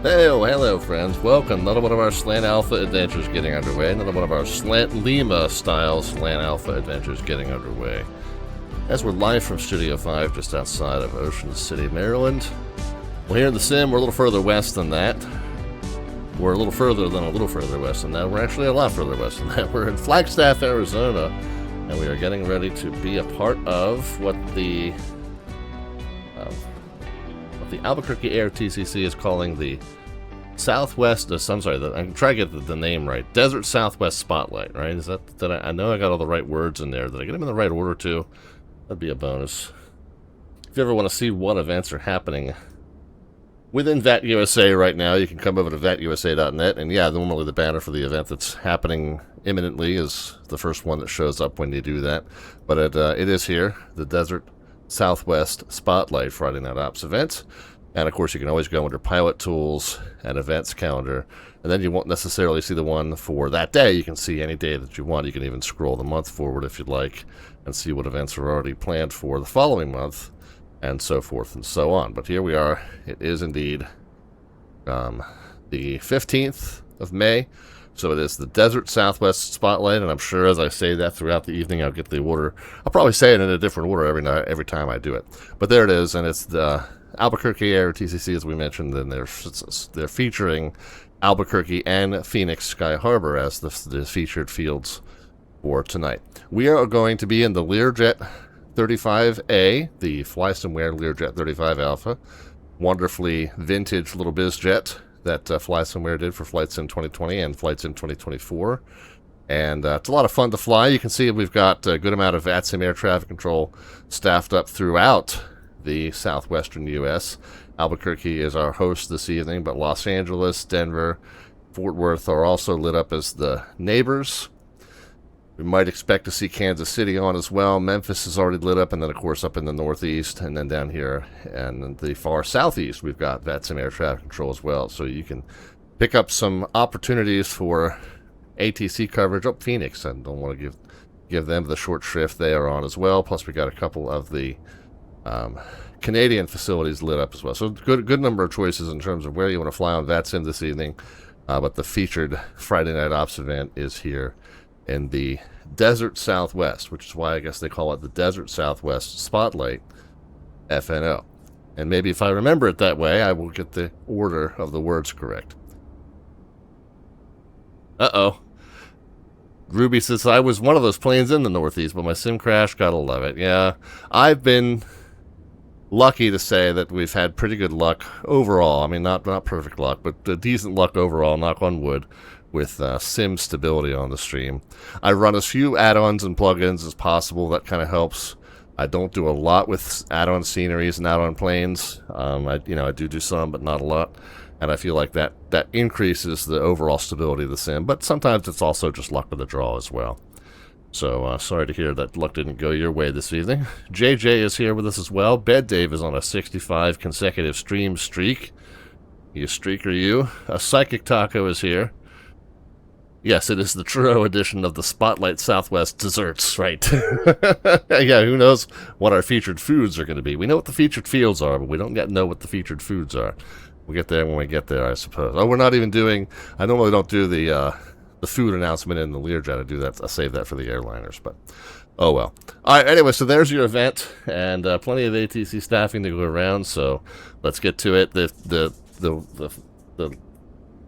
Hey, oh, hello friends, welcome. Another one of our Slant Alpha adventures getting underway. Another one of our Slant Lima style Slant Alpha adventures getting underway. As we're live from Studio 5 just outside of Ocean City, Maryland. Well, here in the sim, we're a little further west than that. We're a little further west than that. We're actually a lot further west than that. We're in Flagstaff, Arizona, and we are getting ready to be a part of what the Albuquerque Air TCC is calling the Southwest. I'm trying to get the name right. Desert Southwest Spotlight, right? Is that I know I got all the right words in there. Did I get them in the right order too? That'd be a bonus. If you ever want to see what events are happening within VAT USA right now, you can come over to VATUSA.net, and yeah, normally the banner for the event that's happening imminently is the first one that shows up when you do that. But it is here, the Desert Southwest Spotlight Friday Night Ops event. And of course you can always go under Pilot Tools and Events Calendar, and then you won't necessarily see the one for that day. You can see any day that you want. You can even scroll the month forward if you'd like and see what events are already planned for the following month, and so forth and so on. But here we are. It is indeed the 15th of May. So it is the Desert Southwest Spotlight, and I'm sure as I say that throughout the evening, I'll get the order. I'll probably say it in a different order every time I do it. But there it is, and it's the Albuquerque Air TCC, as we mentioned, and they're featuring Albuquerque and Phoenix Sky Harbor as the featured fields for tonight. We are going to be in the Learjet 35A, the FlySimWare Learjet 35 Alpha, wonderfully vintage little biz jet that FlySimWare did for FlightSim 2020 and FlightSim 2024. And it's a lot of fun to fly. You can see we've got a good amount of VATSIM air traffic control staffed up throughout the southwestern U.S. Albuquerque is our host this evening, but Los Angeles, Denver, Fort Worth are also lit up as the neighbors. We might expect to see Kansas City on as well. Memphis is already lit up, and then of course up in the northeast, and then down here and the far southeast we've got VATSIM air traffic control as well. So you can pick up some opportunities for ATC coverage. Oh, Phoenix, I don't want to give them the short shrift. They are on as well. Plus we got a couple of the Canadian facilities lit up as well. So good number of choices in terms of where you want to fly on VATSIM this evening. But the featured Friday Night Ops event is here in the Desert Southwest, which is why I guess they call it the Desert Southwest Spotlight FNO. And maybe if I remember it that way, I will get the order of the words correct. Uh-oh. Ruby says, I was one of those planes in the Northeast, but my sim crashed. Gotta love it. Yeah, I've been lucky to say that we've had pretty good luck overall. I mean, not perfect luck, but decent luck overall, knock on wood, with sim stability on the stream. I run as few add-ons and plugins as possible. That kind of helps. I don't do a lot with add-on sceneries and add-on planes. I do some, but not a lot. And I feel like that increases the overall stability of the sim. But sometimes it's also just luck of the draw as well. So sorry to hear that luck didn't go your way this evening. JJ is here with us as well. Bed Dave is on a 65 consecutive stream streak. You streaker, you. A Psychic Taco is here. Yes, it is the Truro edition of the Spotlight Southwest Desserts, right? Yeah, who knows what our featured foods are going to be. We know what the featured fields are, but we don't yet know what the featured foods are. We'll get there when we get there, I suppose. Oh, we're not even doing... I normally don't do the food announcement in the Learjet. I do that. I save that for the airliners, but... Oh, well. All right, anyway, so there's your event, and plenty of ATC staffing to go around, so let's get to it. The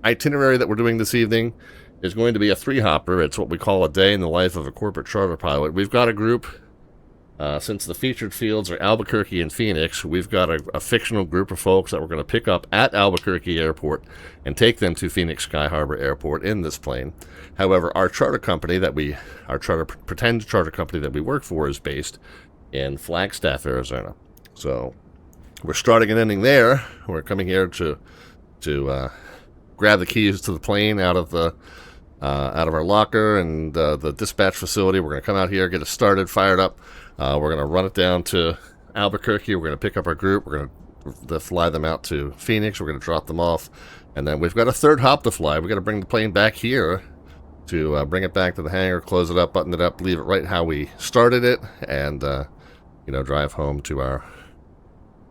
itinerary that we're doing this evening is going to be a three-hopper. It's what we call a day in the life of a corporate charter pilot. We've got a group, since the featured fields are Albuquerque and Phoenix, we've got a fictional group of folks that we're going to pick up at Albuquerque Airport and take them to Phoenix Sky Harbor Airport in this plane. However, our charter company pretend charter company that we work for is based in Flagstaff, Arizona. So we're starting and ending there. We're coming here to grab the keys to the plane out of our locker and the dispatch facility. We're going to come out here, get it started, fired up. We're going to run it down to Albuquerque. We're going to pick up our group. We're going to fly them out to Phoenix. We're going to drop them off. And then we've got a third hop to fly. We've got to bring the plane back here to bring it back to the hangar, close it up, button it up, leave it right how we started it, and drive home to our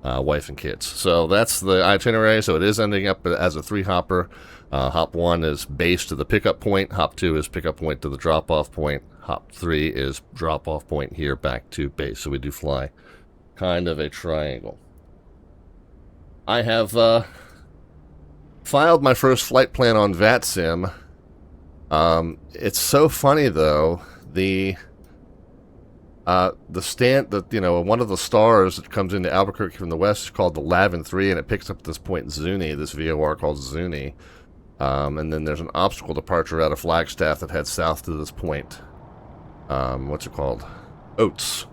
wife and kids. So that's the itinerary. So it is ending up as a 3-hopper. Hop 1 is base to the pickup point. Hop 2 is pickup point to the drop-off point. Hop 3 is drop-off point here back to base. So we do fly kind of a triangle. I have filed my first flight plan on VATSIM. It's so funny though. The stand that, you know, one of the stars that comes into Albuquerque from the west is called the Lavin 3, and it picks up this point Zuni, this VOR called Zuni. And then there's an obstacle departure out of Flagstaff that heads south to this point. What's it called? Oats.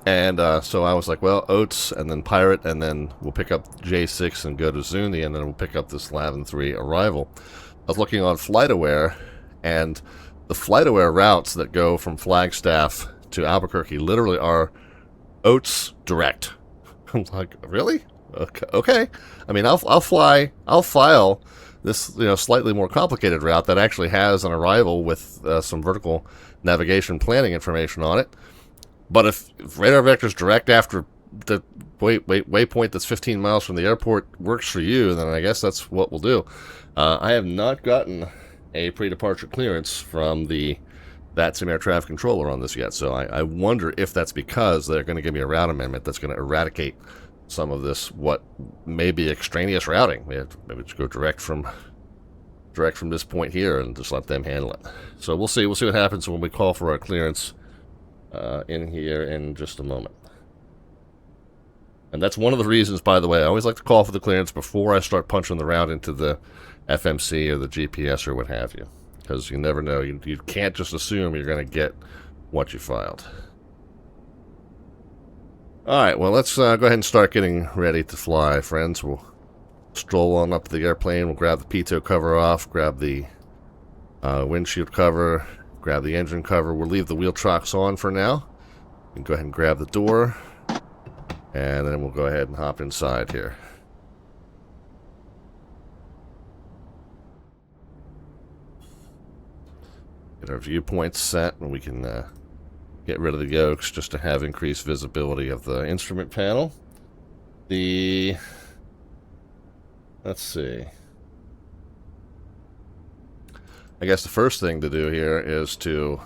And so I was like, well, Oats, and then Pirate, and then we'll pick up J6 and go to Zuni, and then we'll pick up this Lavin 3 arrival. I was looking on FlightAware, and the FlightAware routes that go from Flagstaff to Albuquerque literally are Oats direct. I'm like, really? Okay. I mean, I'll file this, you know, slightly more complicated route that actually has an arrival with some vertical navigation planning information on it. But if radar vectors direct after the waypoint that's 15 miles from the airport works for you, then I guess that's what we'll do. I have not gotten a pre-departure clearance from the VATSIM air traffic controller on this yet, so I wonder if that's because they're going to give me a route amendment that's going to eradicate some of this, what may be extraneous routing. Maybe just go direct from this point here and just let them handle it. So we'll see. We'll see what happens when we call for our clearance in here in just a moment. And that's one of the reasons, by the way, I always like to call for the clearance before I start punching the route into the FMC or the GPS or what have you, because you never know. You can't just assume you're going to get what you filed. Alright, well, let's go ahead and start getting ready to fly, friends. We'll stroll on up to the airplane. We'll grab the pitot cover off, grab the windshield cover, grab the engine cover. We'll leave the wheel chocks on for now. And go ahead and grab the door, and then we'll go ahead and hop inside here. Get our viewpoints set, and we can get rid of the yokes just to have increased visibility of the instrument panel. Let's see. I guess the first thing to do here is to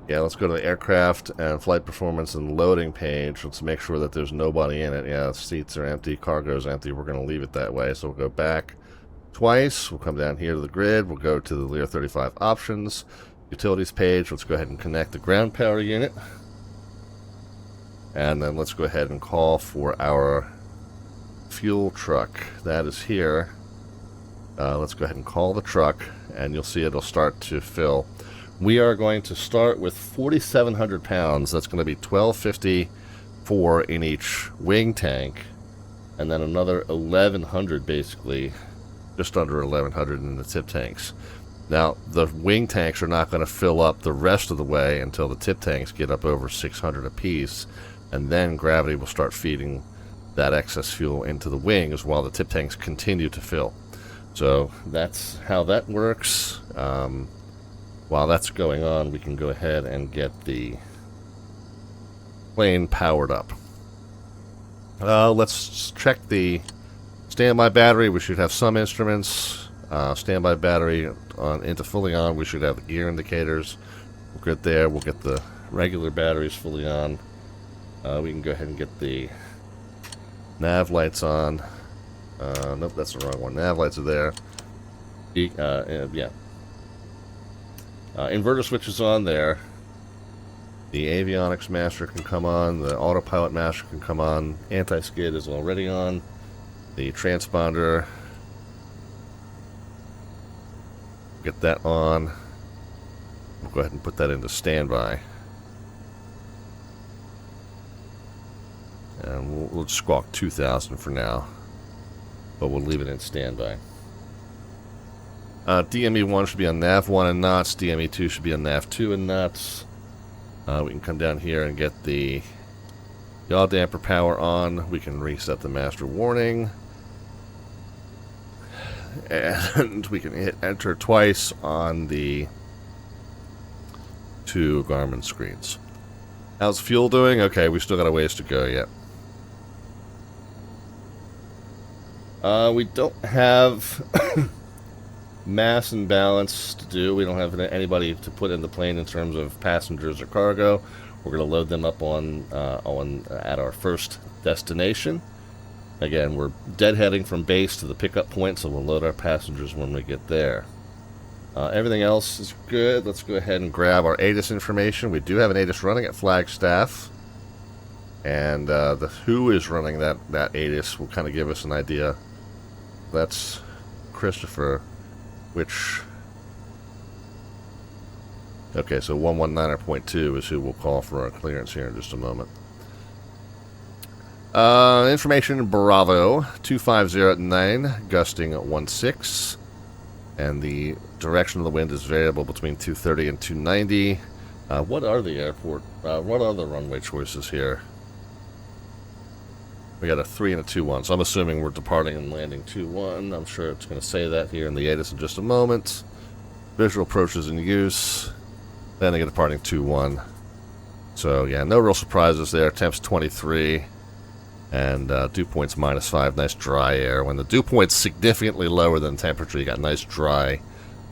let's go to the aircraft and flight performance and loading page. Let's make sure that there's nobody in it. Yeah, seats are empty, cargo's empty. We're going to leave it that way. So we'll go back twice. We'll come down here to the grid. We'll go to the Lear 35 options, utilities page. Let's go ahead and connect the ground power unit. And then let's go ahead and call for our fuel truck. That is here. Let's go ahead and call the truck, and you'll see it'll start to fill. We are going to start with 4,700 pounds. That's going to be 1,254 in each wing tank, and then another 1,100 basically, just under 1,100 in the tip tanks. Now, the wing tanks are not going to fill up the rest of the way until the tip tanks get up over 600 apiece, and then gravity will start feeding that excess fuel into the wings while the tip tanks continue to fill. So that's how that works. While that's going on, we can go ahead and get the plane powered up. Let's check the standby battery. We should have some instruments. Standby battery on into fully on. We should have the gear indicators. We're good there. We'll get the regular batteries fully on. We can go ahead and get the nav lights on. Nope, that's the wrong one. Nav lights are there. Yeah. Inverter switch is on there. The avionics master can come on. The autopilot master can come on. Anti-skid is already on. The transponder, get that on. We'll go ahead and put that into standby. And we'll just squawk 2,000 for now, but we'll leave it in standby. DME1 should be on nav1 and knots. DME2 should be on nav2 and knots. We can come down here and get the yaw damper power on. We can reset the master warning. And we can hit enter twice on the 2 Garmin screens. How's fuel doing? Okay, we still got a ways to go yet. We don't have mass and balance to do. We don't have anybody to put in the plane in terms of passengers or cargo. We're going to load them up at our first destination. Again, we're deadheading from base to the pickup point, so we'll load our passengers when we get there. Everything else is good. Let's go ahead and grab our ATIS information. We do have an ATIS running at Flagstaff. And who is running that ATIS will kind of give us an idea. That's Christopher, which... Okay, so 119.2 is who we'll call for our clearance here in just a moment. Information Bravo 250 at 9, gusting at 16, and the direction of the wind is variable between 230 and 290. What are the what are the runway choices here? We got a 3 and a 2-1, so I'm assuming we're departing and landing 2-1. I'm sure it's going to say that here in the ATIS in just a moment. Visual approaches in use. Landing and departing 2-1. So yeah, no real surprises there. Temps 23. And dew point's -5. Nice dry air. When the dew point's significantly lower than temperature, you got nice dry,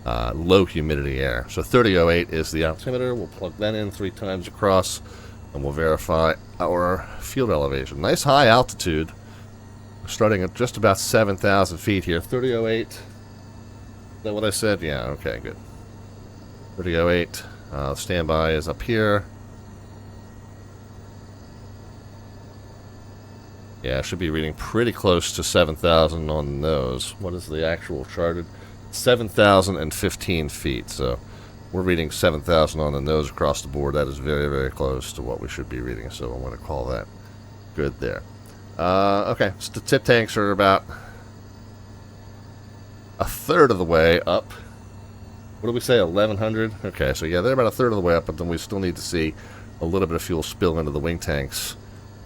low humidity air. So 3008 is the altimeter. We'll plug that in 3 times across, and we'll verify our field elevation. Nice high altitude. We're starting at just about 7,000 feet here. 3008. Is that what I said? Yeah, okay, good. 3008. Standby is up here. Yeah, I should be reading pretty close to 7,000 on the nose. What is the actual charted? 7,015 feet. So we're reading 7,000 on the nose across the board. That is very, very close to what we should be reading. So I'm going to call that good there. Okay, so the tip tanks are about a third of the way up. What do we say, 1,100? Okay, so yeah, they're about a third of the way up, but then we still need to see a little bit of fuel spill into the wing tanks.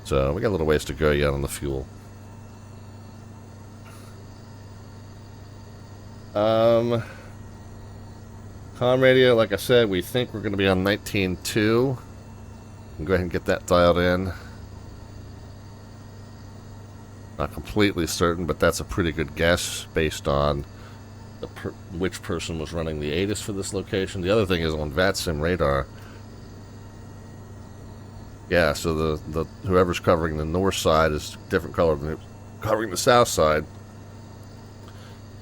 So we got a little ways to go yet on the fuel. Com radio, like I said, we think we're going to be on 19.2. Go ahead and get that dialed in. Not completely certain, but that's a pretty good guess based on which person was running the ATIS for this location. The other thing is on VATSIM radar. Yeah, so the whoever's covering the north side is different color than covering the south side.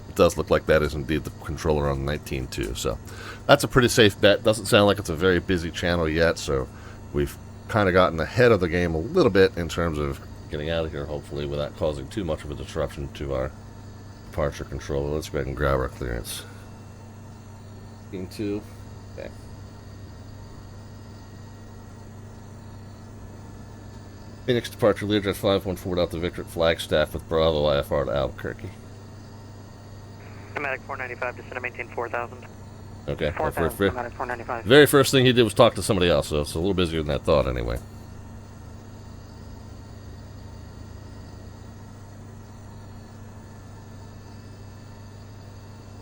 It does look like that is indeed the controller on 19.2. So that's a pretty safe bet. Doesn't sound like it's a very busy channel yet, so we've kind of gotten ahead of the game a little bit in terms of getting out of here, hopefully, without causing too much of a disruption to our departure controller. Let's go ahead and grab our clearance. 19.2. Okay. Phoenix departure, Learjet 514 Delta Victor at Flagstaff with Bravo IFR to Albuquerque. Automatic 495, descend to maintain 4,000. Okay. 4,000, automatic 495. Very first thing he did was talk to somebody else, so it's a little busier than I thought anyway.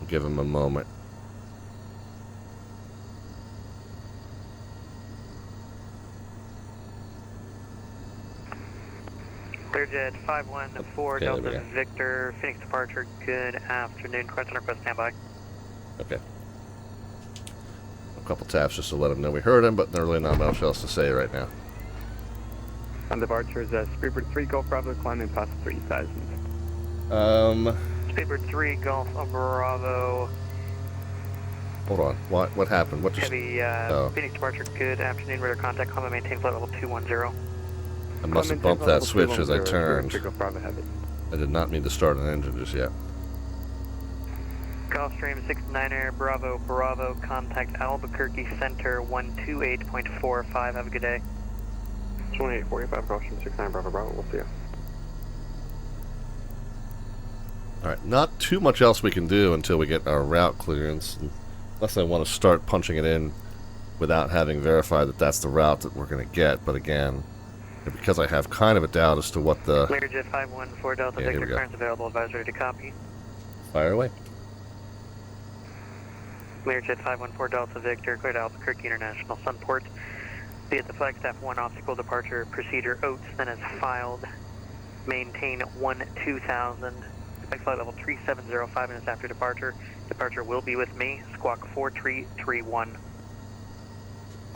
I'll give him a moment. Learjet 514 Delta Victor, Phoenix departure, good afternoon. Request and request standby. Okay. A couple taps just to let him know we heard him, but there's really not much else to say right now. On departure is Speedbird 3 Golf Bravo, climbing past 3,000. Speedbird 3 Golf Bravo. Hold on. What happened? What just... Heavy Phoenix departure, good afternoon. Radar contact, climb and maintain flight level 210. I must have bumped that switch as I turned. I did not mean to start an engine just yet. Gulfstream 69er Bravo Bravo, contact Albuquerque Center 128.45. Have a good day. 2845 Gulfstream 69 Bravo Bravo, we'll see you. Alright, not too much else we can do until we get our route clearance, unless I want to start punching it in without having verified that that's the route that we're going to get, but again, because I have kind of a doubt as to what the... Learjet 514 Delta Victor, clearance available, advisory to copy. Fire away. Learjet 514 Delta Victor, cleared Albuquerque International Sunport. Be at the Flagstaff 1 obstacle departure procedure Oats, then as filed. Maintain 2000. Expect flight level 3705 5 minutes after departure. Departure will be with me. Squawk 4331.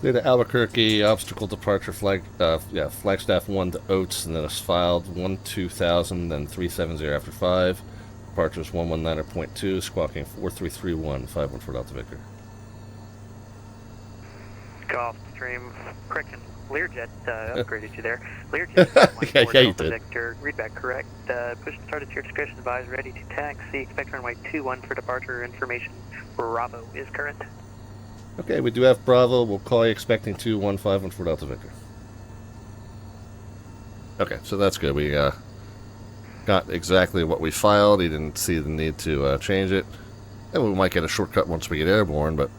Clear to Albuquerque, obstacle departure, Flagstaff 1 to Oats, and then it's filed 2000, then 370 after 5. Departure is 119.2, squawking 4331, 514 Delta Victor. Gulfstream, correction, Learjet upgraded you there. Learjet 514 yeah, you Delta did. Victor, readback correct. Push and start at your discretion, advise, ready to taxi. Expect runway 21 for departure. Information Bravo is current. Okay, we do have Bravo. We'll call you expecting 21514 Delta Victor. Okay, so that's good. We got exactly what we filed. He didn't see the need to change it. And we might get a shortcut once we get airborne, but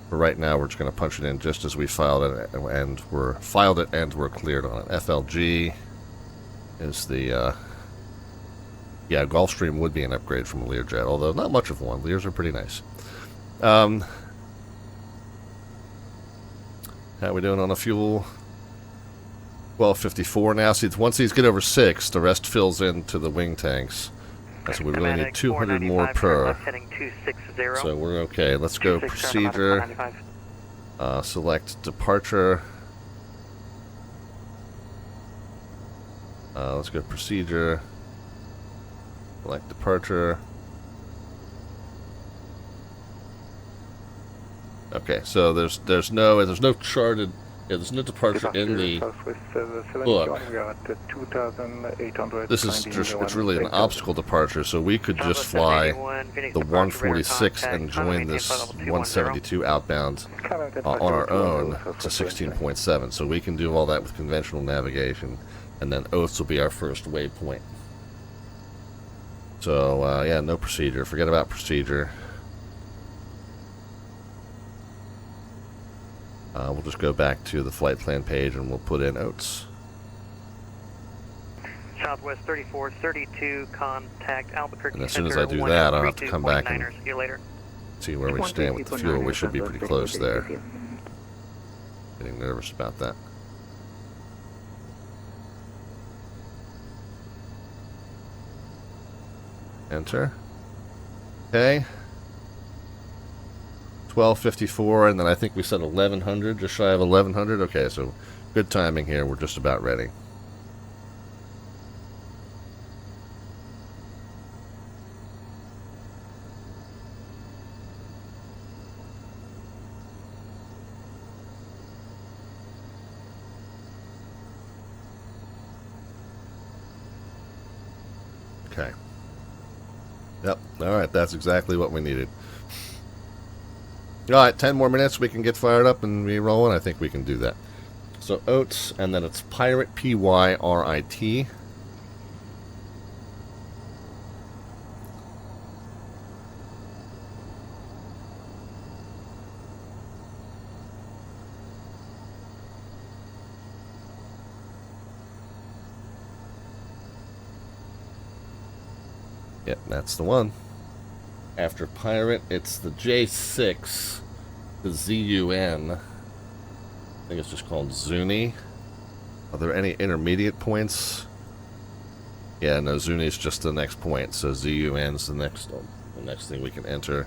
for right now we're just going to punch it in just as we filed it, and we're cleared on it. FLG is the Gulfstream would be an upgrade from a Learjet, although not much of one. Lears are pretty nice. How are we doing on the fuel? 1254 now. See, once these get over 6, the rest fills into the wing tanks. So we really need 200 more per. So we're okay. Let's go procedure. Select departure. Let's go procedure. Select departure. Okay, so there's no charted. Yeah, there's no departure in the book. This is just, it's really an obstacle departure, so we could just fly the 146 and join this 172 outbound on our own to 16.7. So we can do all that with conventional navigation, and then Oaths will be our first waypoint. So, yeah, no procedure. Forget about procedure. We'll just go back to the flight plan page and we'll put in Oats. Southwest 3432, contact Albuquerque. And as soon as I do that, I'll have to come back and see you later. See where we stand with the fuel. We should be pretty close there. Getting nervous about that. Enter. Okay. 1254, and then I think we said 1100, just shy of 1100. Okay, so good timing here. We're just about ready. Okay. Yep. All right, that's exactly what we needed. Alright, 10 more minutes, we can get fired up and be rolling. I think we can do that. So Oats, and then it's Pirate, P-Y-R-I-T. Yep, that's the one. After Pirate, it's the J6, the Z-U-N. I think it's just called Zuni. Are there any intermediate points? Yeah, no, Zuni's just the next point, so Z-U-N's the next thing we can enter.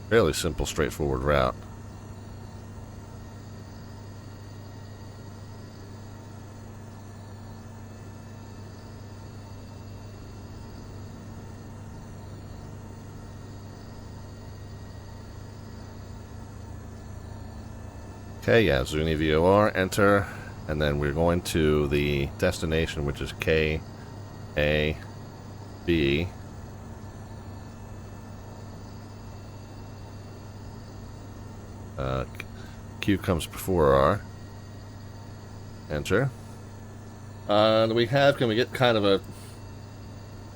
Fairly simple, straightforward route. Okay, yeah, Zuni VOR, enter, and then we're going to the destination, which is KAB. Q comes before R. Enter. Can we get kind of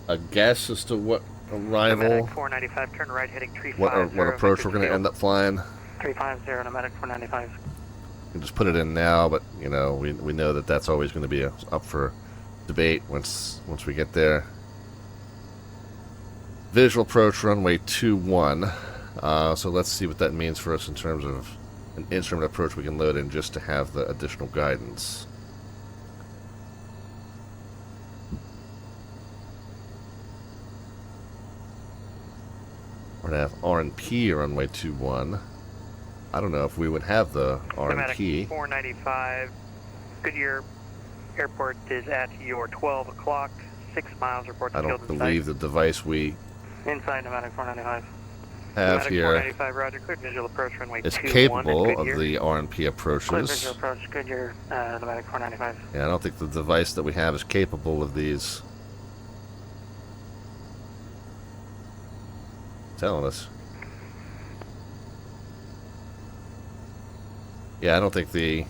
a guess as to what arrival, 495, turn right heading 350. what approach we're going to end up flying? 350, nomadic 495. You can just put it in now, but you know we know that that's always going to be up for debate once we get there. Visual approach runway 21. So let's see what that means for us in terms of an instrument approach we can load in just to have the additional guidance. We're going to have R&P runway 21. I don't know if we would have the R&P. 495, Goodyear Airport is at your 12 o'clock, 6 miles, report I to don't believe the device we inside Pneumatic 495. have here 495, Roger, clear visual approach runway is 21 capable of Goodyear. the R&P Clear approaches. visual approach, Goodyear, Pneumatic 495. Yeah, I don't think the device that we have is capable of these. Telling us. Yeah, I don't think the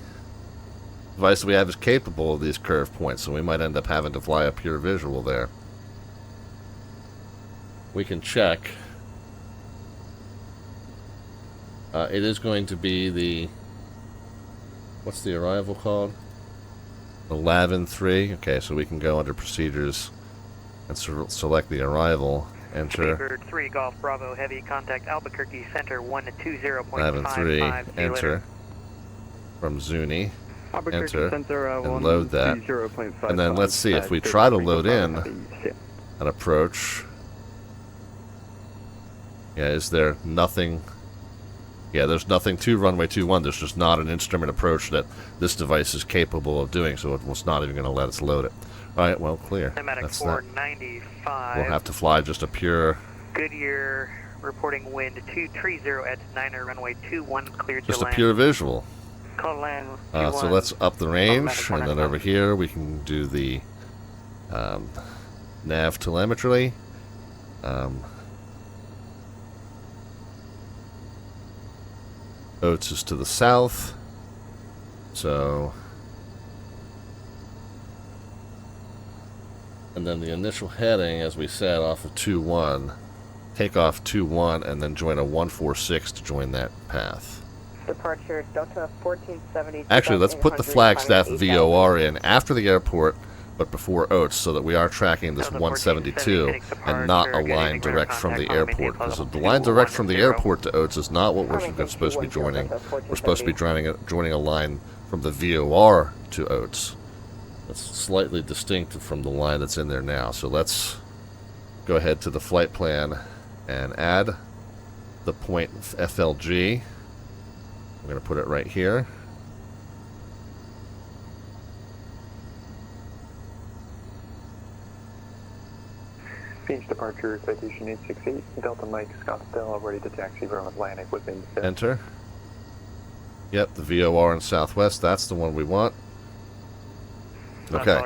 device that we have is capable of these curve points, so we might end up having to fly a pure visual there. We can check. It is going to be the... What's the arrival called? 11-3. Okay, so we can go under procedures and select the arrival. Enter. Bird 3 Golf Bravo Heavy, contact Albuquerque Center 120.55. 11-3. Enter. From Zuni. Enter. Center, and load that. And then let's see if we try to load in an approach. Yeah, is there nothing? Yeah, there's nothing to runway 21. There's just not an instrument approach that this device is capable of doing, so it's not even going to let us load it. All right, well, clear. That's that. 495. We'll have to fly just a pure... Goodyear reporting wind 230 at 9er, runway 21, cleared to Just a land. pure visual. Call to land. So let's up the range, and then over here we can do the nav telemetry. Oates is to the south, so... And then the initial heading, as we said, off of 21, take off 21, and then join a 146 to join that path. Departure Delta 1470. Actually, let's put the Flagstaff VOR in after the airport, but before Oates, so that we are tracking this 172 and not a line direct from the airport. Because the line direct from the airport to Oates is not what we're supposed to be joining. We're supposed to be joining a line from the VOR to Oates. That's slightly distinct from the line that's in there now. So let's go ahead to the flight plan and add the point FLG. I'm going to put it right here. Phoenix departure, citation 868, Delta Mike, Scottsdale, ready to taxi from Atlantic within... Enter. Yep, the VOR in Southwest, that's the one we want. Okay.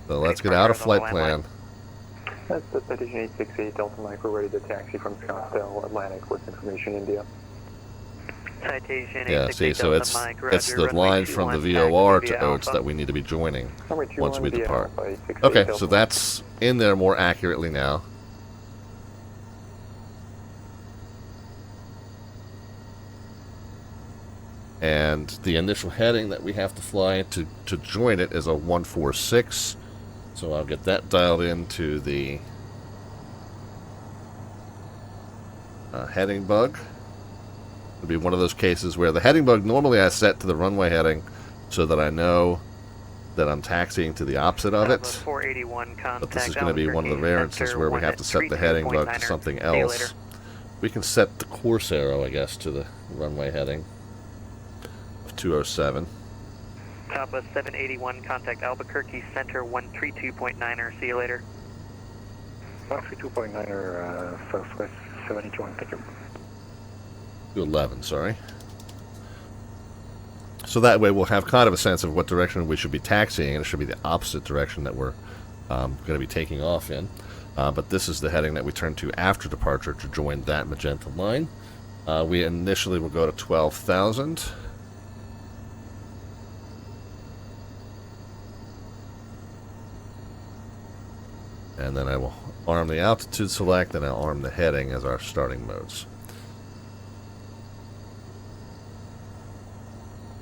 So let's get out of flight plan. That's the citation 868, Delta Mike, we're ready to taxi from Scottsdale, Atlantic with information India. Citation yeah, see, so it's the line from the VOR to Oates that we need to be joining once we depart. Okay, so that's in there more accurately now. And the initial heading that we have to fly to join it is a 146. So I'll get that dialed into the heading bug. It'll be one of those cases where the heading bug normally I set to the runway heading so that I know that I'm taxiing to the opposite of it. But this is going to be one of the variances where we have to set the heading bug to something else. We can set the course arrow, I guess, to the runway heading of 207. Southwest 781, contact Albuquerque Center 132.9er. See you later. 132.9er, Southwest 781, thank you. 211, sorry. So that way we'll have kind of a sense of what direction we should be taxiing, and it should be the opposite direction that we're going to be taking off in. But this is the heading that we turn to after departure to join that magenta line. We initially will go to 12,000. And then I will arm the altitude select, and I'll arm the heading as our starting modes.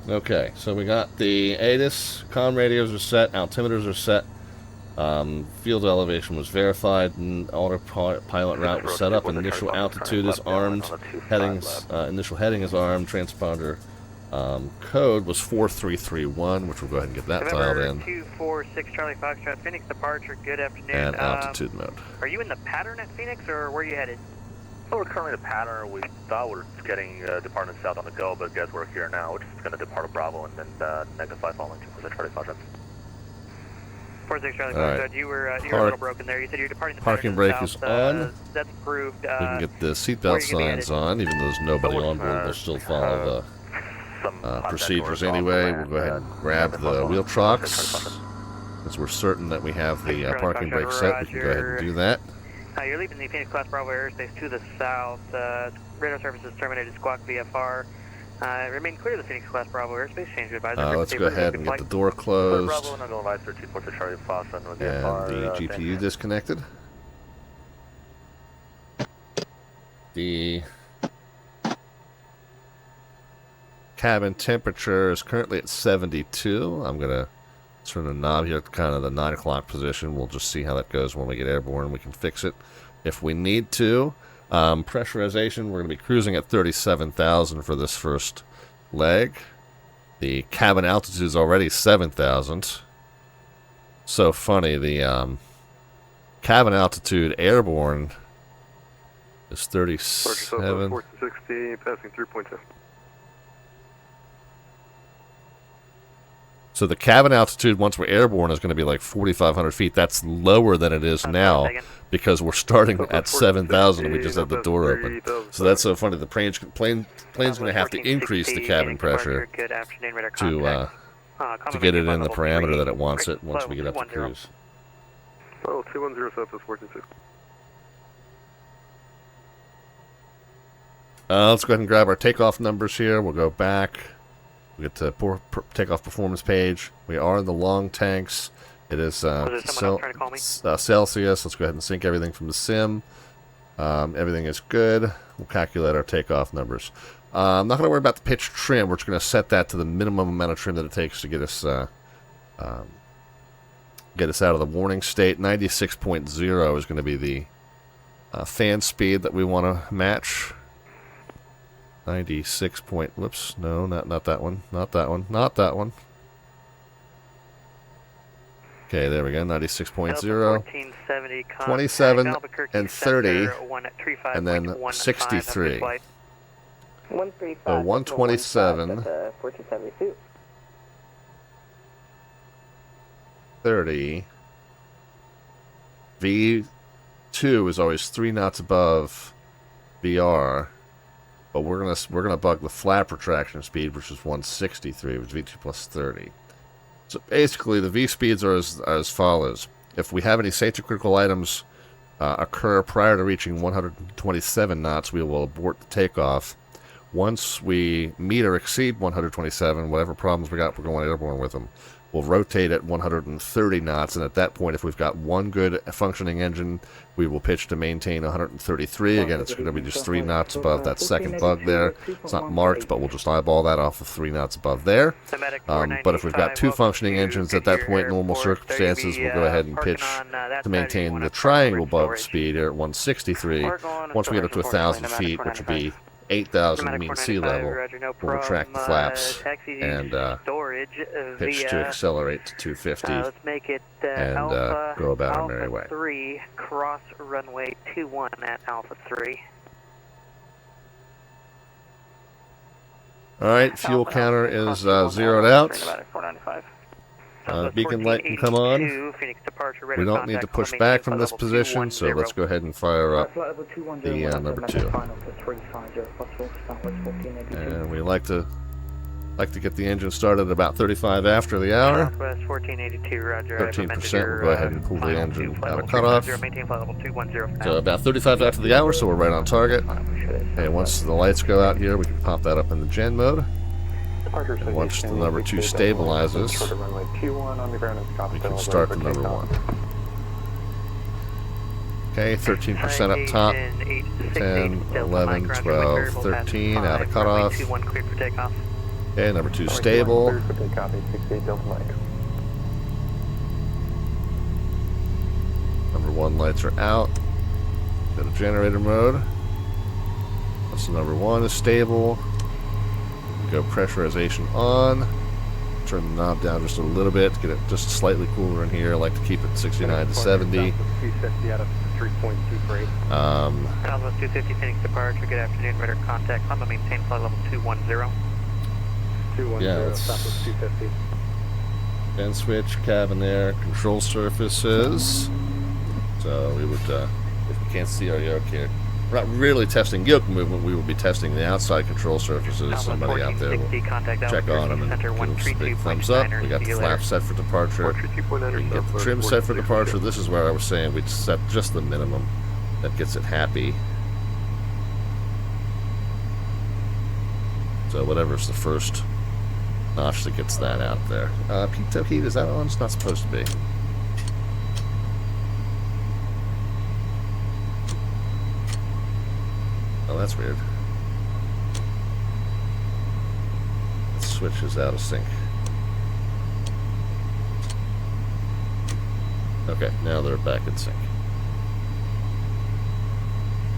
Okay, so we got the ATIS, comm radios are set, altimeters are set. Field elevation was verified, and autopilot route was set up. Initial altitude is armed. Headings, initial heading is armed. Transponder code was 4331, which we'll go ahead and get that dialed in. 246 Charlie Foxtrot, Phoenix departure. Good afternoon. And altitude mode. Are you in the pattern at Phoenix, or where are you headed? Well, we're currently in the pattern. We thought we were getting departing south on the go, but guess we're here now. We're just going to depart Bravo and then -5 following 246 Charlie Foxtrot. 46 Charlie Right. Foxtrot, you were a little broken there. You said you're departing the Parking pattern brake south. is on. That's approved. We can get the seatbelt where are you gonna be signs headed? on, even though there's nobody on board. We'll still follow the procedures anyway. We'll go ahead and grab the wheel chocks, because we're certain that we have the parking brake set. We can go ahead and do that. You're leaving the Phoenix Class Bravo airspace to the south. Radar services terminated, squawk VFR. Remain clear of the Phoenix Class Bravo airspace. Change to advisor. Let's go ahead and get the door closed. Bravo, and I'll go advise 246 Charlie Foxtrot with And VFR. the GPU disconnected. The cabin temperature is currently at 72. I'm going to turn the knob here to kind of the 9 o'clock position. We'll just see how that goes when we get airborne. We can fix it if we need to. Pressurization, we're going to be cruising at 37,000 for this first leg. The cabin altitude is already 7,000. So funny, the cabin altitude airborne is 37. 1460, passing 3.2. So the cabin altitude, once we're airborne, is going to be like 4,500 feet. That's lower than it is now because we're starting at 7,000 and we just had the door open. So that's so funny. The plane's going to have to increase the cabin pressure to get it in the parameter that it wants it once we get up to cruise. Oh, 210 South is 1460. Let's go ahead and grab our takeoff numbers here. We'll go back. We get to takeoff performance page. We are in the long tanks. It is Celsius. Let's go ahead and sync everything from the sim. Everything is good. We'll calculate our takeoff numbers. I'm not going to worry about the pitch trim. We're just going to set that to the minimum amount of trim that it takes to get us out of the warning state. 96.0 is going to be the fan speed that we want to match. 96 point, whoops, no, not that one, not that one, not that one. Okay, there we go, 96.0, 27, and 30, and then 63. 135. So 127, 1472. 30. V2 is always 3 knots above VR. But we're gonna bug the flap retraction speed, which is 163, which is V2 plus 30. So basically, the V speeds are as follows. If we have any safety critical items occur prior to reaching 127 knots, we will abort the takeoff. Once we meet or exceed 127, whatever problems we got, we're going airborne with them. We'll rotate at 130 knots, and at that point, if we've got one good functioning engine, we will pitch to maintain 133. Again, it's going to be just 3 knots above that second bug there. It's not marked, but we'll just eyeball that off of 3 knots above there. But if we've got 2 functioning engines at that point, in normal circumstances, we'll go ahead and pitch to maintain the triangle bug speed here at 163. Once we get up to 1,000 feet, which would be 8,000 mean sea level, we'll retract the flaps and pitch to accelerate to 250 let's make it, and go about our merry way. 3, cross runway 21 at Alpha 3. Alright, fuel counter is zeroed out. 495. Beacon light can come on. We don't need to push back from this position, so let's go ahead and fire up the number 2. And we like to get the engine started about 35 after the hour. 13%, we'll go ahead and pull the engine out of cutoff. So about 35 after the hour, so we're right on target. And once the lights go out here, we can pop that up in the gen mode. And once the number 2 stabilizes, we can start the number 1. Okay, 13% up top, 10, 11, 12, 13, out of cutoff. Okay, number 2 stable. number 1 lights are out. Go to generator mode. Once the number 1 is stable, go pressurization on. Turn the knob down just a little bit to get it just slightly cooler in here. I like to keep it 69 to 70. 250 out of 3.23. Southwest 250 Phoenix departure. Good afternoon. Radar contact. Lima maintain flight level 210. 210, Southwest 250. Fan switch, cabin air, control surfaces. So we would, if we can't see our yoke here, we're not really testing yoke movement. We will be testing the outside control surfaces. Somebody out there will check on them and give us a big thumbs up. We got the flap set for departure. We can get the trim set for departure. This is where I was saying we'd set just the minimum that gets it happy. So whatever's the first notch that gets that out there. Pitot heat, is that on? It's not supposed to be. Oh, that's weird. The switch is out of sync. Okay, now they're back in sync.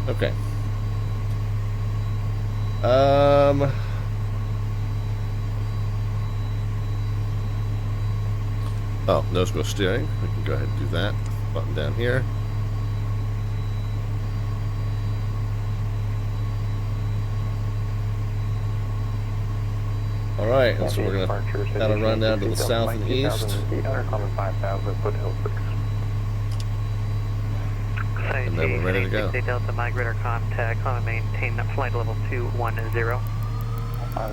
Okay. Oh, nose wheel steering. We can go ahead and do that. Button down here. Alright, and so we're going to kind of run down to the south and east. And then we're ready to go. Delta migrator contact. On maintain flight level 210.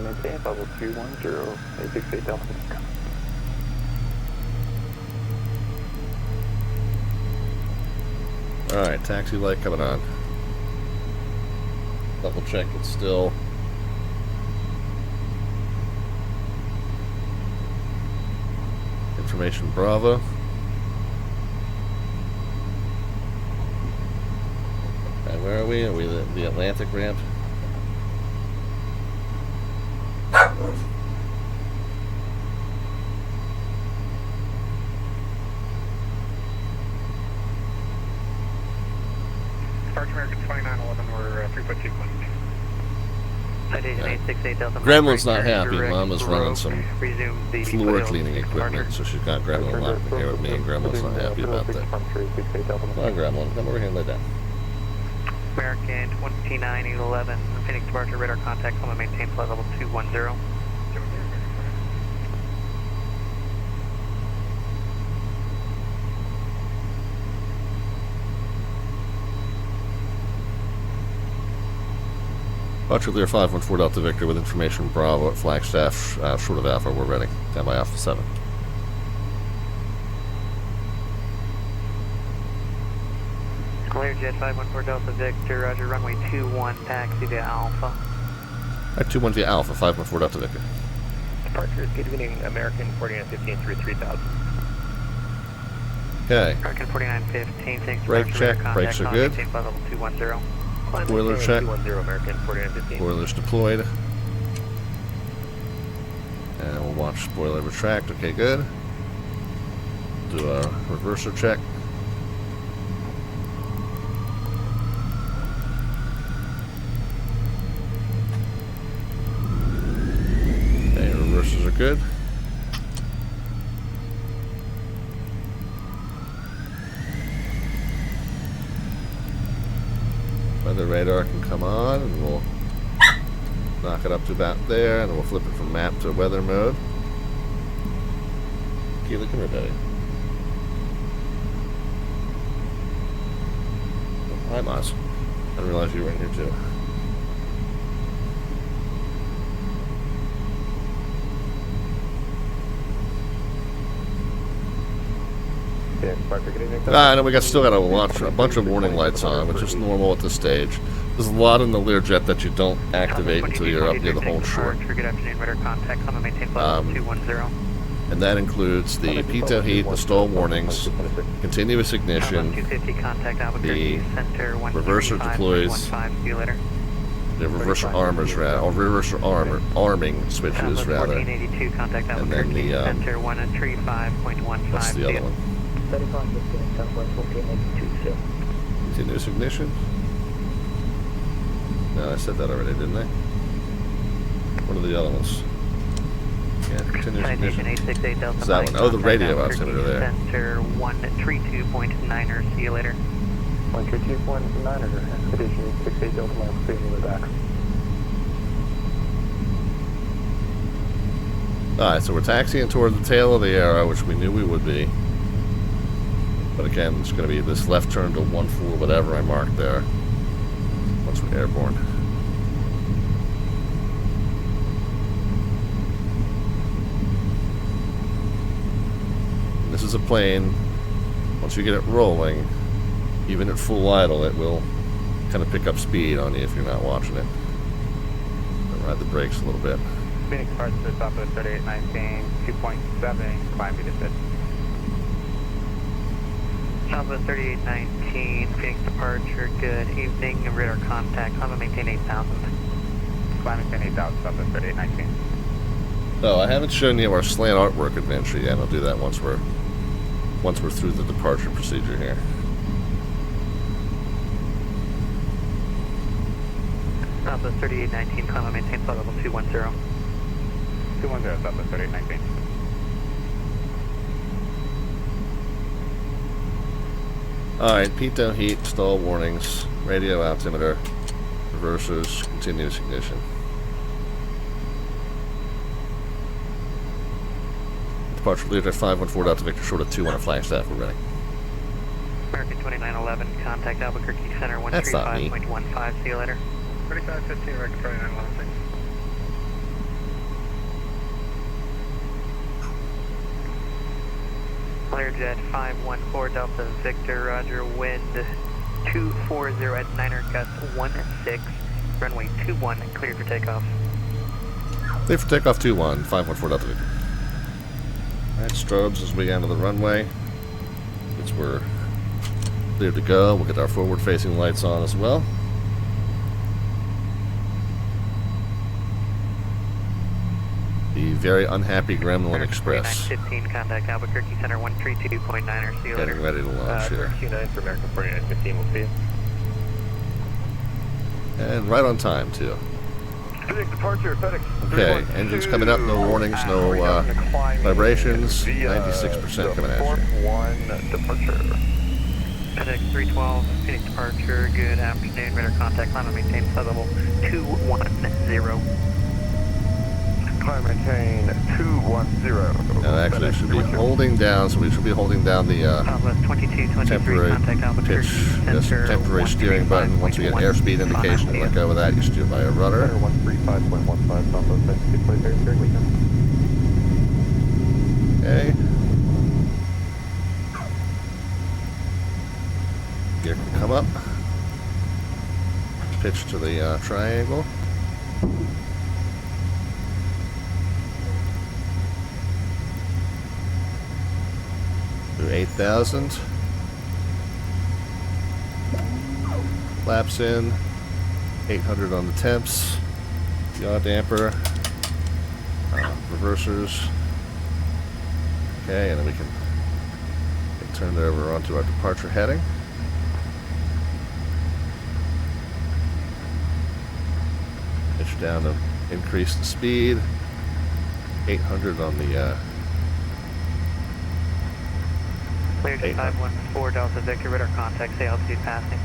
Maintain level 210. 868 Delta. Alright, taxi light coming on. Double check it's still information Bravo. And where are we? Are we the Atlantic ramp? Departure American 2911, we're 3.2. Gremlin's not happy. Mama's running some floor cleaning equipment, so she's got Gremlin locked in here with me, and Gremlin's not happy about that. Come on, Gremlin, come over here and lay down. American 2911, Phoenix departure, radar contact, come and maintain flight level 210. Departure Lear 514 Delta Victor with information Bravo at Flagstaff, short of Alpha, we're ready. Stand by Alpha 7. Learjet 514 Delta Victor, roger, runway 21, taxi to Alpha. Alright, 21 via Alpha, 514 Delta Victor. Departure is good evening, American 4915 through 3000. Okay. American 4915, thanks. Brake check, brakes are good. Maintain flight level 210. Boiler check. 210, American 4915. Boilers deployed. And we'll watch boiler retract. Okay, good. Do a reverser check. Okay, reversers are good. Weather radar can come on, and we'll knock it up to about there, and then we'll flip it from map to weather mode. Keely, come here, buddy. Oh, hi, Moz. I didn't realize you were in here too. And then we still got to watch a bunch of warning lights on, which is normal at this stage. There's a lot in the Learjet that you don't activate until you're up near the home short. And that includes the pitot heat, the stall warnings, continuous ignition, the reverser deploys, the reverser armors, or reverser arming switches, rather, and then the, what's the other one? 2. Continuous ignition. No, I said that already, didn't I? What are the other ones? Yeah, continuous ignition. 868 Delta Is that Mike, one? Oh, the radio contact altimeter there. Center 132.9er. See you later. 132.9er, expedition 868 Delta Mike, speaking with back. Alright, so we're taxiing toward the tail of the arrow, which we knew we would be. But again, it's going to be this left turn to 14, whatever I marked there, once we're airborne. And this is a plane, once you get it rolling, even at full idle, it will kind of pick up speed on you if you're not watching it. I'll ride the brakes a little bit. Phoenix departure Southwest 3819, 2.7, climb to 6. Southwest 3819, Phoenix departure, good evening, radar contact, climb and maintain 8,000. Climb and maintain 8,000, Southwest 3819. Oh, I haven't shown you our slant artwork adventure yet. I'll do that once we're through the departure procedure here. Southwest 3819, climb and maintain flight level 210. 210, Southwest 3819. Alright, pitot heat, stall warnings, radio altimeter, reversers, continuous ignition. Departure Lear 514 Delta Victor short of 2 on a Flagstaff, we're ready. American 2911, contact Albuquerque Center That's not me. 135.15, see you later. 3515, American 2911. Learjet 514 Delta Victor, roger, wind 240 at 9er, gust 16, runway 21, clear for takeoff. Clear for takeoff 21, 514 Delta Victor. Alright, strobes as we enter the runway. It's we're clear to go. We'll get our forward facing lights on as well. The very unhappy Gremlin Express. 915, contact Albuquerque Center 132.9er, see you later. Getting ready to launch here. 29 for American 4915, we'll see you. And right on time, too. FedEx departure, FedEx. Okay, engines coming up, no warnings, no vibrations, 96% coming at you. 1 departure. FedEx 312, Phoenix departure, good afternoon, radar contact, climb and maintain flight level 210. Climb maintain 210. Now actually, it should be holding down, so we should be holding down the Southwest 2223, temporary contact Albuquerque pitch, yes, Center temporary steering button. Once we get airspeed indication and let go of that, you steer by a rudder. 135.15, Southwest 96.0, steering weekend. Okay. Gear can come up. Pitch to the triangle. Do 8,000. Flaps in. 800 on the temps. Yaw damper. Reversers. Okay, and then we can turn it over onto our departure heading. Pitch down to increase the speed. 800 on the Learjet 514 Delta Victor, radar contact, say altitude passing.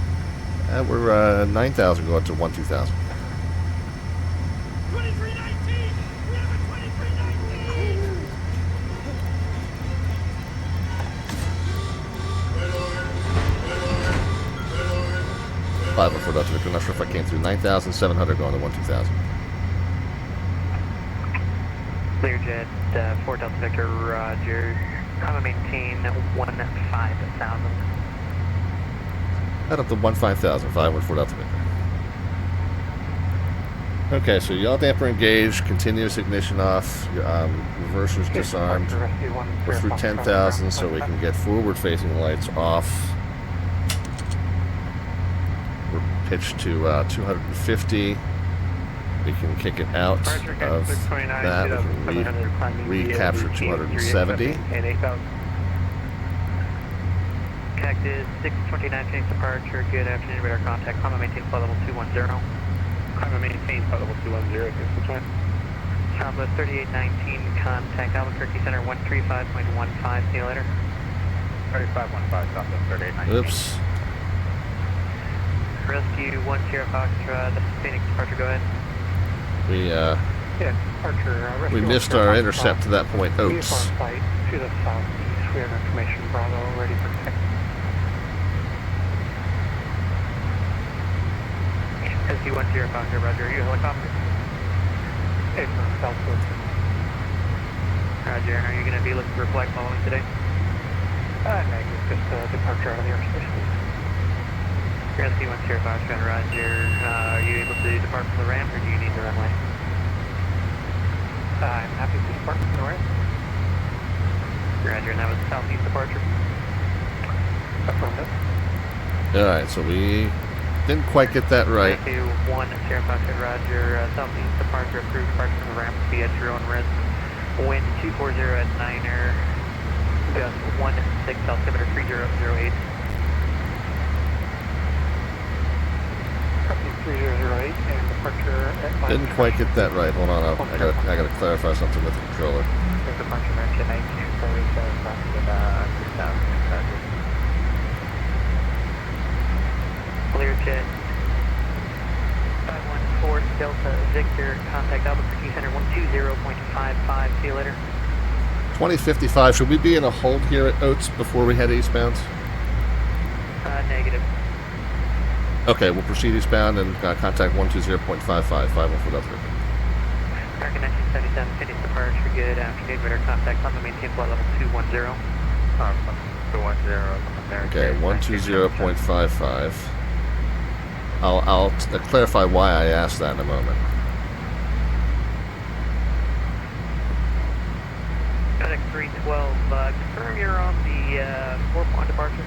we're 9,000 going to 12,000. 2319! We have a 2319! 514 Delta Victor. Not sure if I came through. 9,700 going to 12,000. Learjet 4 Delta Victor, roger. Climb and maintain 15,000. Head up to 15,000. 514 Delta Victor. Okay, so yaw damper engaged, continuous ignition off, reversers disarmed. We're through 10,000, so we can get forward-facing lights off. We're pitched to 250. We can kick it out of that. We can recapture 270. Cactus is 629 Phoenix departure. Good afternoon, radar contact. Climb and maintain flight level 210. Climb and maintain flight level 210, Houston. Southwest 3819, contact Albuquerque Center 135.15. See you later. 3515, Southwest 3819. Oops. Rescue 10 Foxtrot, Phoenix departure, go ahead. Yeah, departure. We missed our intercept to that point. Oops. Flight to the southeast. We have information. Bravo, ready for taxi. Rescue 10 Foxtrot, roger. Are you a helicopter? It's on southwest. Roger. Are you going to be looking for a flight following today? Negative, just departure out of the airspace. Rescue 10 Foxtrot, roger. Are you able to depart from the ramp or do you need the runway? I'm happy to depart from the ramp. Roger, and that was the southeast departure. Affirmative. Alright, so we didn't quite get that right. Rescue 10 Foxtrot, roger. Southeast departure, approved departure from the ramp. Be at your own risk. Wind 240 at 9er. Gust 16, altimeter 3008. Copy 3008 and departure at 9. Didn't quite get that right. Hold on, I gotta clarify something with the controller. Departure range at 1947, crossing at 2000. Clear jet. 514 Delta Victor, contact Albuquerque Center 120.55. See you later. 2055, should we be in a hold here at Oates before we head eastbound? Negative. Okay, we'll proceed eastbound and contact 120.55, 514 Delta. American 1977, Phoenix departure, good afternoon, radar contact, on the maintain flight level 210. 210. Okay, 120.55. I'll clarify why I asked that in a moment. Contact 312, confirm you're on the 4-point departure.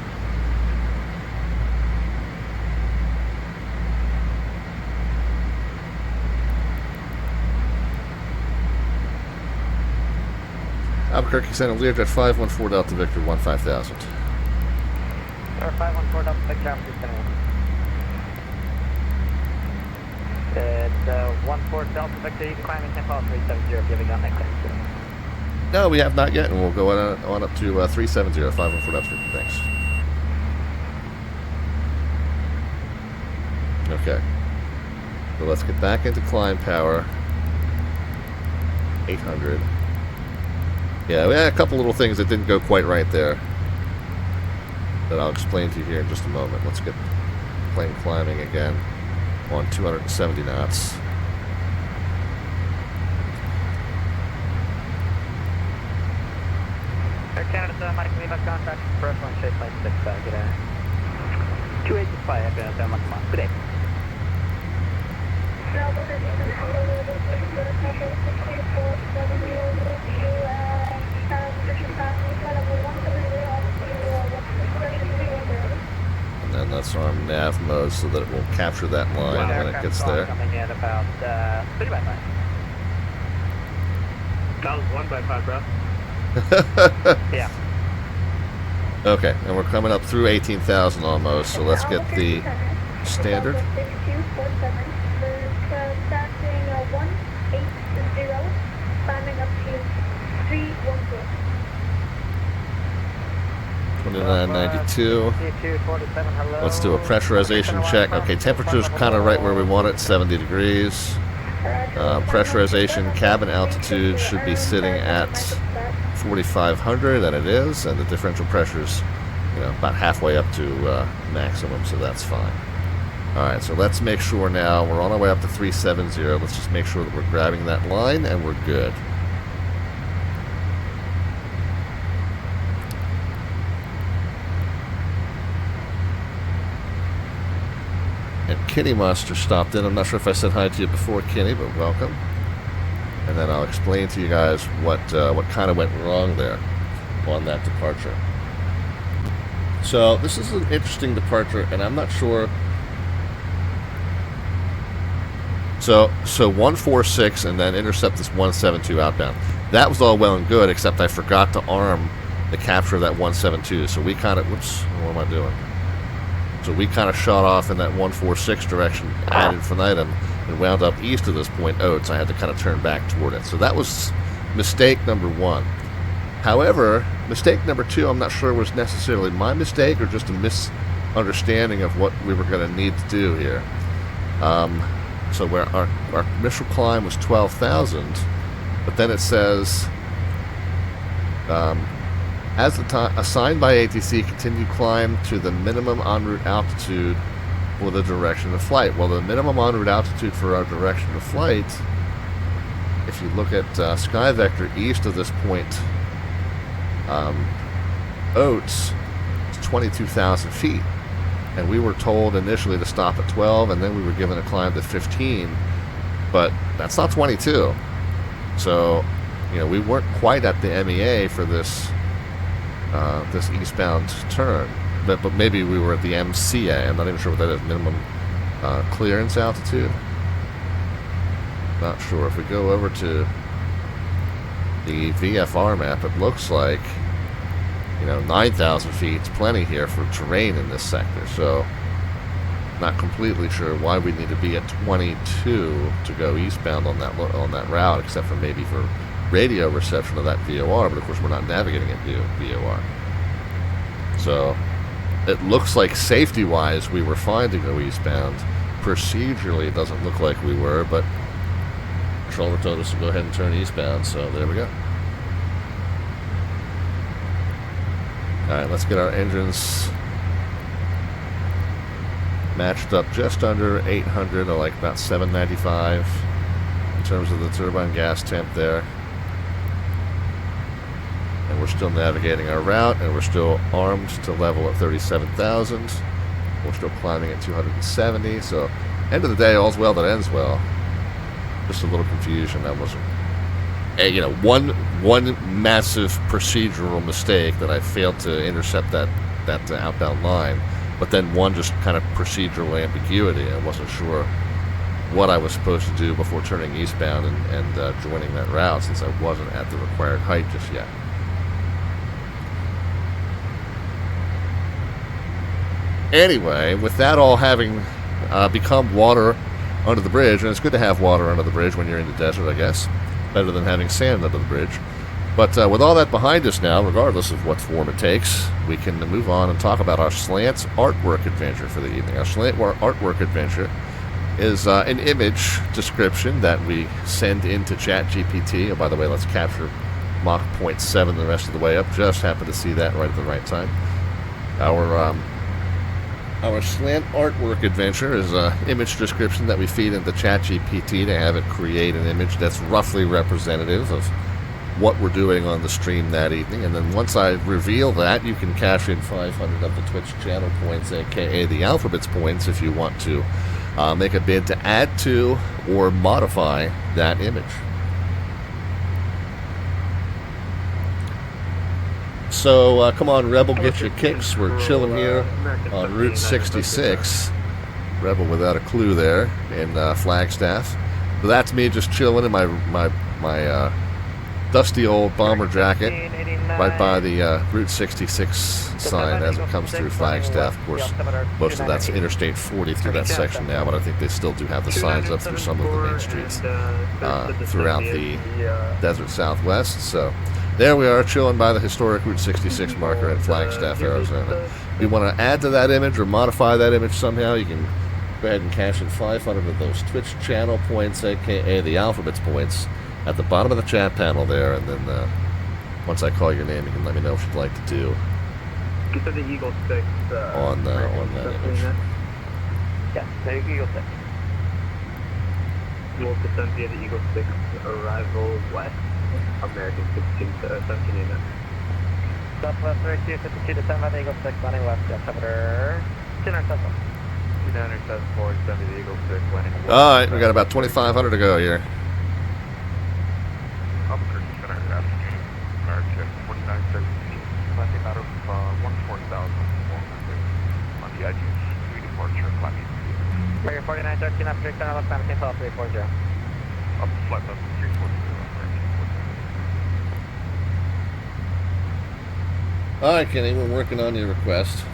Albuquerque Center, Learjet 514 Delta Victor 15000. Star 514 Delta Victor, Albuquerque Center. It's 14 Delta Victor, you can climb in 10 Paul 370 if you haven't gotten that clear. No, we have not yet, and we'll go on up to 370, 514 Delta Victor. Thanks. Okay. So let's get back into climb power. 800. Yeah, we had a couple little things that didn't go quite right there that I'll explain to you here in just a moment. Let's get plane climbing again on 270 knots. Air Canada, Mike, leave us contact. First one, shape flight 6, good air. 285, Air Canada, Mike, come on. Good day. And then that's on nav mode so that it will capture that line when it gets there. Coming in about 30 by 5. That was 1 by 5, bro. Yeah. Okay, and we're coming up through 18,000 almost, so let's get the standard. 6247, we're passing 180, climbing up to 314. 2992. Let's do a pressurization check. Okay, temperature's kind of right where we want it, 70 degrees. Pressurization, cabin altitude should be sitting at 4,500, and it is, and the differential pressure's, about halfway up to maximum, so that's fine. Alright, so let's make sure now, we're on our way up to 370, let's just make sure that we're grabbing that line, and we're good. And Kitty Monster stopped in. I'm not sure if I said hi to you before, Kitty, but welcome. And then I'll explain to you guys what kind of went wrong there on that departure. So this is an interesting departure, and I'm not sure. So 146 and then intercept this 172 outbound. That was all well and good, except I forgot to arm the capture of that 172. So we kind of, whoops, what am I doing? So we kind of shot off in that 146 direction ad infinitum and wound up east of this point Oates. I had to kind of turn back toward it. So that was mistake number one. However, mistake number two, I'm not sure was necessarily my mistake or just a misunderstanding of what we were going to need to do here. So where our initial climb was 12,000, but then it says, as the time assigned by ATC, continue climb to the minimum en route altitude for the direction of flight. Well, the minimum en route altitude for our direction of flight, if you look at SkyVector east of this point, Oates, it's 22,000 feet. And we were told initially to stop at 12, and then we were given a climb to 15. But that's not 22. So, you know, we weren't quite at the MEA for this this eastbound turn. But maybe we were at the MCA. I'm not even sure what that is. Minimum clearance altitude. Not sure. If we go over to the VFR map, it looks like, you know, 9,000 feet is plenty here for terrain in this sector. So, not completely sure why we need to be at 22 to go eastbound on that route, except for maybe for radio reception of that VOR. But of course, we're not navigating it via VOR. So, it looks like safety-wise we were fine to go eastbound. Procedurally, it doesn't look like we were, but controller told us to go ahead and turn eastbound. So there we go. Alright, let's get our engines matched up just under 800, or like about 795 in terms of the turbine gas temp there. And we're still navigating our route, and we're still armed to level at 37,000. We're still climbing at 270, so end of the day, all's well that ends well. Just a little confusion. That wasn't, you know, one massive procedural mistake that I failed to intercept that outbound line, but then one just kind of procedural ambiguity. I wasn't sure what I was supposed to do before turning eastbound and joining that route, since I wasn't at the required height just yet. Anyway, with that all having become water under the bridge, and it's good to have water under the bridge when you're in the desert, I guess. Better than having sand under the bridge. But with all that behind us now, regardless of what form it takes, we can move on and talk about our slants artwork adventure for the evening. Our slant artwork adventure is an image description that we send into ChatGPT. Oh, by the way, let's capture Mach 0.7 the rest of the way up. Just happened to see that right at the right time. Our slant artwork adventure is an image description that we feed into ChatGPT to have it create an image that's roughly representative of what we're doing on the stream that evening. And then once I reveal that, you can cash in 500 of the Twitch channel points, aka the Alphabets points, if you want to make a bid to add to or modify that image. So, come on, Rebel, get your kicks. We're chilling here on Route 66. Rebel without a clue there in Flagstaff. So that's me just chilling in my dusty old bomber jacket right by the Route 66 sign as it comes through Flagstaff. Of course, most of that's Interstate 40 through that section now, but I think they still do have the signs up through some of the main streets throughout the desert southwest. So there we are, chilling by the historic Route 66 marker in Flagstaff, Arizona. If you want to add to that image or modify that image somehow, you can go ahead and cash in 500 of those Twitch channel points, aka the Alphabets points, at the bottom of the chat panel there, and then once I call your name, you can let me know what you'd like to do on that image. Yeah, the Eagle 6. We'll descend via the Eagle 6, arrival west, American 16 to 17 units. Southwest 3252 to 7 Eagle 6, landing west, September 274. 2974, send me the Eagle 6, landing west. Alright, we got about 2,500 to go here. Albuquerque Center, American 4917, landing out of 14,400 on the IG 3 departure, climbing. Figure 4913 up 6 center, left 17 12 340. Up to flight level 340, American 49. Alright, Kenny, we're working on your request.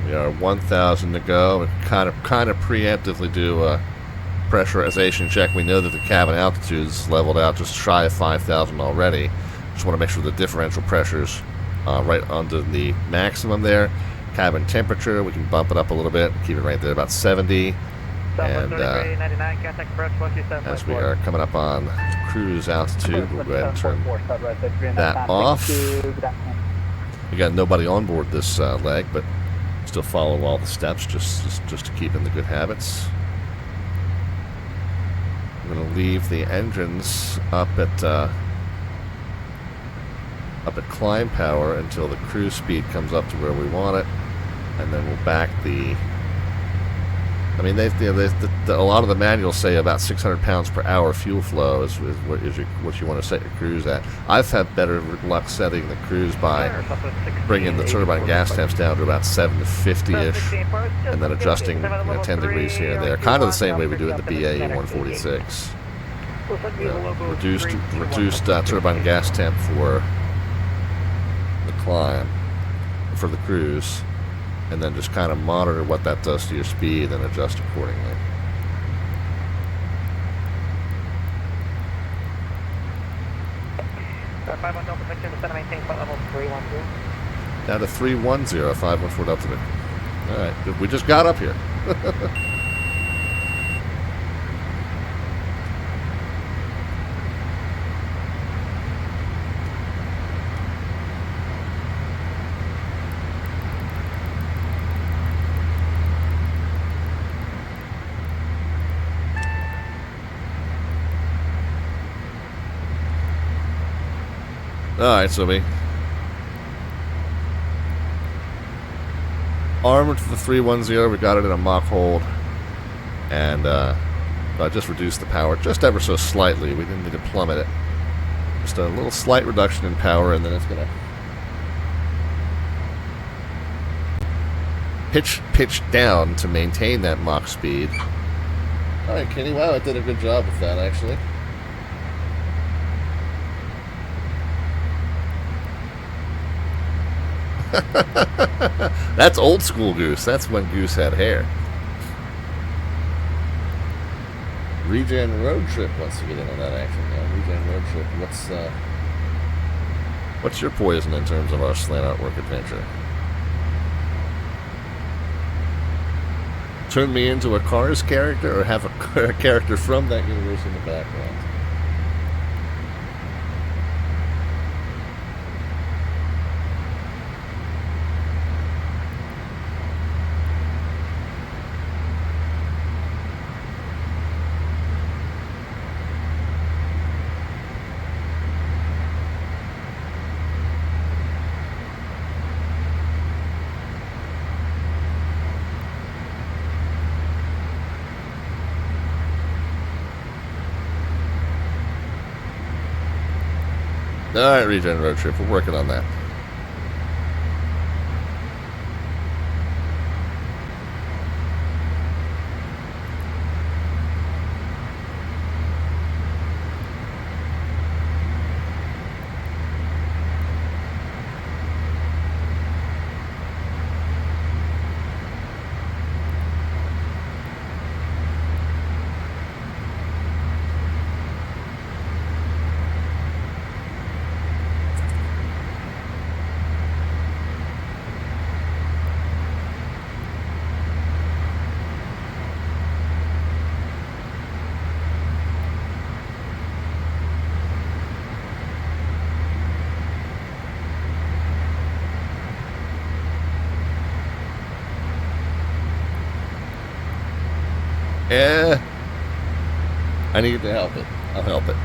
We are 1,000 to go. We kind of preemptively do a pressurization check. We know that the cabin altitude is leveled out just shy of 5,000 already. Just want to make sure the differential pressure's right under the maximum there. Cabin temperature, we can bump it up a little bit, keep it right there about 70. And as we are coming up on cruise altitude, we'll go ahead and turn that off. We got nobody on board this leg, but still follow all the steps just to keep in the good habits. I'm going to leave the engines up at climb power until the cruise speed comes up to where we want it, and then we'll back the. I mean, a lot of the manuals say about 600 pounds per hour fuel flow is what you want to set your cruise at. I've had better luck setting the cruise by bringing the turbine gas temps down to about 750-ish, and then adjusting 10 degrees here and there. Kind of the same way we do in the BA 146. Reduced turbine gas temp for the climb, for the cruise, and then just kind of monitor what that does to your speed and adjust accordingly. Down to 310, 514 Delta Victor. Alright, we just got up here. Alright, so we armed for the 310, we got it in a mock hold, and I just reduced the power just ever so slightly. We didn't need to plummet it. Just a little slight reduction in power, and then it's gonna pitch down to maintain that Mach speed. Alright, Kenny, wow, I did a good job with that, actually. That's old school Goose. That's when Goose had hair. Regen Road Trip wants to get in on that action now. Regen Road Trip. What's your poison in terms of our slant artwork adventure? Turn me into a Cars character, or have a character from that universe in the background? Alright, Regen Road Trip, we're working on that. Yeah, I need to help it. I'll help it.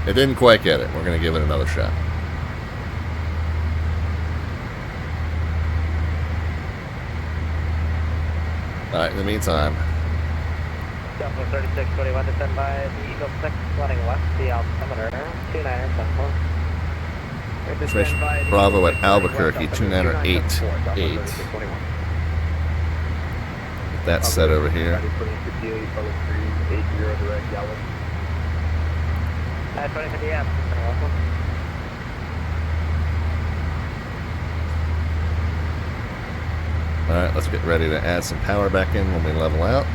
It didn't quite get it. We're going to give it another shot. Alright, in the meantime, Delta 3621 to stand by the Eagle 6, running west, the altimeter 2974. Information Bravo at Albuquerque 2988. Get that set over here. 2050 F, welcome. Alright, let's get ready to add some power back in when we level out.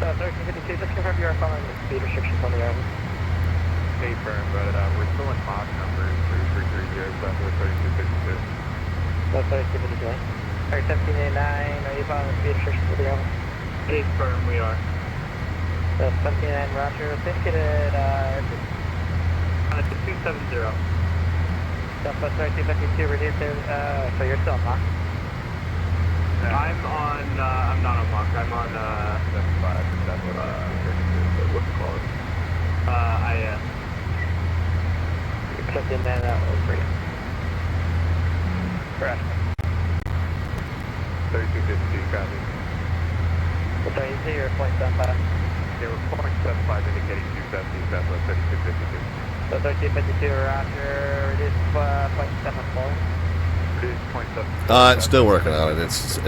So 1352, just confirm you are following the speed restrictions on the island. Hey, firm, but we're still in Mach numbers 3330, so we're 3252. So 3252. Alright, 1789, are you following the speed restrictions of the island? Hey, firm, we are. So 1789, roger. Indicated, To 270. Delta 3252, reduced to, so you're still on Mach? I'm not on Mach. I'm on, 75, that's what what's it called? IS. Accepted and free. Correct. 3252, copy. So you see your 0.75. Yeah, we're 0.75 indicating 270, that's what 3252. So 1352, roger. Reduce 0.74. Reduce 0.7. It's still working on it. It's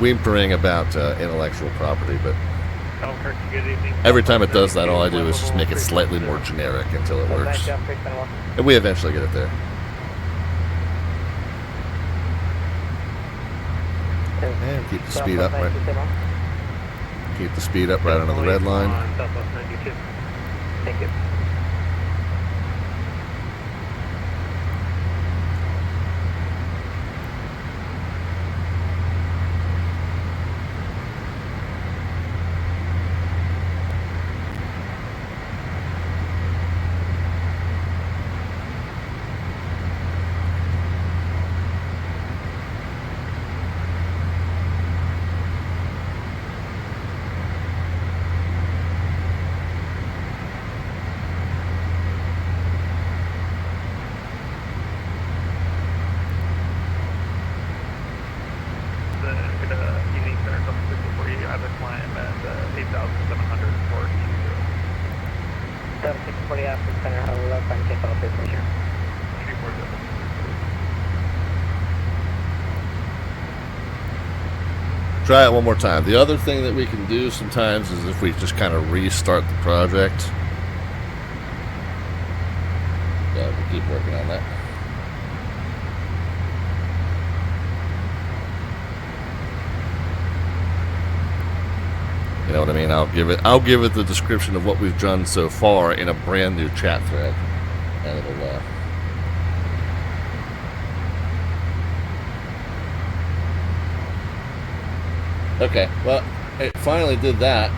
whimpering about intellectual property, but Albuquerque, good evening. every time it does that, all I do is just make it slightly more generic until it works. And we eventually get it there. And keep the speed up right. Keep the speed up right under the red line. Southwest 92. Thank you. Good evening, sir. Something for you. I have a client at 8,700 for Delta 640 after center, hello, I'm KFLG here. Try it one more time. The other thing that we can do sometimes is if we just kind of restart the project. Yeah, we'll keep working on that. You know what I mean? I'll give it the description of what we've done so far in a brand new chat thread, and it'll okay, well, it finally did that.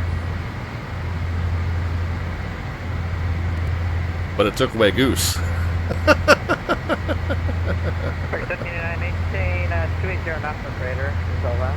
But it took away Goose. 1389, maintain 280 knots per greater. Is all that?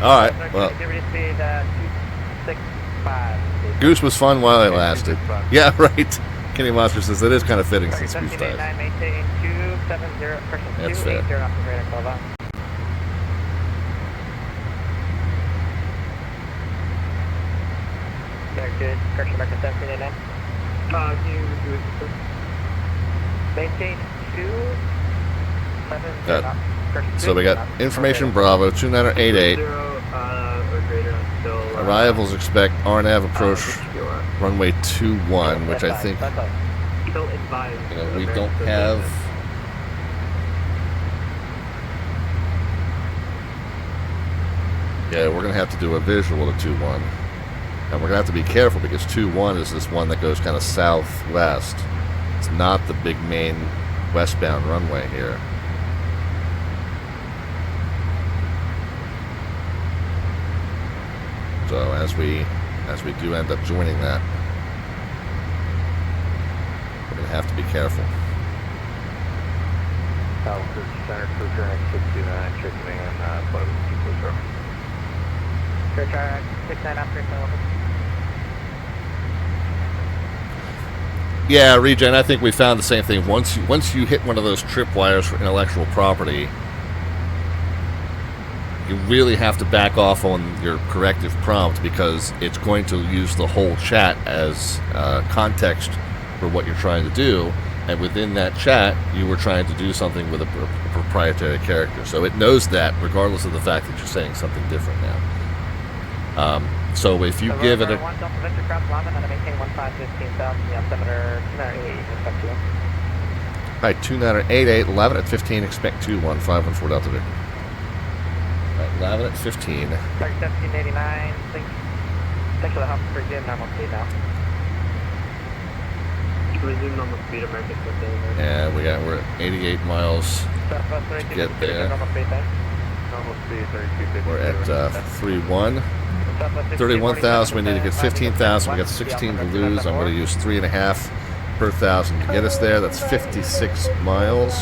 Alright, well, Speed 265. Goose was fun while it lasted. Yeah, right. Kenny Monster says it is kind of fitting since Goose died. 1389, maintain 270, That's 280 fair. knots per greater. Call that. Very good. Correction marker 1789. Can you do it, sir? Maintain 270 knots. So we got information Bravo 2988. Or greater until Arrivals expect RNAV approach runway 21, which I think still advised. you know we don't have. Yeah, we're gonna have to do a visual to 21, and we're gonna have to be careful because 21 is this one that goes kind of southwest. It's not the big main westbound runway here. So as we do end up joining that, we're gonna have to be careful. Albuquerque Center, crew track 629, checking in, flight with 240. Crew track 69 Operation Level. Yeah, Regen, I think we found the same thing. Once you hit one of those tripwires for intellectual property, you really have to back off on your corrective prompt because it's going to use the whole chat as context for what you're trying to do. And within that chat, you were trying to do something with a proprietary character. So it knows that regardless of the fact that you're saying something different now. So if you give it a... One Delta Victor cross London and maintain 15,000, the altimeter 298, expect 2. Alright, 2988, 11 at 15, expect 21514 Delta Victor. Alright, 11 at 15. Target 1789, thanks for the help for Jim, normal speed now. Resume normal speed, American 15. Yeah, we're at 88 miles Southwest to 32, get there. normal speed, thanks. Normal speed 3250. We're at 31. 31,000, we need to get 15,000, we got 16 to lose. I'm going to use 3.5 per thousand to get us there. That's 56 miles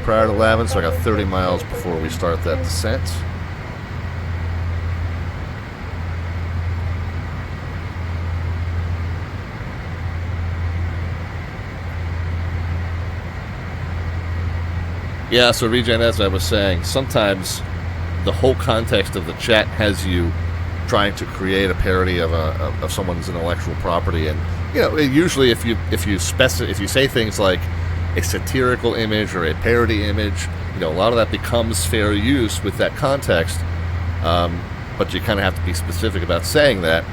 prior to 11, so I got 30 miles before we start that descent. Yeah, so Regen, as I was saying, sometimes the whole context of the chat has you trying to create a parody of someone's intellectual property, and you know, usually if you say things like a satirical image or a parody image, you know, a lot of that becomes fair use with that context. But you kind of have to be specific about saying that.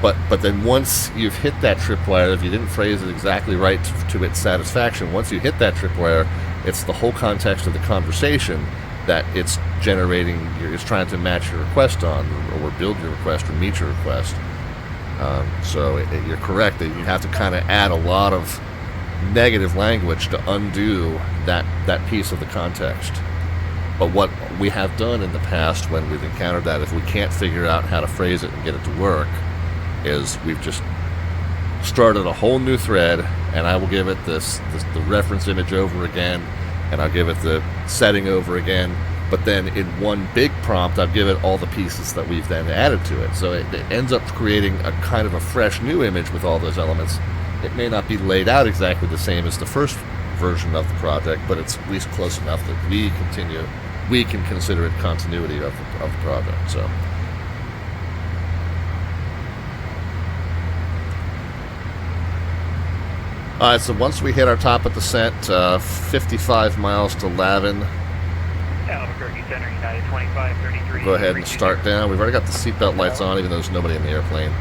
But then once you've hit that tripwire, if you didn't phrase it exactly right to its satisfaction, once you hit that tripwire, it's the whole context of the conversation that it's generating, it's trying to match your request on, or build your request, or meet your request. So you're correct that you have to kind of add a lot of negative language to undo that piece of the context. But what we have done in the past when we've encountered that, if we can't figure out how to phrase it and get it to work, is we've just started a whole new thread, and I will give it the reference image over again, and I'll give it the setting over again, but then in one big prompt I'll give it all the pieces that we've then added to it. So it ends up creating a kind of a fresh new image with all those elements. It may not be laid out exactly the same as the first version of the project, but it's at least close enough that we can consider it continuity of the project. So alright, so once we hit our top of descent, 55 miles to Lavin. Albuquerque Center, United 2533. Go ahead and start down. We've already got the seatbelt lights on, even though there's nobody in the airplane.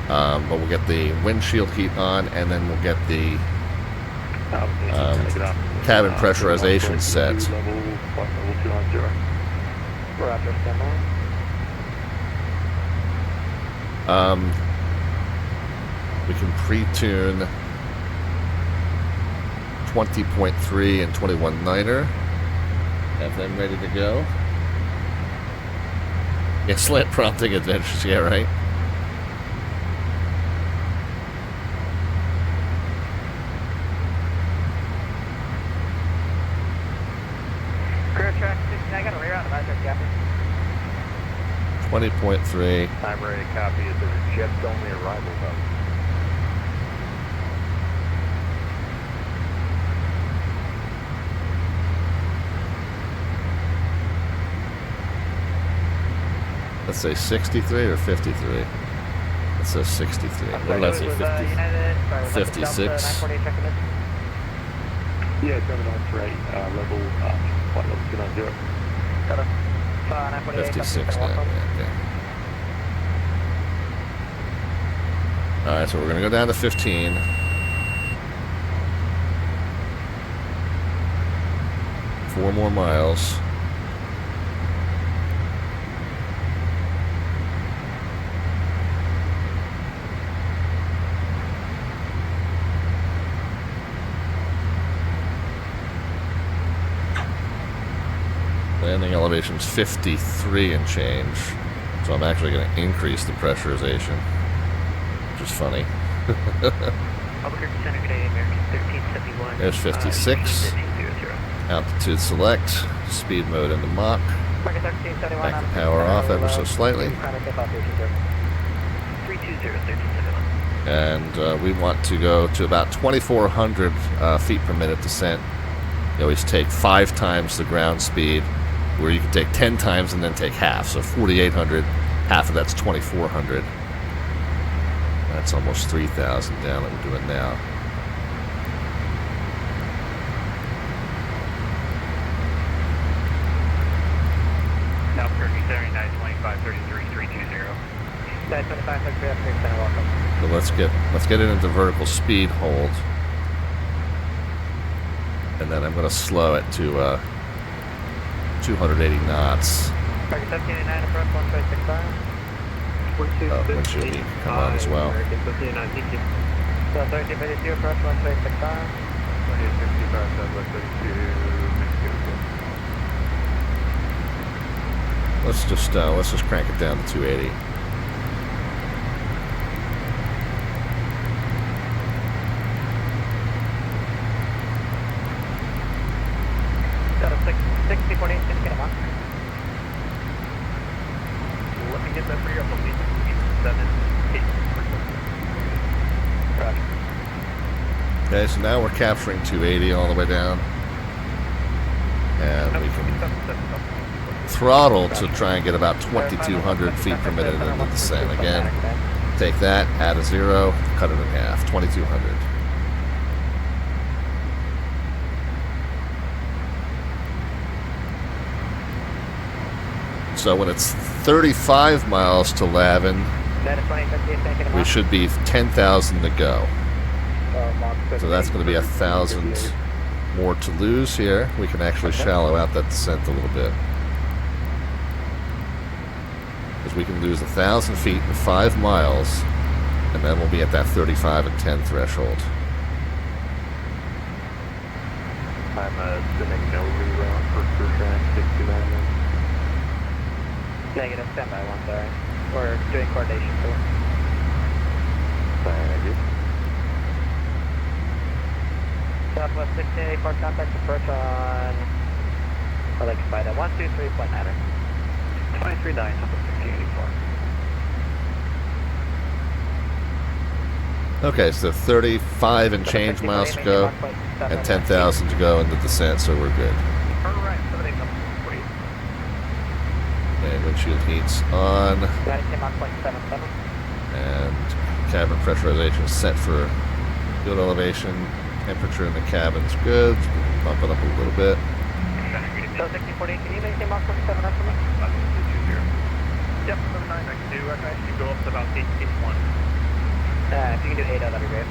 But we'll get the windshield heat on, and then we'll get the cabin pressurization set. Roger, stand by. We can pre-tune 20.3 and 21.9er. Have them ready to go. Yeah, slant prompting adventures, yeah, right? Crew track 69, I got a reroute advisor, copy. 20.3. I'm ready to copy. Is there a jets only arrival though? Let's say 63 or 53? Let's say 63. What did I say? 50? 56? Yeah, Gemini's right, level, flight level 290. Got it. 56 now, yeah, okay. Alright, so we're going to go down to 15. Four more miles. Landing elevation's 53 and change, so I'm actually going to increase the pressurization, which is funny. Albuquerque Center, Canadian American 1371. There's 56. Altitude select, speed mode into Mach. Market 1371. Back the power off ever so slightly. 320, And we want to go to about 2,400 feet per minute descent. You always take 5 times the ground speed, where you can take 10 times and then take half. So 4,800, half of that's 2,400. That's almost 3,000 down that we're doing now. Albuquerque 79, 25, 33, 320. 925, welcome. So let's get it into vertical speed hold. And then I'm going to slow it to 280 knots. Market 1789, approach 1.65. Windshield heat can come on as well. So 1352, approach 1.65. 2865, Southwest 32, Mexico. Let's just crank it down to 280. Got a 60.8, can you get him on? Let me get that for you. I believe it's 7, 8. Roger. Okay, so now we're capturing 280 all the way down. And we can throttle to try and get about 2,200 feet per minute in the descent. Again, take that, add a 0, cut it in half, 2,200. So when it's 35 miles to Lavin, we should be 10,000 to go. So that's going to be 1,000 more to lose here. We can actually shallow out that descent a little bit. Because we can lose 1,000 feet in 5 miles, and then we'll be at that 35 and 10 threshold. I'm assuming no reroute for crew track 69. Negative, standby 1, sorry. We're doing coordination too. Thank you. Southwest 1684, contact approach on, or they can buy that 123, point matter. 23.9, Southwest 1684. Okay, so 35 and change miles to go, and 10,000 to go in the descent, so we're good. Alright, 78, 48. And windshield heat's on, 90.77. and cabin pressurization is set for good elevation. Temperature in the cabin's good. Bump it up a little bit. So 6048, can you make him off 27 up for me? 220. Yep, 79, I can do. I can actually go up to about 881. If you can do 8, that'd be great.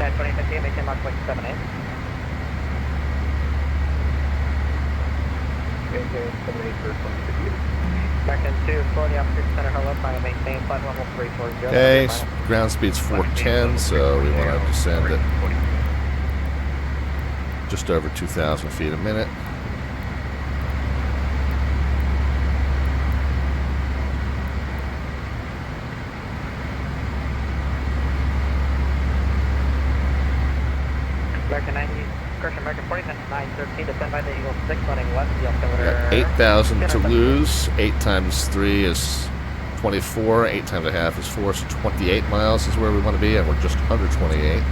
920, make him off 27.8. Okay, 78 for 2058. American 240, opposite center, hello, final maintain, flight level 340. Okay, ground speed's 410, so we want to descend at just over 2,000 feet a minute. American 90, American 4913, descend by the Eagle 6, running west, the altimeter. Got 8,000 to lose. 8 times 3 is 24. 8 times a half is 4, so 28 miles is where we want to be, and we're just under 28.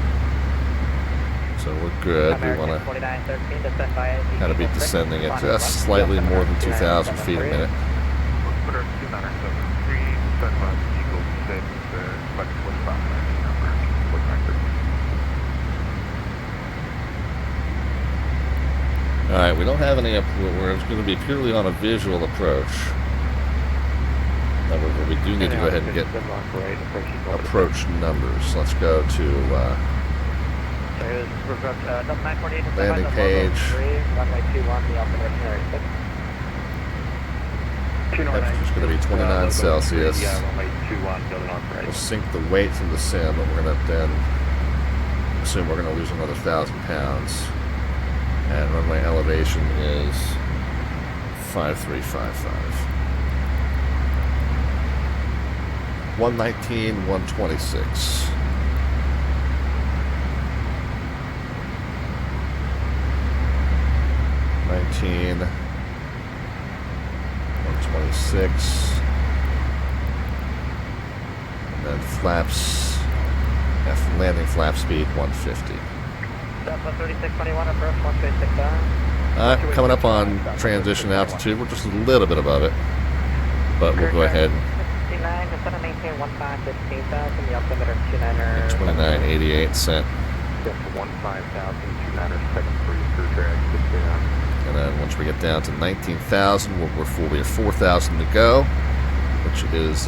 So we're good. We want to kind of be descending at just slightly more than 2,000 feet a minute. Put our 2973, Sunrise Eagle 6, flight 25, number 4913. Alright, we don't have any up. We're going to be purely on a visual approach. However, we do need to go ahead and get approach numbers. Let's go to landing page. Temperature's going to be 29 Celsius. We'll sink the weight from the sim, but we're going to then assume we're going to lose another 1,000 pounds. And runway elevation is 5355. 119, 126. 115, 126, and then flaps, landing flap speed 150. Southwest 3621, approach 136. Coming up on transition altitude, we're just a little bit above it, but we'll go ahead. 69, just want to maintain 15,000, the altimeter 29er. 2988 cent. Just 15,029er, second for your crew drag, 69. And then once we get down to 19,000, we're fully at 4,000 to go, which is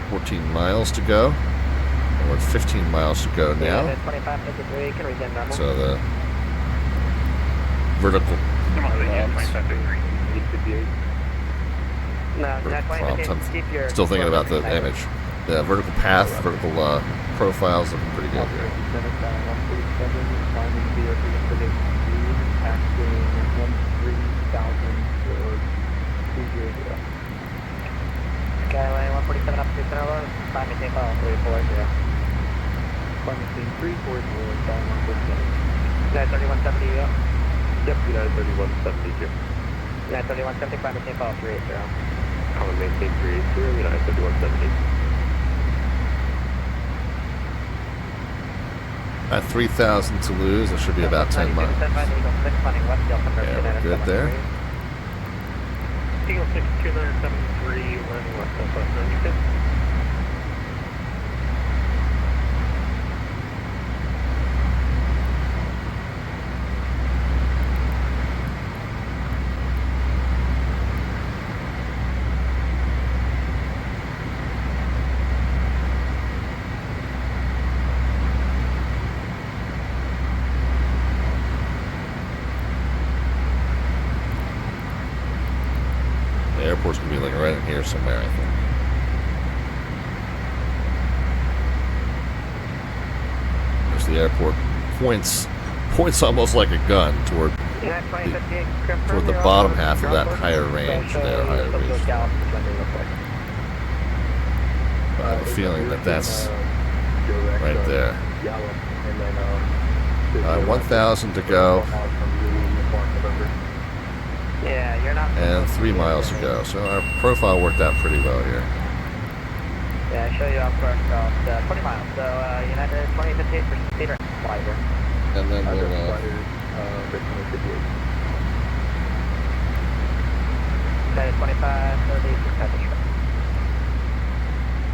14 miles to go. And we're at 15 miles to go now. 2553, can resume normal. So the vertical No, prompt. I'm still thinking about the image. The vertical path, vertical profiles looking pretty good here. Skyway 147 up 3 center low, climb maintain file 340. Climb maintain 340, down 147. United 3170, Yep, United 3172. United 3170, climb maintain file 380. Common maintain 380, United 3170. At 3,000 to lose, it should be about 10 miles. Yeah, we're good there. Eagle 62973, running west Southwest 95. The airport's gonna be like right in here somewhere, I think. There's the airport. Points almost like a gun toward the bottom half of that higher range there, higher range. But I have a feeling that that's right there. 1,000 to go. Yeah, you're not. And 3 miles to go. So our profile worked out pretty well here. Yeah, I show you off course about 20 miles. So United 2058 for Cedar. Flighter. And then we'll United 2530 for Pepper.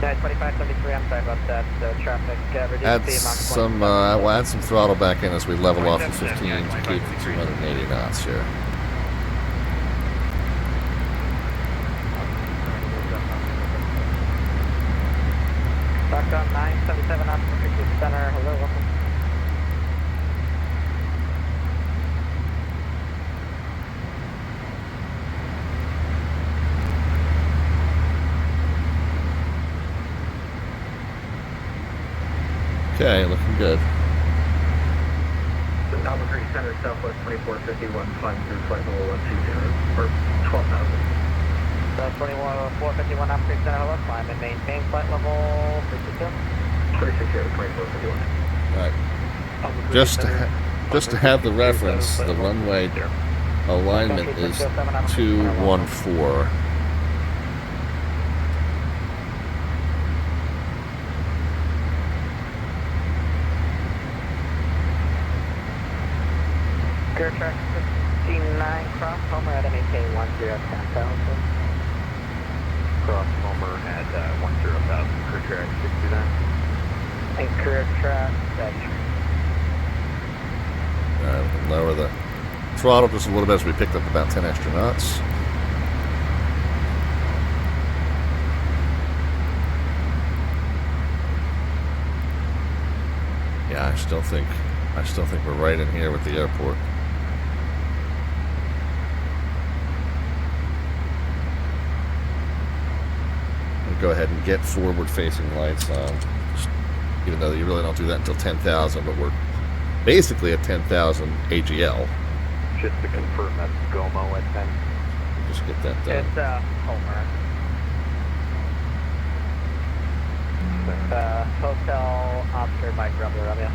United 2573, I'm sorry about that. Traffic reduced we'll add some throttle back in as we level off to 15 to keep 280 knots here. Stockholm 977 knots from Creek Center. Hello, welcome. Okay, looking good. Albuquerque Center, Southwest 2451, climb through flight level 120, or 12,000. So 451 up Creek Center, hello, climb and maintain flight level 360. 2451. Alright. Just to have the reference, the runway alignment is 214. Clear track 59, cross Homer at MAK 10,000. Cross Homer at 10,000, crew track 69. And career track, Alright, we can lower the throttle just a little bit as we picked up about 10 extra knots. Yeah, I still think we're right in here with the airport. We'll go ahead and get forward-facing lights on, even though you really don't do that until 10,000, but we're basically at 10,000 AGL. Just to confirm that's GOMO at 10. Just get that done. It's Homer. Hotel Oscar Mike Romeo.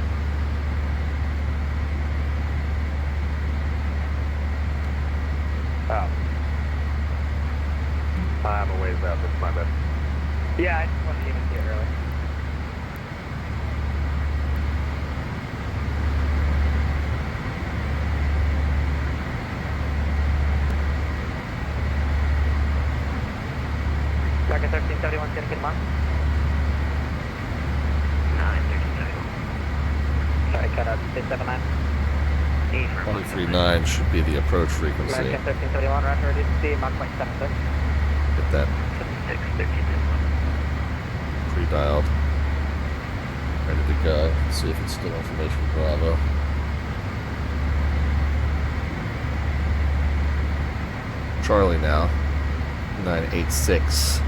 a ways out. That's my bad. Yeah, I just wanted to even see it early. American 1371, gonna get him on. 9, 1371. Sorry, cut out 679. 23.9 should be the approach frequency. American 1371, roger, ready to see, Mach 0.76. Get that 76, 1371. pre-dialed. Ready to go. Let's see if it's still information Bravo. Charlie now. 986.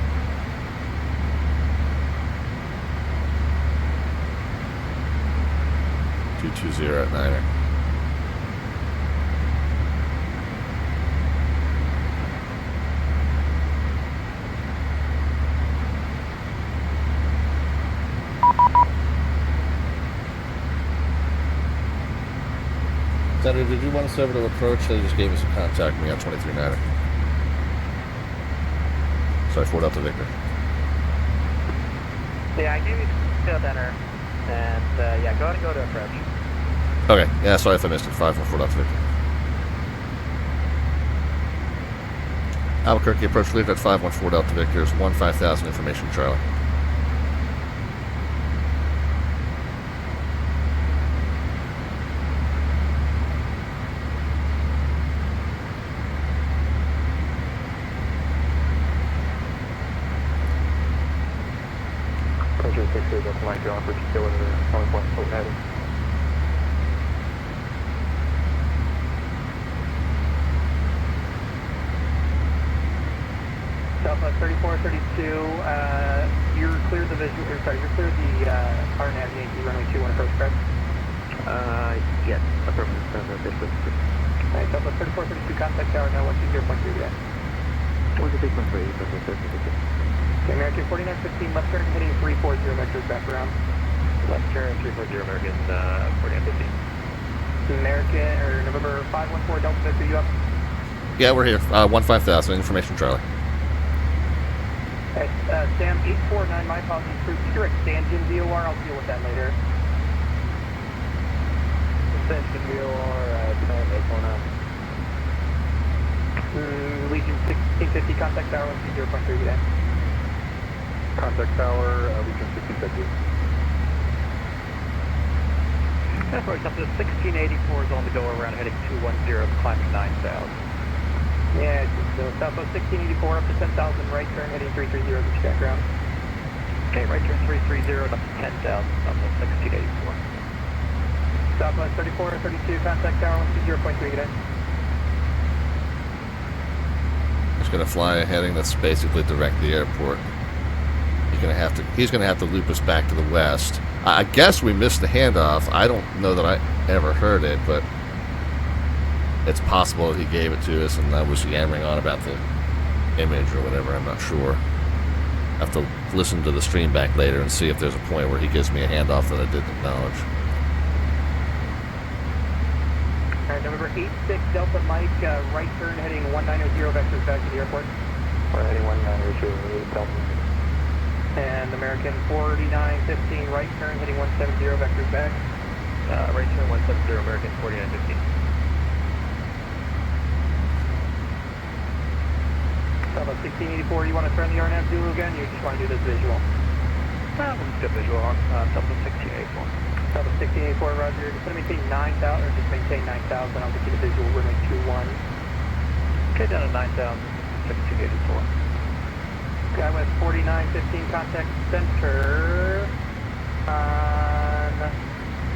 at Niner. Senator, did you want us over to approach? They just gave me some contact me on 23.9. Sorry, 4 Delta Victor. Yeah, I gave you the center, and yeah, go ahead and go to approach. Okay, yeah, sorry if I missed it. 514 Delta Victor. Albuquerque approach lead at 514 Delta Victor is 15,000 information Charlie. Approach 6 Delta Mike, you're on for particular only point full heading. Southwest 3432, you're cleared the visual, or sorry, you're cleared the RNAV Yankee runway 21 approach, correct? Yes, affirmative, visual. Alright, Southwest 3432, contact tower now 120.3 today. 126.3, Southwest 3432. Okay, American 4915, left turn, heading 340 vectors back around. Left turn, 340, American 4915. American, or November 514, Delta Victor, you up? Yeah, we're here. 15,000 information Charlie. Okay, Sam 849, my apologies, procedure expansion VOR, I'll deal with that later. Extension VOR, Sam 849. Legion 1650, contact tower 120.3 today. Contact tower, Legion 1650. For example, the 1684 is on the go around heading 210, climbing 9,000. Yeah, so Southwest 1684 up to 10,000, right turn heading 330 to background. Okay, right turn 330 up to 10,000, Southwest 1684. Southwest 3432, contact tower 120.3 today. He's gonna fly a heading that's basically direct the airport. He's gonna have to loop us back to the west. I guess we missed the handoff. I don't know that I ever heard it, but it's possible that he gave it to us and I was yammering on about the image or whatever. I'm not sure. I have to listen to the stream back later and see if there's a point where he gives me a handoff that I didn't acknowledge. Alright, November 86 Delta Mike, right turn heading 1900 vectors back to the airport. We're heading 1900 Delta Mike. And American 4915, right turn heading 170 vectors back. Right turn 170, American 4915. Southwest 1684, you want to turn the RNAV Zulu again, or you just want to do this visual? We'll just get visual on Southwest 1684. Southwest 1684, roger. Just going to maintain 9,000, or just maintain 9,000. I'll get you the visual, runway 21. Okay, down to 9,000, 1684. Skywest 4915, contact center on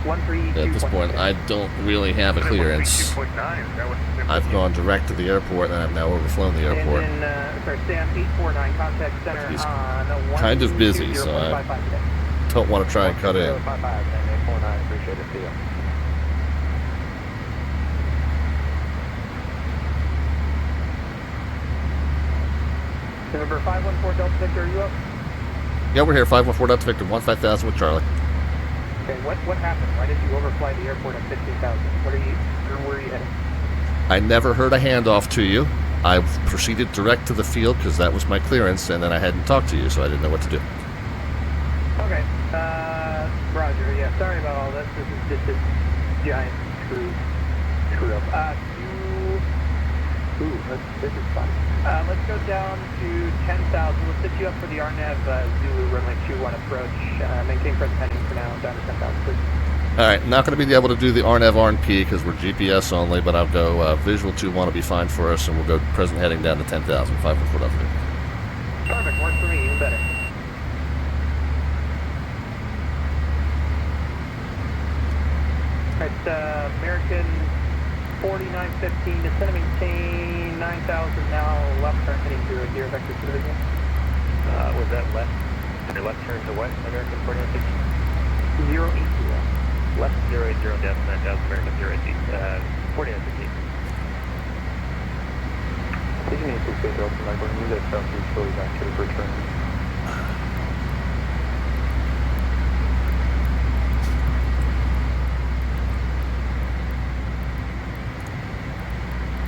132. At this point, I don't really have a clearance. 2.9, that was I've gone direct to the airport and I've now overflown the airport. And then, sorry, Sam 849, contact center He's on kind of busy, so I don't want to try and cut in. 55, Sam 849, appreciate it, see you. November 514 Delta Victor, are you up? Yeah, we're here. 514 Delta Victor, 15,000 with Charlie. Okay, what happened? Why did you overfly the airport at 15,000? Where are you heading? I never heard a handoff to you. I proceeded direct to the field because that was my clearance, and then I hadn't talked to you, so I didn't know what to do. Okay. Roger. Yeah. Sorry about all this. This is just a giant screw up. This is fun. Let's go down to 10,000. We'll set you up for the RNAV Zulu runway 21 approach. Maintain present heading for now. Down to 10,000, please. All right, not going to be able to do the RNAV RNP because we're GPS only, but I'll go visual 21 will be fine for us, and we'll go present heading down to 10,000, 5 foot up there. Perfect, works for me, even better. Alright, American 4915, descend and maintain 9,000 now, left turn heading 00, vector to the division. Was that left? Your left turn to what? American 4915? 080. Left 080 down to 9,000, American 080, 4915. Did you need to stay open, like when you get southeast, slowly back to the return?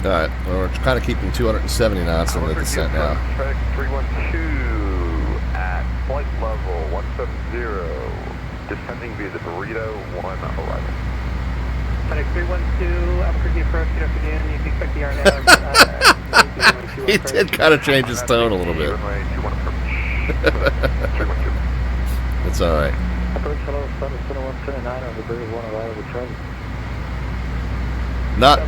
All right, well, we're kind of keeping 270 knots in the descent now. Track 312 at flight level 170, descending via the Burrito 111. Medic 312, Albuquerque approach, good afternoon. You can expect the RNAV. He did kind of change his tone a little bit. Runway 21 approach. 312. It's all right. Approach hello, Sun 179 on the Burrito 111 with Charlie. Not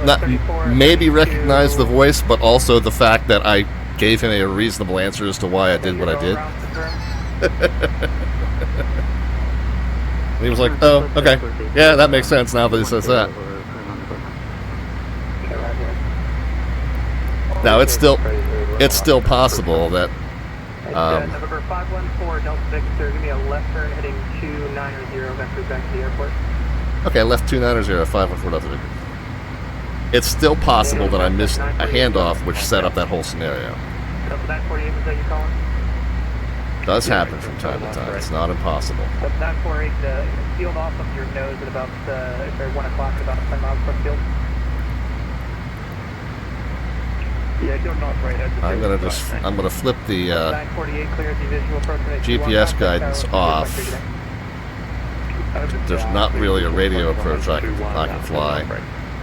maybe recognize the voice, but also the fact that I gave him a reasonable answer as to why I did what I did. He was like, oh, okay. Yeah, that makes sense now that he says that. Now, it's still possible that... November 514, Delta Victor, give me a left turn heading 290, vector back to the airport. Okay, left 290, 514 Delta Victor. It's still possible that I missed a handoff which set up that whole scenario. Delta 948, was that you calling? Does happen from time to time. It's not impossible. Delta 948, field off of your nose at about 1 o'clock, about 10 miles from field. Yeah, don't knock right head. I'm gonna flip the 948, clear the visual approach. GPS guidance off. There's not really a radio approach I can fly,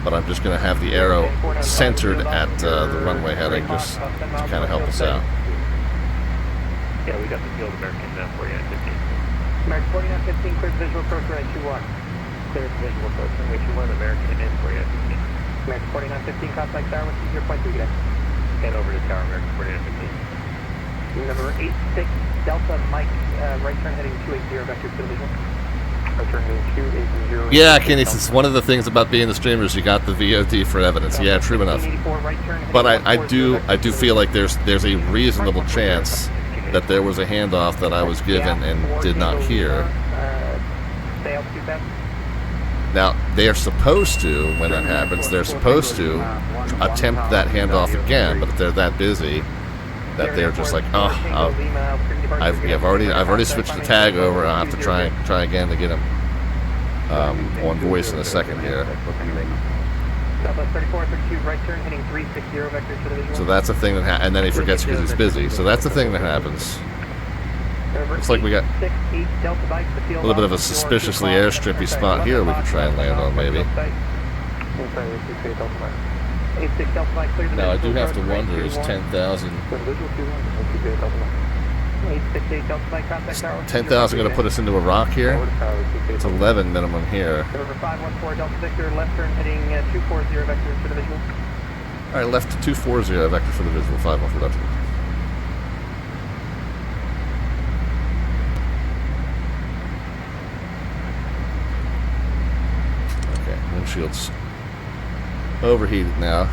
but I'm just gonna have the arrow centered at the runway heading just to kind of help us out. Yeah, we got the field American 4915. American 4915, clear visual approach runway 21. Clear visual approach runway 21, American and 4915. American 4915, contact tower, what's 0.3 today? Head over to tower, American 4915. Number 86, Delta Mike, right turn heading 280, vector to the visual. Right turn heading 280. Yeah, Kenny, it's one of the things about being the streamers, you got the VOD for evidence. Yeah, true enough. But I do feel like there's a reasonable chance that there was a handoff that I was given and did not hear. Now, they're supposed to, when that happens, they're supposed to attempt that handoff again, but if they're that busy, that they're just like, oh, I've already switched the tag over, I'll have to try again to get him on voice in a second here. So that's a thing that and then he forgets because he's busy. So that's the thing that happens. Looks like we got a little bit of a suspiciously airstrippy spot here we could try and land on, maybe. Now, I do have to wonder, is 10,000... Is 10,000 going to put us into a rock here? It's 11 minimum here. Alright, left to 240, vector for the visual, 5 for left. Okay, windshield's overheated now.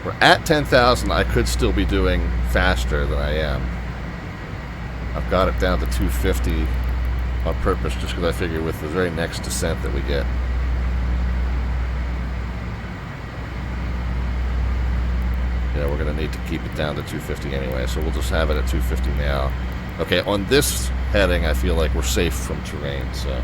We're at 10,000. I could still be doing faster than I am. I've got it down to 250 on purpose just because I figure with the very next descent that we get. Yeah, we're going to need to keep it down to 250 anyway, so we'll just have it at 250 now. Okay, on this heading, I feel like we're safe from terrain, so...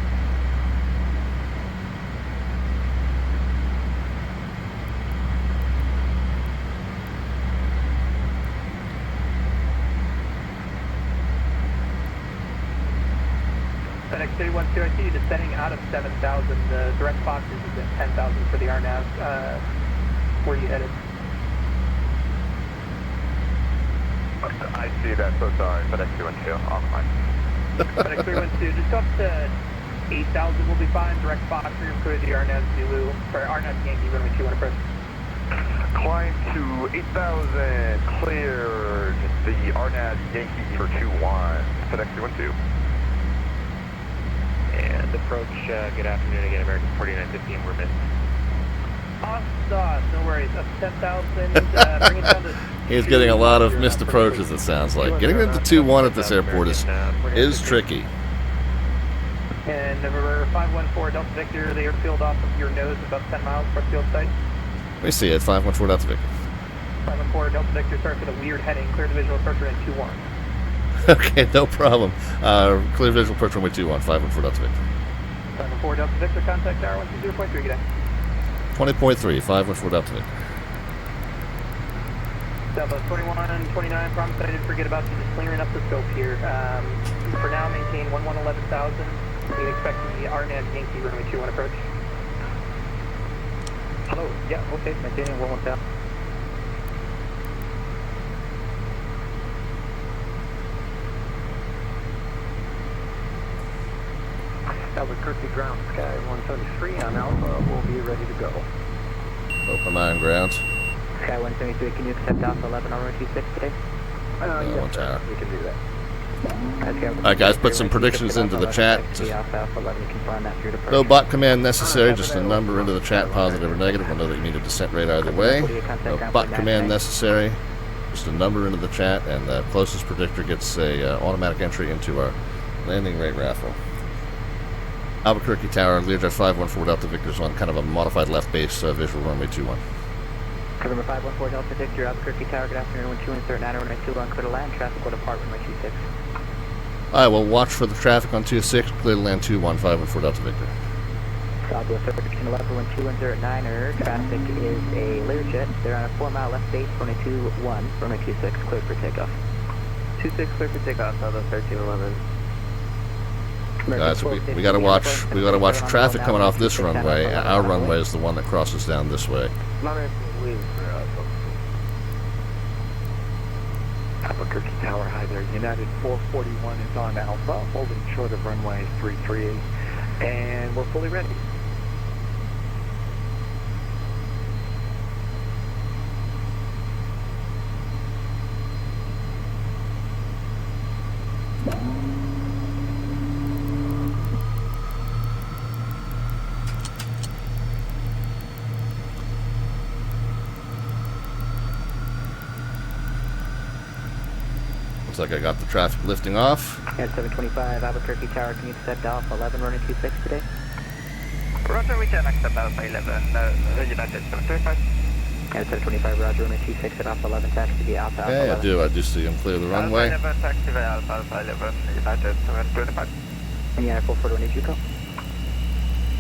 FedEx 312, I see you descending out of 7,000. The direct boxes is at 10,000 for the RNAV. Where are you headed? I see that, so sorry. FedEx 312, on the line. FedEx 312, just up to 8,000 will be fine. Direct box, you're clear the RNAV Zulu, or RNAV Yankee, runway 21 approach. Climb to 8,000, cleared. The RNAV Yankee for 2-1, FedEx 312. And approach, good afternoon again, American 4915, we're missed. Awesome, no worries, up to 10,000, bring it down to... He's getting a lot of missed approaches, it sounds like. Getting into 2-1 at this airport is tricky. And November 514 Delta Victor, the airfield off of your nose about 10 miles from field site. Let me see it, 514 Delta Victor. 514 Delta Victor, sorry for the weird heading, clear the visual approach runway 21. Okay, no problem. Clear visual approach runway 21, 514 Delta Victor. 514 Delta Victor, contact tower 120.3, good day. 20.3, 514 Delta Victor. Southwest 21 and 29, promise I didn't forget about you, just clearing up the scope here. For now, maintain 11,000. We expect the RNAV Yankee runway 21 approach. Hello, yeah, okay, maintaining 11,000. Albuquerque ground, sky 173 on Alpha, we'll be ready to go. Open iron ground. Sky 173, can you accept Alpha 11 on 26 today? Yes, tower. we can do that. Alright guys, put some predictions into the chat. Alpha 11, confirm that for your departure. No bot command necessary, just a number into the chat, positive or negative. We'll know that you need a descent rate either way. No bot command necessary, just a number into the chat, and the closest predictor gets a automatic entry into our landing rate raffle. Albuquerque Tower, Learjet 514 Delta Victor's on kind of a modified left base visual runway 21. November 514 Delta Victor, Albuquerque Tower, good afternoon, 1-2 insert 9 runway 21, clear to land, traffic will depart runway 26. Alright, we'll watch for the traffic on 26, clear to land 21, 514 Delta Victor. Southwest 1311, 1-2 9er, traffic is a Learjet, they're on a 4-mile left base, runway 21, runway 26, clear for takeoff. 26 clear for takeoff, Southwest 1311. Guys, we gotta watch traffic coming off this runway. Our runway is the one that crosses down this way. Albuquerque Tower, hi there. United 441 is on Alpha, holding short of runway 338, and we're fully ready. Looks like I got the traffic lifting off. At 725 Albuquerque Tower, can you accept Alpha 11 running 26 today? Roger, we can accept Alpha 11, United 735. At 725 Roger, running 26 at Alpha 11, taxi to be Alpha Okay, 11. I do see him clear the runway. Alpha 11, taxi to Alpha 11, United 725. And United 441, did you call?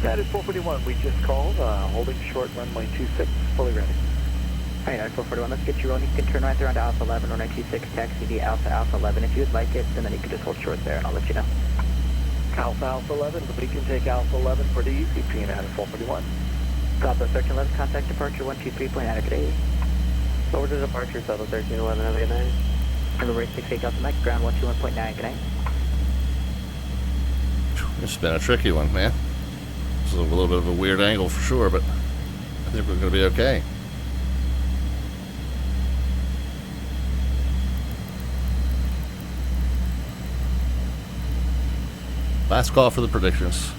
United 441, we just called, holding short runway 26, fully ready. Hi, United 441, let's get you rolling. You can turn right there onto Alpha 11, runway 26, taxi to Alpha 11 if you'd like it, and then you can just hold short there and I'll let you know. Alpha 11, we can take Alpha 11 for the ECP, United 441. Southwest 1311, contact departure 123.9, good day. Over to departure, Southwest 1311, have a good night. November 68 Delta Mike, ground 121.9, good night. It's been a tricky one, man. This is a little bit of a weird angle for sure, but I think we're going to be okay. Last call for the predictions.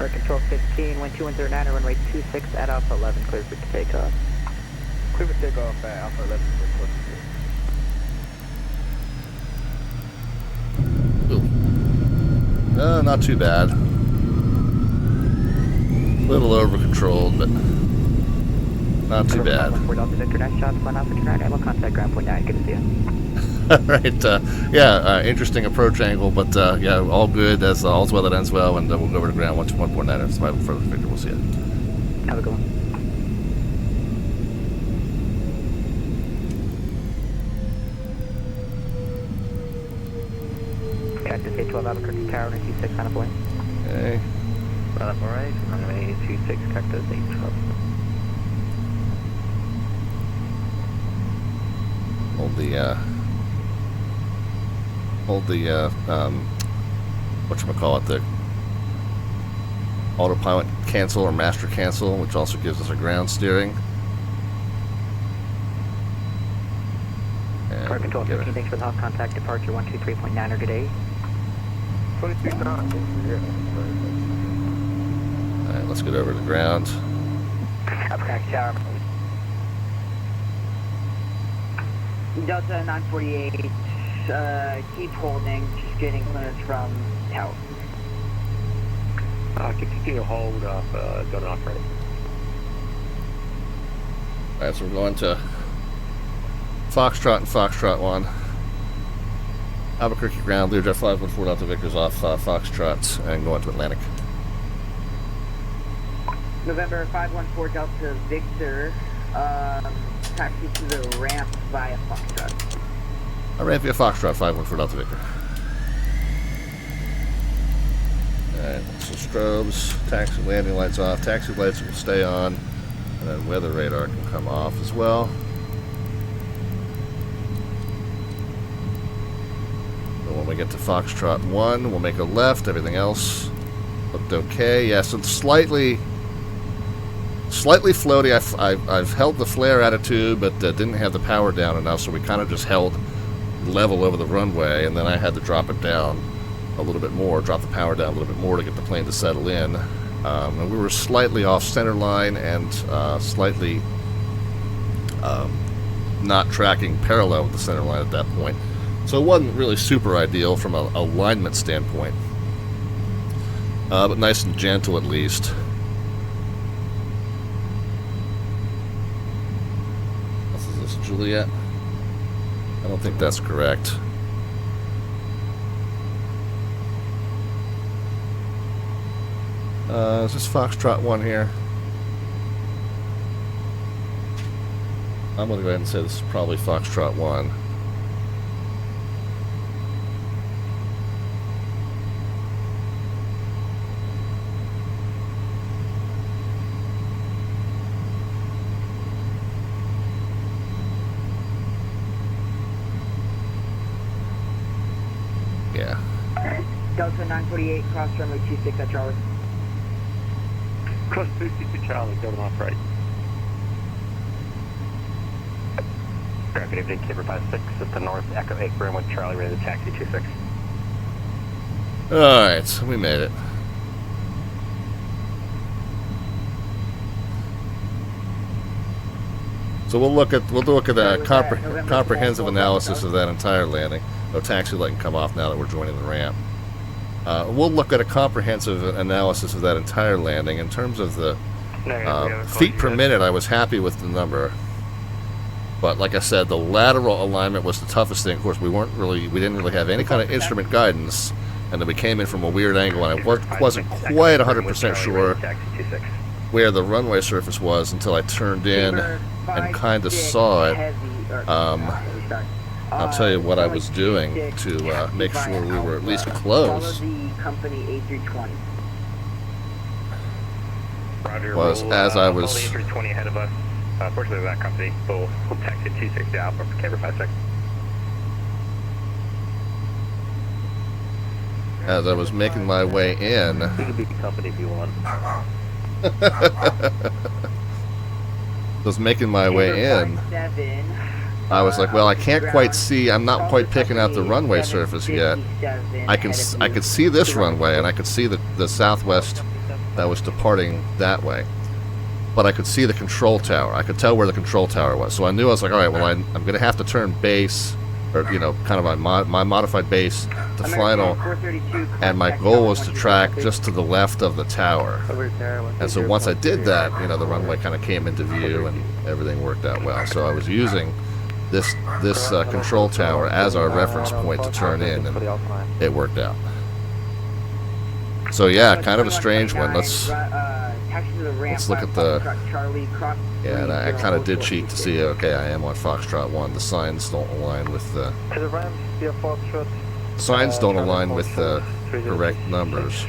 For control 15, wind 2109, runway 26 at Alpha 11, clear for takeoff. Clear for takeoff at Alpha 11, close to Not too bad. A little over controlled, but not too bad. 4 Delta Victor, nice shots, 1 Alpha tonight, ammo contact ground point 9, good to see you. Alright, interesting approach angle, but yeah, all good as all's well that ends well, and we'll go over to ground 121.9 survival further Victor. We'll see you. Have a good one. Cactus 812 Albuquerque Tower, 26 on a point. Okay. Up alright, runway 26, Cactus 812. Hold the whatchamacallit, the autopilot cancel or master cancel, which also gives us a ground steering. And Control 15, thanks for the hot contact, departure 123.9 good day. 22 knots. Alright, let's get over to the ground. Albuquerque Tower. Delta 948, keep holding, just getting clearance from tower. Continue to hold off, go to operate. Alright, so we're going to Foxtrot and Foxtrot 1. Albuquerque ground, Lear Jet 514 Delta Victor's off Foxtrot and going to Atlantic. November 514 Delta Victor, taxi to the ramp via Foxtrot. I ran via Foxtrot 514 Delta Victor. Alright, so strobes, taxi landing lights off, taxi lights will stay on, and then weather radar can come off as well. So when we get to Foxtrot 1, we'll make a left, everything else looked okay. Yes, it's slightly floaty. I've held the flare attitude, but didn't have the power down enough, so we kind of just held level over the runway, and then I had to drop it down a little bit more, drop the power down a little bit more to get the plane to settle in. And we were slightly off center line and slightly not tracking parallel with the center line at that point. So it wasn't really super ideal from an alignment standpoint, but nice and gentle at least. Is this Juliet? I don't think that's correct. Is this Foxtrot 1 here? I'm going to go ahead and say this is probably Foxtrot 1. Yeah. Delta 948, cross runway 26 at Charlie. Cross 262 Charlie, go to operate. Good evening, Caber 56 at the north, Echo 8, Brentwood, Charlie, ready to taxi 26. Alright, so we made it. So we'll look at a comprehensive analysis of that entire landing. No taxi light can come off now that we're joining the ramp. We'll look at a comprehensive analysis of that entire landing. In terms of the feet per minute, I was happy with the number. But like I said, the lateral alignment was the toughest thing. Of course, we didn't really have any kind of instrument guidance, and then we came in from a weird angle, and I wasn't quite 100% sure where the runway surface was until I turned in and kind of saw it. I'll tell you what I was doing to make sure we were at least close. Was as I was. A320 ahead of us. Fortunately, that company will taxi 260 Alpha for Caber 56. As I was making my way in. You can be the company if you want. Was making my way in. I was like, well, I can't quite see. I'm not quite picking out the runway surface yet. I could see this runway, and I could see the southwest that was departing that way. But I could see the control tower. I could tell where the control tower was. So I knew, I was like, all right, well, I'm going to have to turn base, or, you know, kind of my modified base to final. And my goal was to track just to the left of the tower. And so once I did that, you know, the runway kind of came into view and everything worked out well. So I was using this control tower as our reference point to turn in, and it worked out. So yeah, kind of a strange one. Let's look at the... Yeah, and I kind of did cheat to see, okay, I am on Foxtrot 1. The signs don't align with the... Signs don't align with the correct numbers.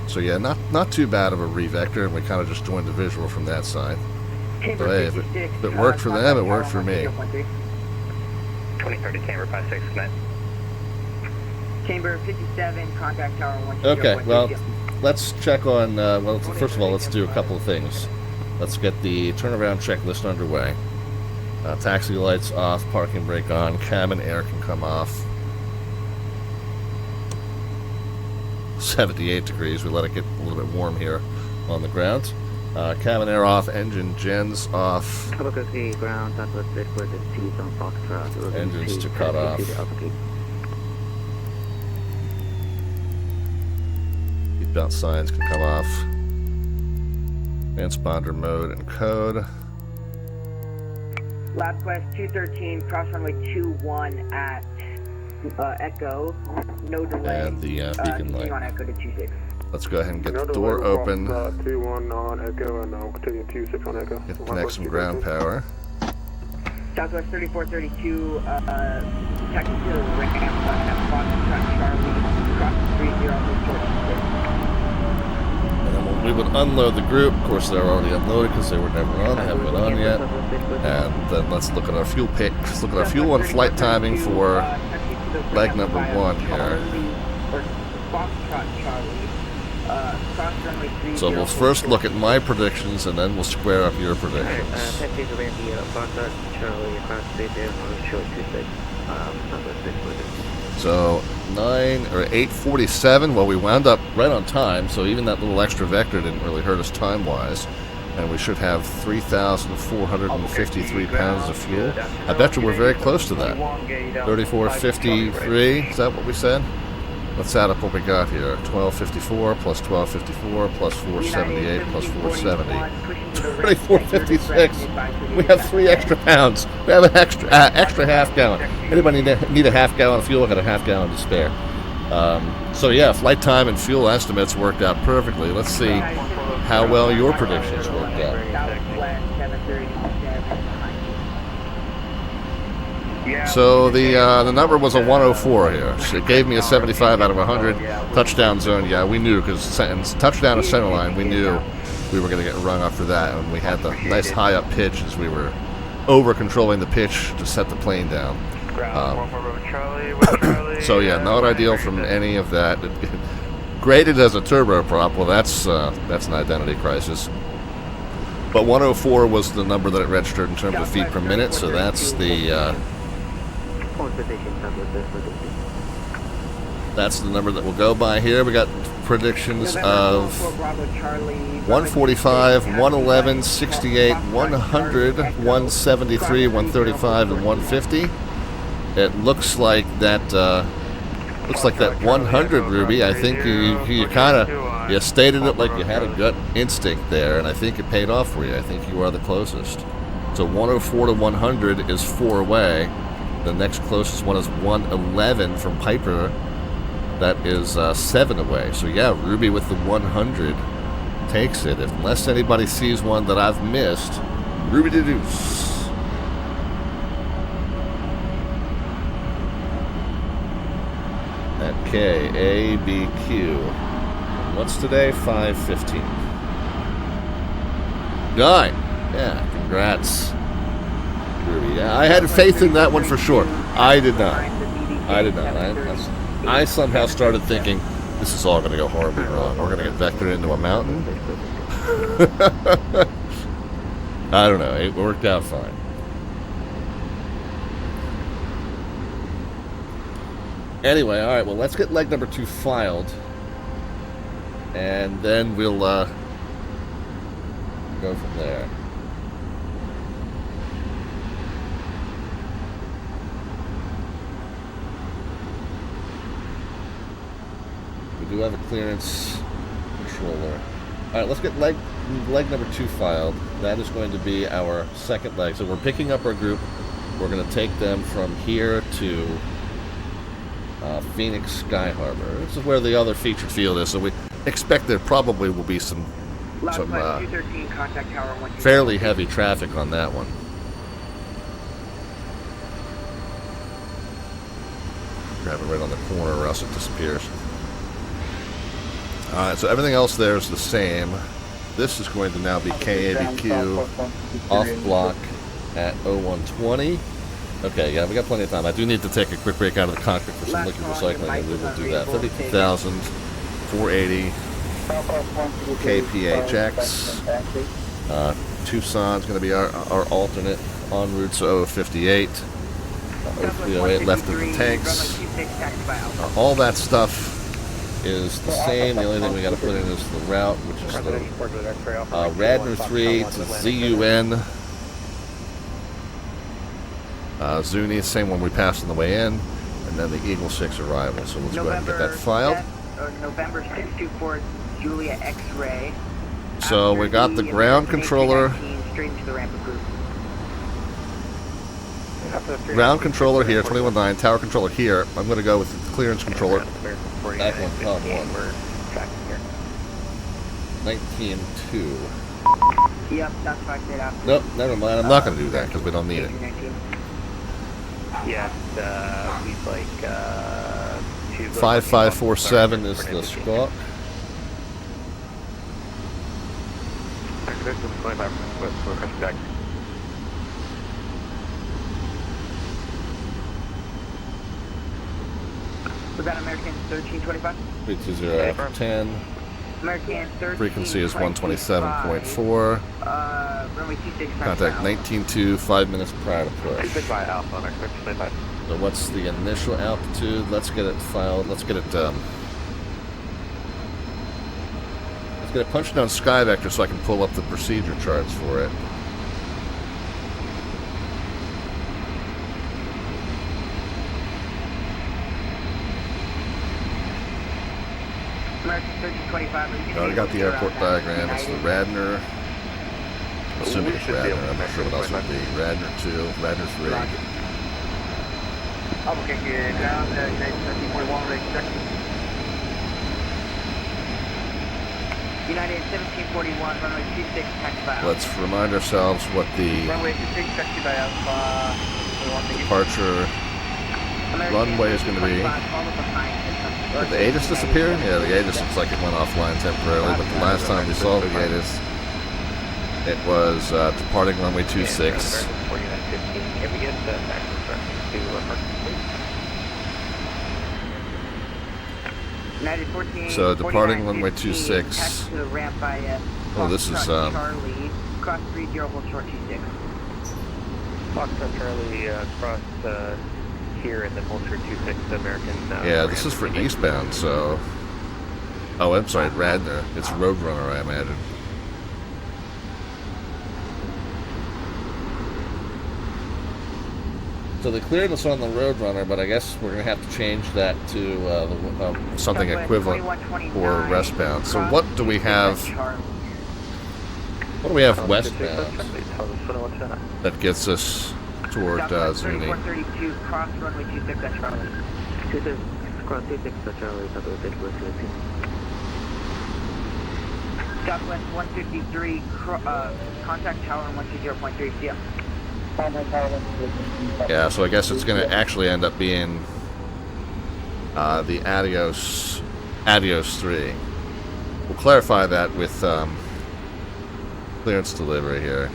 So yeah, not too bad of a revector, and we kind of just joined the visual from that side. So hey, if it worked for them, it worked for me. 2030 Camber 56, net. Chamber 57, contact tower 1. Okay, well, let's check on, well, first of all, let's do a couple of things. Let's get the turnaround checklist underway. Taxi lights off, parking brake on, cabin air can come off. 78 degrees, we let it get a little bit warm here on the ground. Cabin air off, engine gens off. Engines to cut off. Seatbelt signs can come off. Transponder mode and code. LabQuest 213, cross runway 21 at Echo. No delay. And the beacon light. On Echo to 26. Let's go ahead and get the door open. 21 on Echo, and I'll continue 26 on Echo. Connect some ground power. Southwest 3432, taxi to the ramp at Foxtrot Charlie, cross 30, And then we would unload the group. Of course, they're already unloaded because they were never on. They haven't been on yet. And then let's look at our fuel pick. Let's look at our fuel and flight timing for leg number 1 here. So we'll first look at my predictions, and then we'll square up your predictions. So 8:47. Well, we wound up right on time, so even that little extra vector didn't really hurt us time-wise. And we should have 3,453 pounds of fuel. I bet you we're very close to that. 3453. Is that what we said? Let's add up what we got here. 1254 plus 1254 plus 478 plus 470. 3456. We have 3 extra pounds. We have an extra half gallon. Anybody need a half gallon of fuel? I got a half gallon to spare. So yeah, flight time and fuel estimates worked out perfectly. Let's see how well your predictions worked out. So the number was a 104 here. It gave me a 75 out of 100. Touchdown zone, yeah, we knew, because touchdown to center line, we knew we were going to get rung up for that, and we had the nice high up pitch as we were over controlling the pitch to set the plane down. So yeah, not ideal from any of that. Graded as a turboprop, well, that's an identity crisis. But 104 was the number that it registered in terms of feet per minute, so that's the number that we'll go by here. We got predictions of 145, 111, 68, 100, 173, 135, and 150. It looks like that 100, Ruby. I think you kind of stated it like you had a gut instinct there, and I think it paid off for you. I think you are the closest. So 104 to 100 is 4 away. The next closest one is 111 from Piper. That is 7 away. So yeah, Ruby with the 100 takes it. Unless anybody sees one that I've missed, Ruby de Deuce. At KABQ. What's today? 5:15. Guy. Yeah, congrats. Ruby. Yeah, I had faith in that one for sure. I did not. I somehow started thinking, this is all going to go horribly wrong. We're going to get vectored into a mountain. I don't know. It worked out fine. Anyway, all right. Well, let's get leg number 2 filed, and then we'll go from there. We do have a clearance controller. All right, let's get leg number 2 filed. That is going to be our second leg. So we're picking up our group. We're going to take them from here to Phoenix Sky Harbor. This is where the other featured field is, so we expect there probably will be some fairly heavy traffic on that one. Grab it right on the corner or else it disappears. Alright, so everything else there is the same. This is going to now be KABQ off block at 0120. Okay, yeah, we got plenty of time. I do need to take a quick break out of the cockpit for some liquid recycling, and we will do that. 32,480 KPHX. Tucson's going to be our alternate en route, so 058. 0308 left of the tanks. All that stuff is the same. The only thing we got to put in is the route, which is the Radnor 3 to ZUN. Zuni, same one we passed on the way in, and then the Eagle 6 arrival. So let's go ahead and get that filed. November 624 Julia X-ray. So we got the ground controller. Straight into the ramp group. Ground controller here, 21.9. Tower controller here. I'm going to go with the clearance controller. Back on com 1. 19.2. Yep, that's what I said after. Nope, never mind. I'm not going to do that because we don't need it. Yeah, we'd like 5547 is the squawk. Was that American 1325? 320 after 10. American 13. Frequency is 127.4. Runway 26. Contact 19.2, 5 minutes prior to push. So what's the initial altitude? Let's get it filed. Let's get it punched down Sky Vector so I can pull up the procedure charts for it. American 1325. I already got the airport diagram. It's the Radnor. Assuming it's Radnor. I'm not sure what else it would be. Radnor 2, Radnor 3. Okay, good. Ground, United 1741, ready to check. United 1741, runway 26, taxi by Alpha. Let's remind ourselves what the Runway 26, taxi by Alpha. departure runway is going to be. Did the ATIS disappear? Yeah, the ATIS looks like it went offline temporarily, but the last time we saw the ATIS, it was departing runway 26. So departing runway 26. Oh, this is Charlie, cross 30, hold short 26. Foxtrot Charlie, cross here and then hold short 26 American. Yeah, this is for eastbound, so. Oh, I'm sorry, Radnor. It's Roadrunner, I imagine. So they cleared us on the Roadrunner, but I guess we're going to have to change that to something equivalent for westbound. So what do we have? What do we have westbound that gets us toward Zuni? 432, cross runway 26 at Charlie. 26, cross 26 at Charlie, Southwest 153, contact tower 120.3, see ya. Yeah, so I guess it's going to actually end up being the Adios 3. We'll clarify that with clearance delivery here,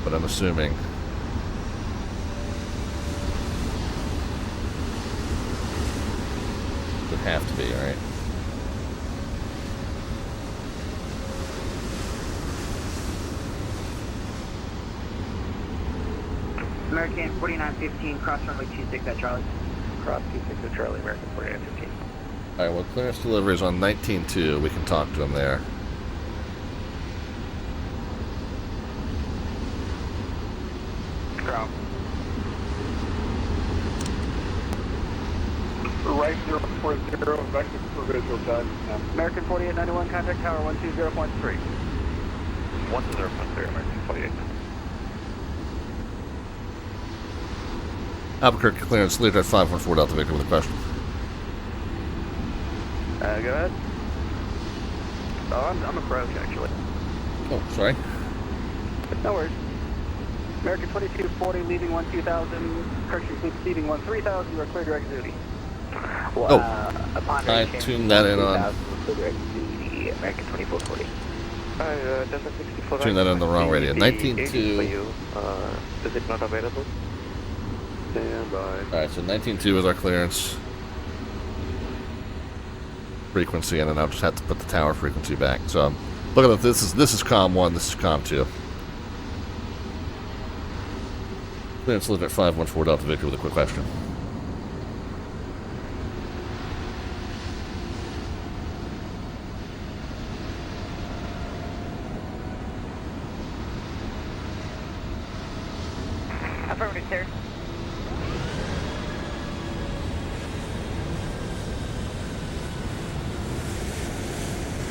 but I'm assuming it would have to be, right? American 4915, cross runway 26 at Charlie. cross 26 to Charlie, American 4915. Alright, well, clearance delivery is on 19-2. We can talk to him there. Ground. Right 040, vector for visual time. American 4891, contact tower 120.3. 120.3, American 48. Albuquerque clearance, Lear 514 Delta Victor with a question. Go ahead. Oh, I'm approach, actually. Oh, sorry. No worries. American 2240, leaving 2000, correction, leaving 3000, you are clear direct duty. Oh, Upon I reaching tuned that in on. 3000, clear direct duty, American 2440. Delta 64. Tuned that in the wrong radio. 19-2. Is it not available? Stand by. Alright, so 19-2 is our clearance frequency, and then I'll just have to put the tower frequency back. So, look at this is COM 1, this is COM 2. Clearance live at 514 Delta Victor with a quick question. Affirmative, sir.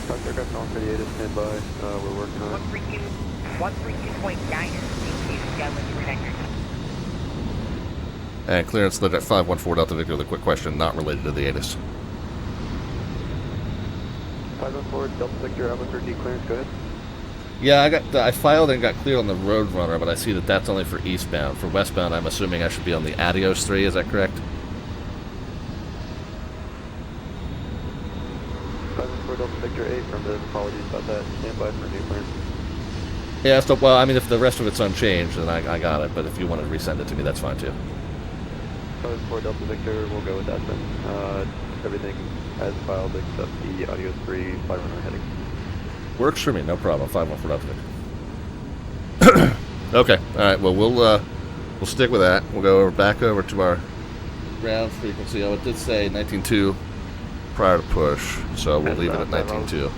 Dr. Got calling for the 8 stand by. We're working on it. 132.9 is Skyline. And clearance live at 514 Delta Victor with a quick question not related to the ATIS. 514 Delta Victor, Albuquerque clearance, go ahead. Yeah, I filed and got cleared on the Roadrunner, but I see that that's only for eastbound. For westbound, I'm assuming I should be on the Adios 3, is that correct? 514 Delta Victor 8, from the apologies about that. Stand by for new clearance. Yeah, so, well, I mean, if the rest of it's unchanged, then I got it, but if you want to resend it to me, that's fine too. 514 Delta Victor, we'll go with that then. Everything as filed except the Audio 3 500 heading. Works for me, no problem. 514 Delta Victor. Okay, alright, well, we'll stick with that. We'll go back over to our ground frequency. Oh, it did say 19.2 prior to push, so we'll leave it at 19.2.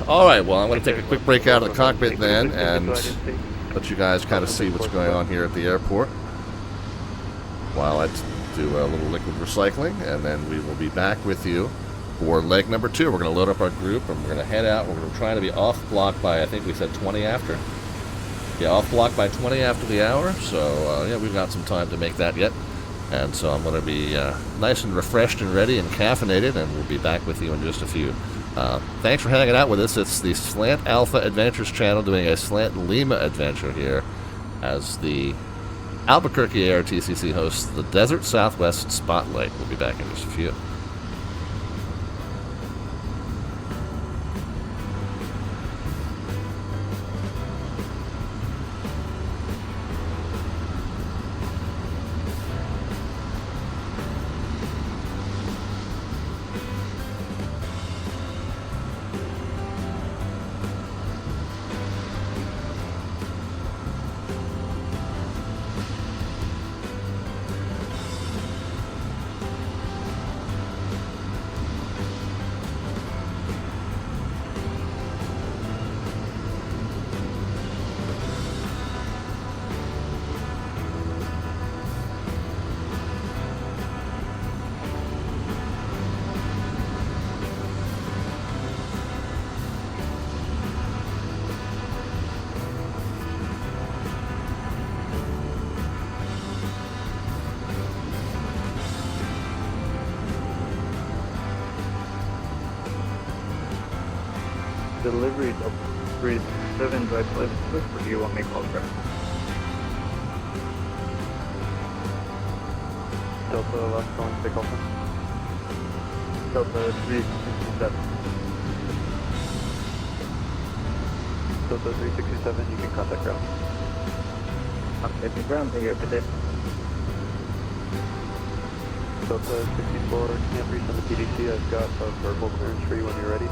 Alright, well, I'm going to take a quick break out of the cockpit then and let you guys kind of see what's going on here at the airport while I do a little liquid recycling, and then we will be back with you for leg number 2. We're going to load up our group and we're going to head out. We're going to try to be off block by, I think we said 20 after. Yeah, off block by 20 after the hour, so yeah, we've got some time to make that yet. And so I'm going to be nice and refreshed and ready and caffeinated, and we'll be back with you in just a few. Thanks for hanging out with us. It's the Slant Alpha Adventures channel doing a Slant Lima adventure here as the Albuquerque ARTCC hosts the Desert Southwest Spotlight. We'll be back in just a few. Delivery of 37 by Plymouth, or do you want me to call it? Delta last calling, take off. Delta 367. Delta 367, you can contact ground. I'm taking ground, thank you for this. Delta 64, can't reach on the PDC. I've got a verbal clearance for you when you're ready.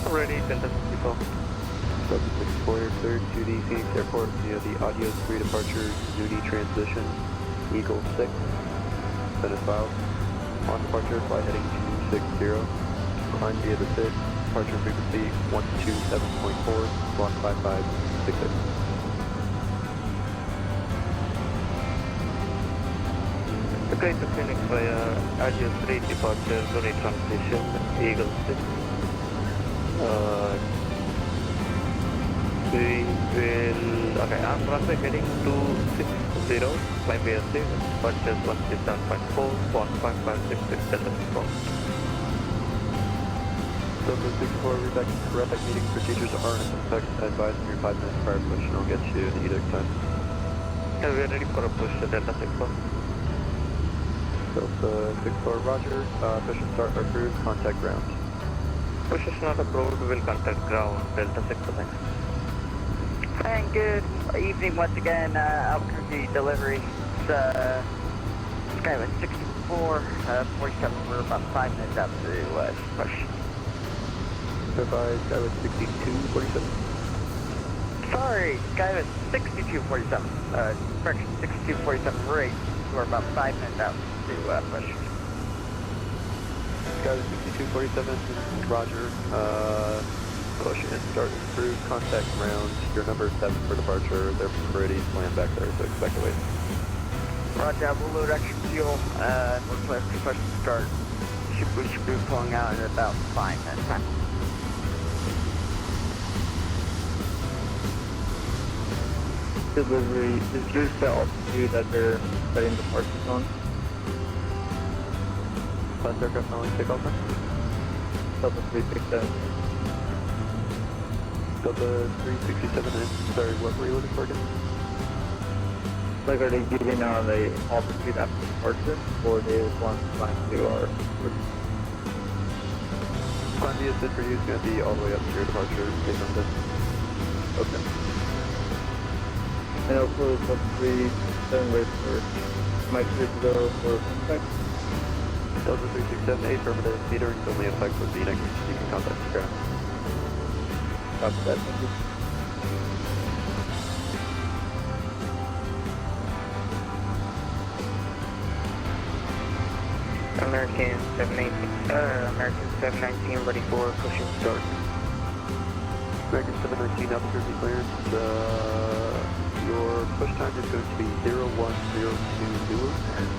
Already, Delta 64. Delta 64, you're cleared to the Phoenix Airport via the Audio 3 departure, Zuni transition, Eagle 6. That is filed. On departure, fly heading 260. Climb via the SID. Departure frequency 127.4, squawk 5566. Okay, to Phoenix via Azure 3 departure, unit transition, Eagle 6. We will, okay, on runway heading 260, climb via 6, departure 137.4, squawk 5566, Delta 64. Delta 64, reback correct. Meeting procedures are in effect. Advise me 5 minutes prior to push and I'll get you in either time. Yeah, we are ready for a push, Delta 64. Delta 64, roger. Push and start approved. Contact ground. Push is not approved, we will contact ground, Delta 64, thanks. And good evening once again, Albuquerque delivery. It's Skyway 64, 47, we're about 5 minutes out to push. Goodbye, Skyway 6247. Sorry, Skyway 6247, correction, 6247 rate, we're about 5 minutes out to push. Skyway 6247, roger. Push and start approved. Contact ground. Your number is 7 for departure. They're pretty slammed back there, so expect a wait. Roger, we'll load extra fuel, we're clear for push to start. We should be pulling out in about 5 minutes time. Delivery, is yours the altitude that they're setting departures on? Last aircraft knowing takeoff time? Delta 367. Delta 367 and sorry, what were you looking for again? Like, are they giving on the altitude after departure, or they just want to climb to our... Climb via SID for you is going to be all the way up to your departure based on this. Okay. And also, Delta 367 wait for Mike 30 for contact. Delta 367, affirmative. Metering is only in effect for Phoenix. You can contact the ground. Copy that, thank you. American 719 ready for push and start. American 719 Albuquerque clearance. Your push time is going to be 0102 Zulu.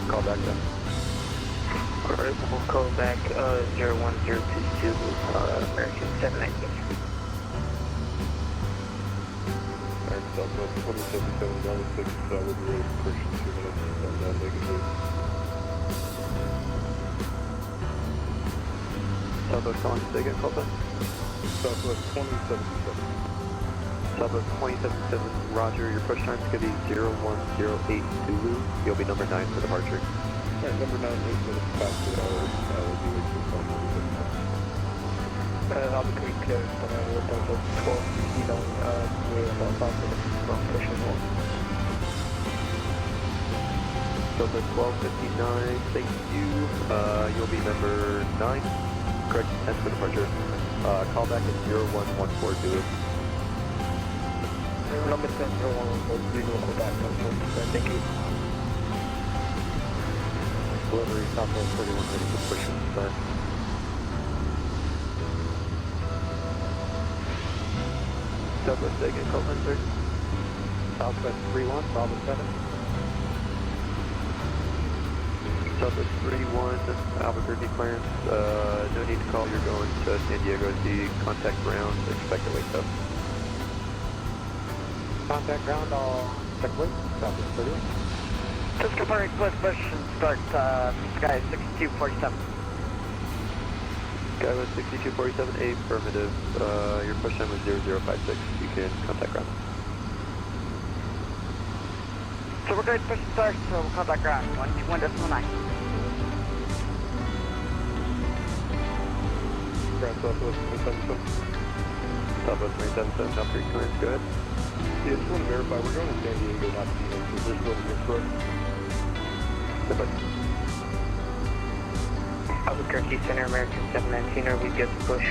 Call back then. Alright, we'll call back 0102 Zulu, American 719. Southwest 2776, we'll be ready for push in 2 minutes, and negative. Southwest calling, say again, call back. Southwest 2077. Southwest 277, roger, your push time is going to be 0108 Zulu. You'll be number 9 for departure. Alright, number 9, 8 minutes past the hour, we'll be waiting for phone number. Albuquerque clear, we're Delta 12, we're about 5 minutes from push as well. Delta 1259, thank you. You'll be number 9, correct, 10 for departure. Call back at 0114 Zulu. Number 10, 0114 Zulu, call back, thank you. Delivery, Southwest 31 ready for push and start. Southwest again, call sign, sir. Southwest 31, Bravo 7. Southwest 31, Albuquerque clearance. No need to call, you're going to San Diego to contact ground. Expect a wait though. Contact ground, I'll check wait. Southwest 31. Just confirming split push and start, Sky 6247. Skyway 6247, affirmative. Your push time was 0056. You can contact ground. So we're good to push and start, so we'll contact ground, 121.9. Ground Southwest 277. Southwest 377, Albuquerque clearance, go ahead. Yeah, just want to verify, we're going to San Diego, not Phoenix. Is this what you're correct? Goodbye. Albuquerque Center, American 719, are we good to push?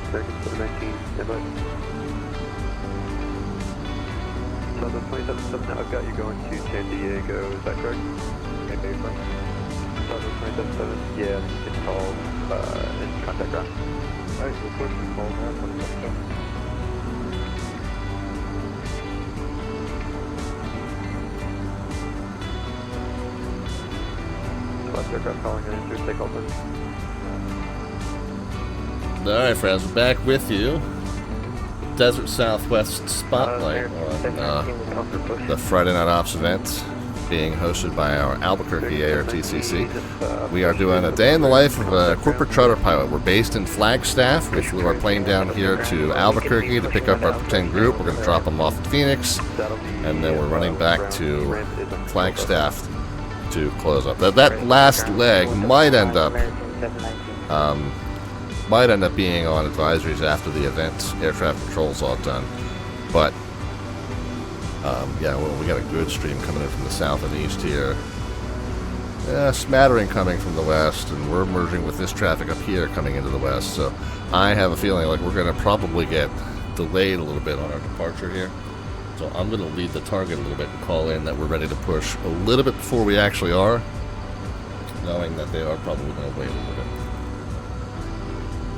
American 719, stand by. Southwest 277, I've got you going to San Diego, is that correct? Okay, fine. Southwest 277, yeah, it's called, in contact ground. Alright, we'll push the call now, 277. Left aircraft calling in, through take open. Alright, friends, we're back with you. Desert Southwest Spotlight on the Friday Night Ops event being hosted by our Albuquerque ARTCC. We are doing a day in the life of a corporate charter pilot. We're based in Flagstaff. We flew our plane down here to Albuquerque to pick up our pretend group. We're going to drop them off in Phoenix, and then we're running back to Flagstaff to close up. That last leg might end up being on advisories after the event. Air traffic control's all done, but yeah, well, we got a good stream coming in from the south and east here. Smattering coming from the west, and we're merging with this traffic up here coming into the west. So I have a feeling like we're going to probably get delayed a little bit on our departure here. So I'm going to lead the target a little bit and call in that we're ready to push a little bit before we actually are, knowing that they are probably going to wait a little bit.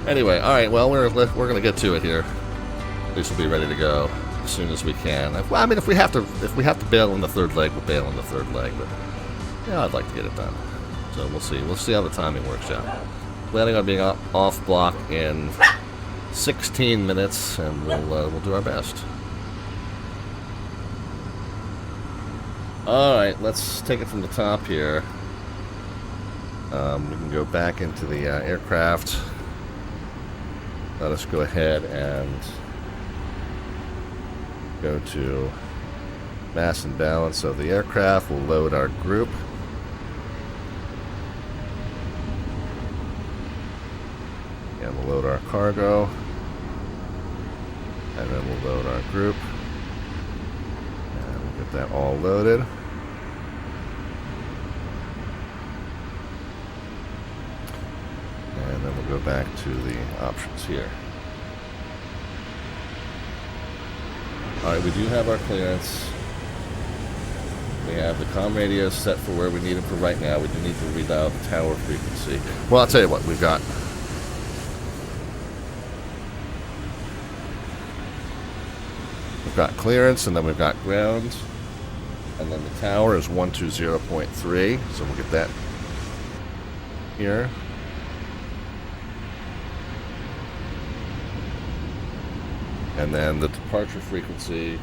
Anyway, all right. Well, we're going to get to it here. At least we'll be ready to go as soon as we can. Well, I mean, if we have to bail in the third leg, we'll bail in the third leg. But yeah, I'd like to get it done. So we'll see. We'll see how the timing works out. Planning on being off block in 16 minutes, and we'll do our best. All right, let's take it from the top here. We can go back into the aircraft. Let us go ahead and go to mass and balance of the aircraft. We'll load our group. And we'll load our cargo. And then we'll load our group. And we'll get that all loaded. And then we'll go back to the options here. Alright, we do have our clearance. We have the comm radio set for where we need it for right now. We do need to redial the tower frequency. Well, I'll tell you what, we've got clearance, and then we've got ground, and then the tower is 120.3, so we'll get that here. And then the departure frequency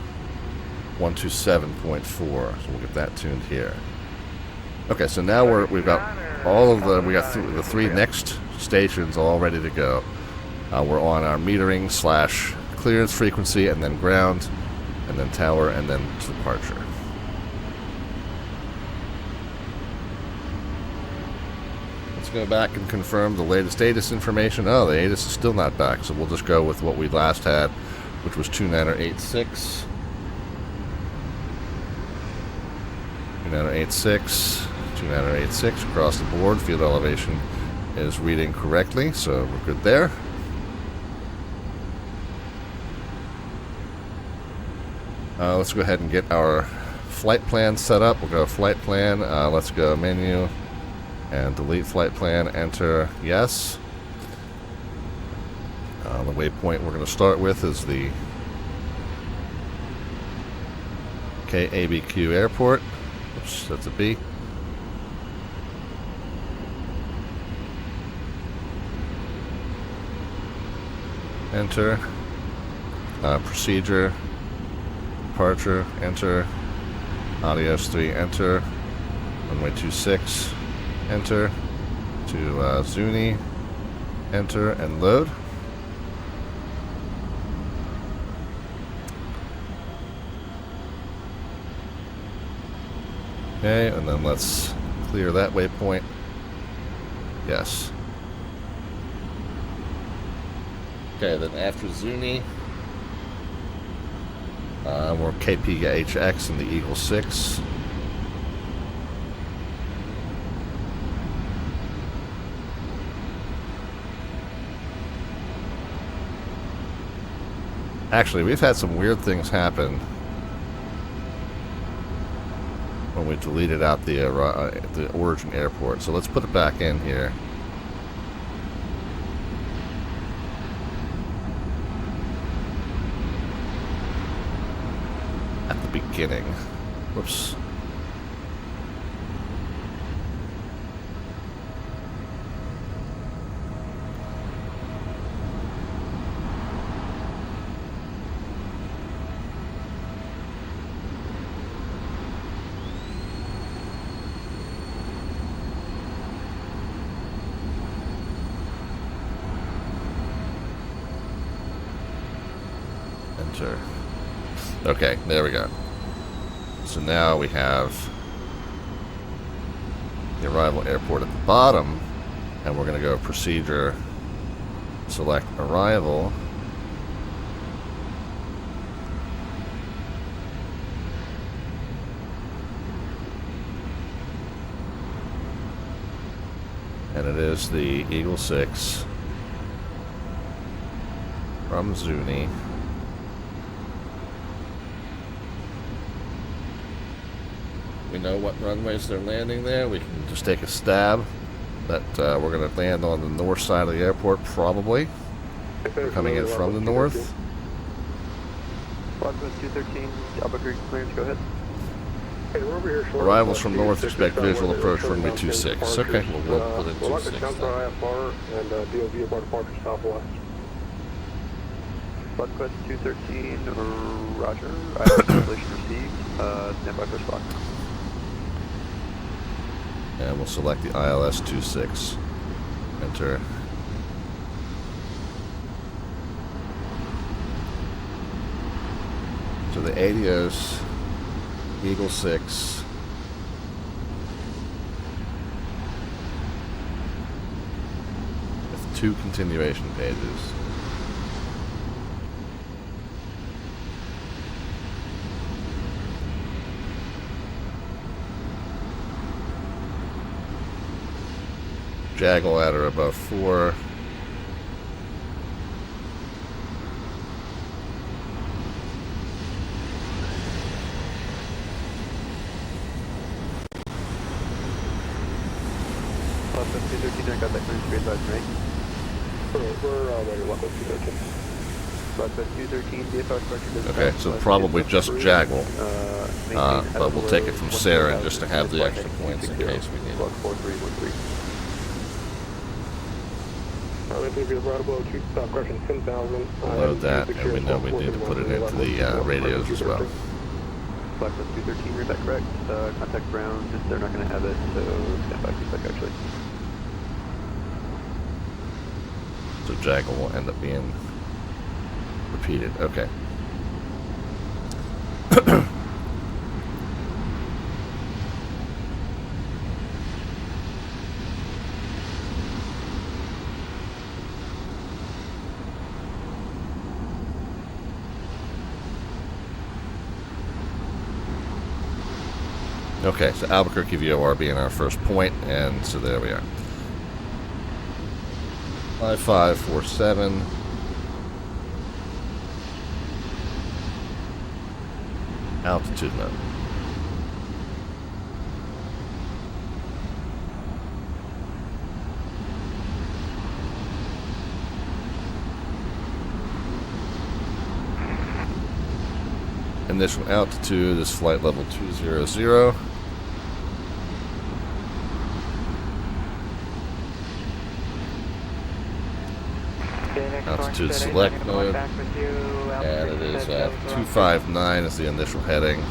127.4, so we'll get that tuned here. Okay, so now we've got all of the three next stations all ready to go. We're on our metering / clearance frequency, and then ground, and then tower, and then departure. Let's go back and confirm the latest ATIS information. Oh, the ATIS is still not back, so we'll just go with what we last had, which was 2986. 2986, 2986 across the board. Field elevation is reading correctly, so we're good there. Let's go ahead and get our flight plan set up. We'll go flight plan. Let's go menu and delete flight plan. Enter yes. The waypoint we're going to start with is the KABQ Airport. Oops, that's a B. Enter. Procedure. Departure. Enter. Adios 3. Enter. Runway 26. Enter. To Zuni. Enter and load. Okay, and then let's clear that waypoint. Yes. Okay, then after Zuni, we're KPHX in the Eagle 6. Actually, we've had some weird things happen when we deleted out the origin airport. So let's put it back in here. At the beginning. Whoops. Enter. Okay, there we go. So now we have the arrival airport at the bottom, and we're going to go procedure, select arrival, and it is the Eagle 6 from Zuni. We know what runways they're landing there. We can just take a stab that we're going to land on the north side of the airport, probably. We're coming in from the north. Foxtrot 213, Albuquerque clearance, go ahead. Hey, we're over here short. Arrivals from north, expect visual approach runway 26. Okay, we'll put in 26 then. IFR and DOV about departure southwest. Foxtrot 213, roger. Translation received. Stand by for Spock. And we'll select the ILS 26. Enter. So the ADOS Eagle 6 with 2 continuation pages. Jaggle ladder above 4. Foxtrot 213, I got that clearance, grade 5 right? We're ready, Foxtrot 213. Foxtrot 213, VFR departure. Okay, so probably just Jaggle. But we'll take it from Sarah just to have the extra points in case we need it. 4313. Load that, and we know we need to put it into the radios as well. Foxtrot 213, read that correct. Contact ground, they're not going to have it, so stand by for Spock actually. So Jaggle will end up being repeated. Okay. Okay, so Albuquerque VOR being our first point, and so there we are. 5547. Altitude mode. Initial altitude is flight level 200. Altitude select mode, and it is at 259 is the initial heading,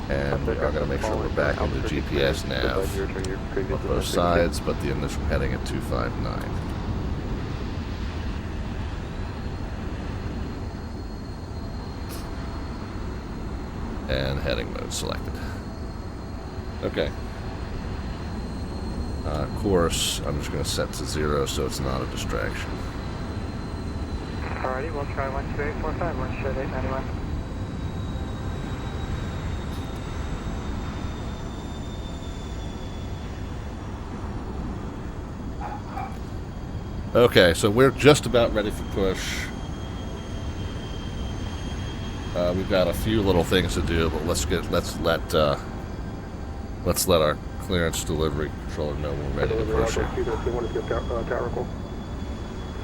and we are going to make sure we're back in the GPS nav on both sides, but the initial heading at 259. And heading mode selected. Okay. Course, I'm just going to set to 0 so it's not a distraction. Alrighty, we'll try 12845, one short 891. Okay, so we're just about ready for push. We've got a few little things to do, but let's let Let's let our clearance delivery controller know we're ready to push it. They want to get tower call.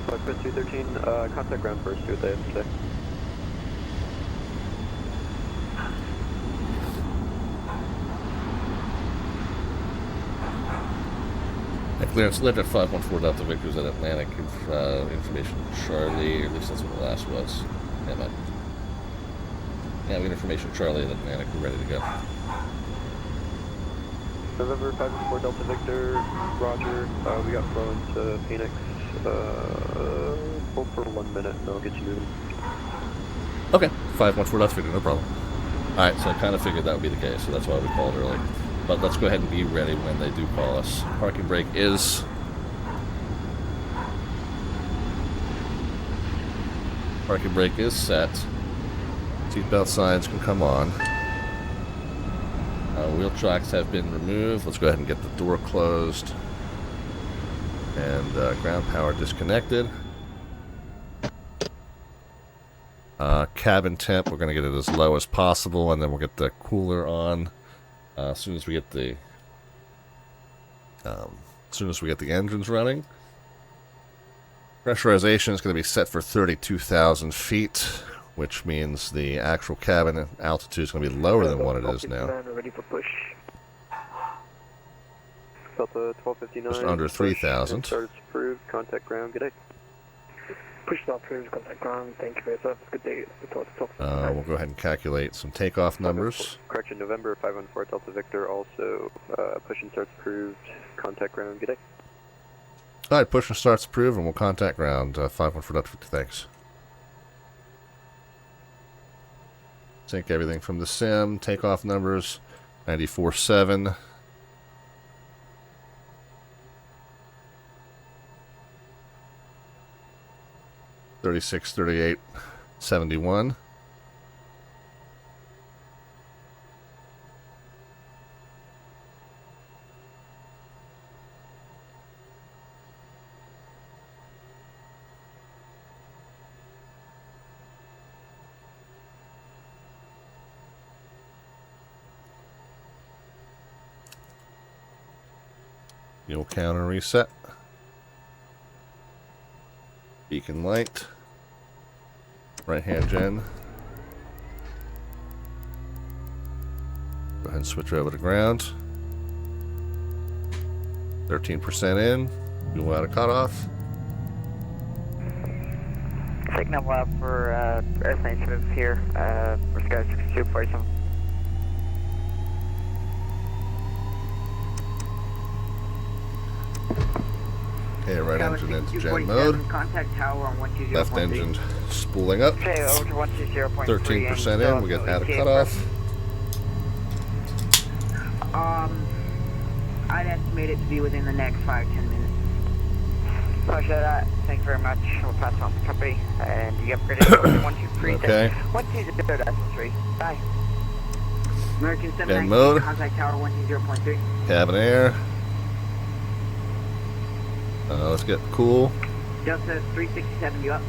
Southwest 213, contact ground first, see what they have to say. Clearance lit at 514 Delta Victor's at Atlantic. Information Charlie, or at least that's what the last was. Yeah, we got information Charlie at Atlantic. We're ready to go. November 514 Delta Victor, Roger. We got flown to Phoenix. Hold for 1 minute and I'll get you moving. Okay, 514 Delta Victor, no problem. Alright, so I kind of figured that would be the case, so that's why we called early. But let's go ahead and be ready when they do call us. Parking brake is... Parking brake is set. Seatbelt signs can come on. Wheel tracks have been removed. Let's go ahead and get the door closed. And ground power disconnected. Cabin temp, we're going to get it as low as possible, and then we'll get the cooler on. As soon as we get the engines running. Pressurization is going to be set for 32,000 feet, which means the actual cabin altitude is going to be lower than what it is now. Ready for push. Delta 1259. Just under 3,000. Starts approved. Contact ground. Good day. Push stop approved. Contact ground. Thank you for your service. Good day. We'll go ahead and calculate some takeoff numbers. Correction, November 514 Delta Victor. Also, push and starts approved. Contact ground. Good day. Alright, push and starts approved, and we'll contact ground. 514 Delta Victor. Thanks. Sync everything from the sim. Takeoff numbers 94.7. $36, $38, $71. Fuel counter reset. Beacon light. Right hand gen. Go ahead and switch over to ground. 13% in. Fuel out of cutoff. Signal lab for airplane service here. For Sky 6247. Okay, right engine into gen mode. Contact tower on 120.3. Left engine spooling up. Okay, over to 120.3. 13% in. We got out of cutoff. I'd estimate it to be within the next 5-10 minutes. Roger that. Thank you very much. We'll pass on the company. And you upgraded to 123. Okay. 120.3. Bye. American 719. Gen mode. Contact tower 120.3. Cabin air. Let's get cool. Delta 367, you up?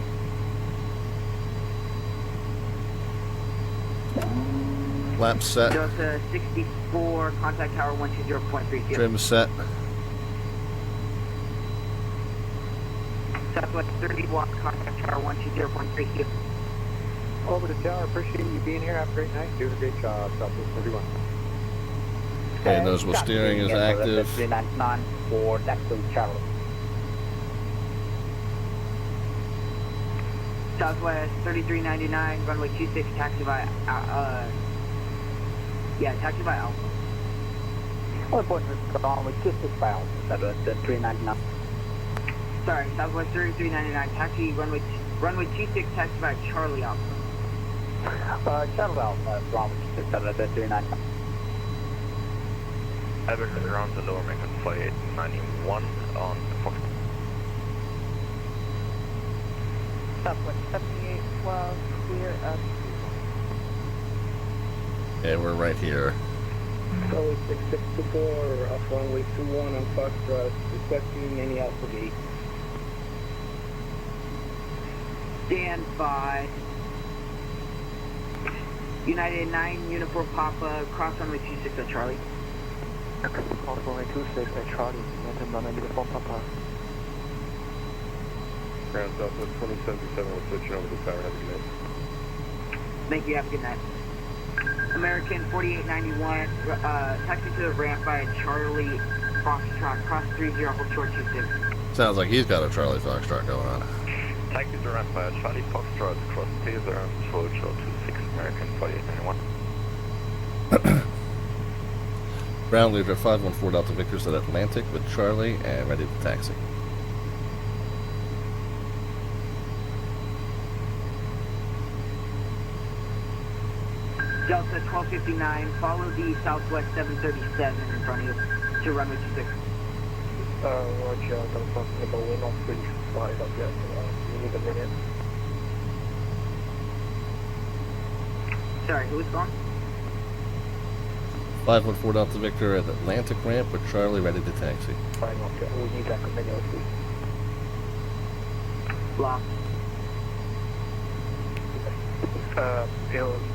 Flap set. Delta 64, contact tower 120.3. Trim set. Southwest 31, contact tower 120.3. Over the tower. Appreciate you being here. Have a great night. Doing a great job. Southwest 31. Okay, noticeable steering is active. 399 for Daxton Charlie. Southwest 3399, runway 26, taxi by, taxi by Alpha. Only point is runway 26 by Alpha, Southwest 399. Sorry, Southwest 3399, taxi, runway 26, taxi by Charlie Alpha. Charlie Alpha, runway 26, Southwest 399. Everton around the lower American flight 891 on Fox. Southwest 7812, clear up. Yeah, we're right here. Charlie 6624, off runway 21 on Foxtrot, requesting any Alpha gate. Stand by. United 9, Uniform Papa, cross runway 26 on Charlie. Runway 26 at Charlie, maintain runway before Papa. Ground Southwest 2077, we're switching over to Tower. Have a good night. Thank you, have a good night. American 4891, taxi to the ramp by Charlie Foxtrot, cross 30, hold short 26. Sounds like he's got a Charlie Foxtrot going on. Taxi to ramp by Charlie Foxtrot, cross taser, hold short 26, American 4891. Ground leader 514 Delta Victor's at Atlantic with Charlie and ready to taxi. Delta 1259, follow the Southwest 737 in front of you to runway 26. Roger, I'm talking about we're not fully fired up yet. We need a minute. Sorry, who is gone? 514 Delta Victor at Atlantic ramp with Charlie ready to taxi. Fine, okay. We need like a minute or two. Block.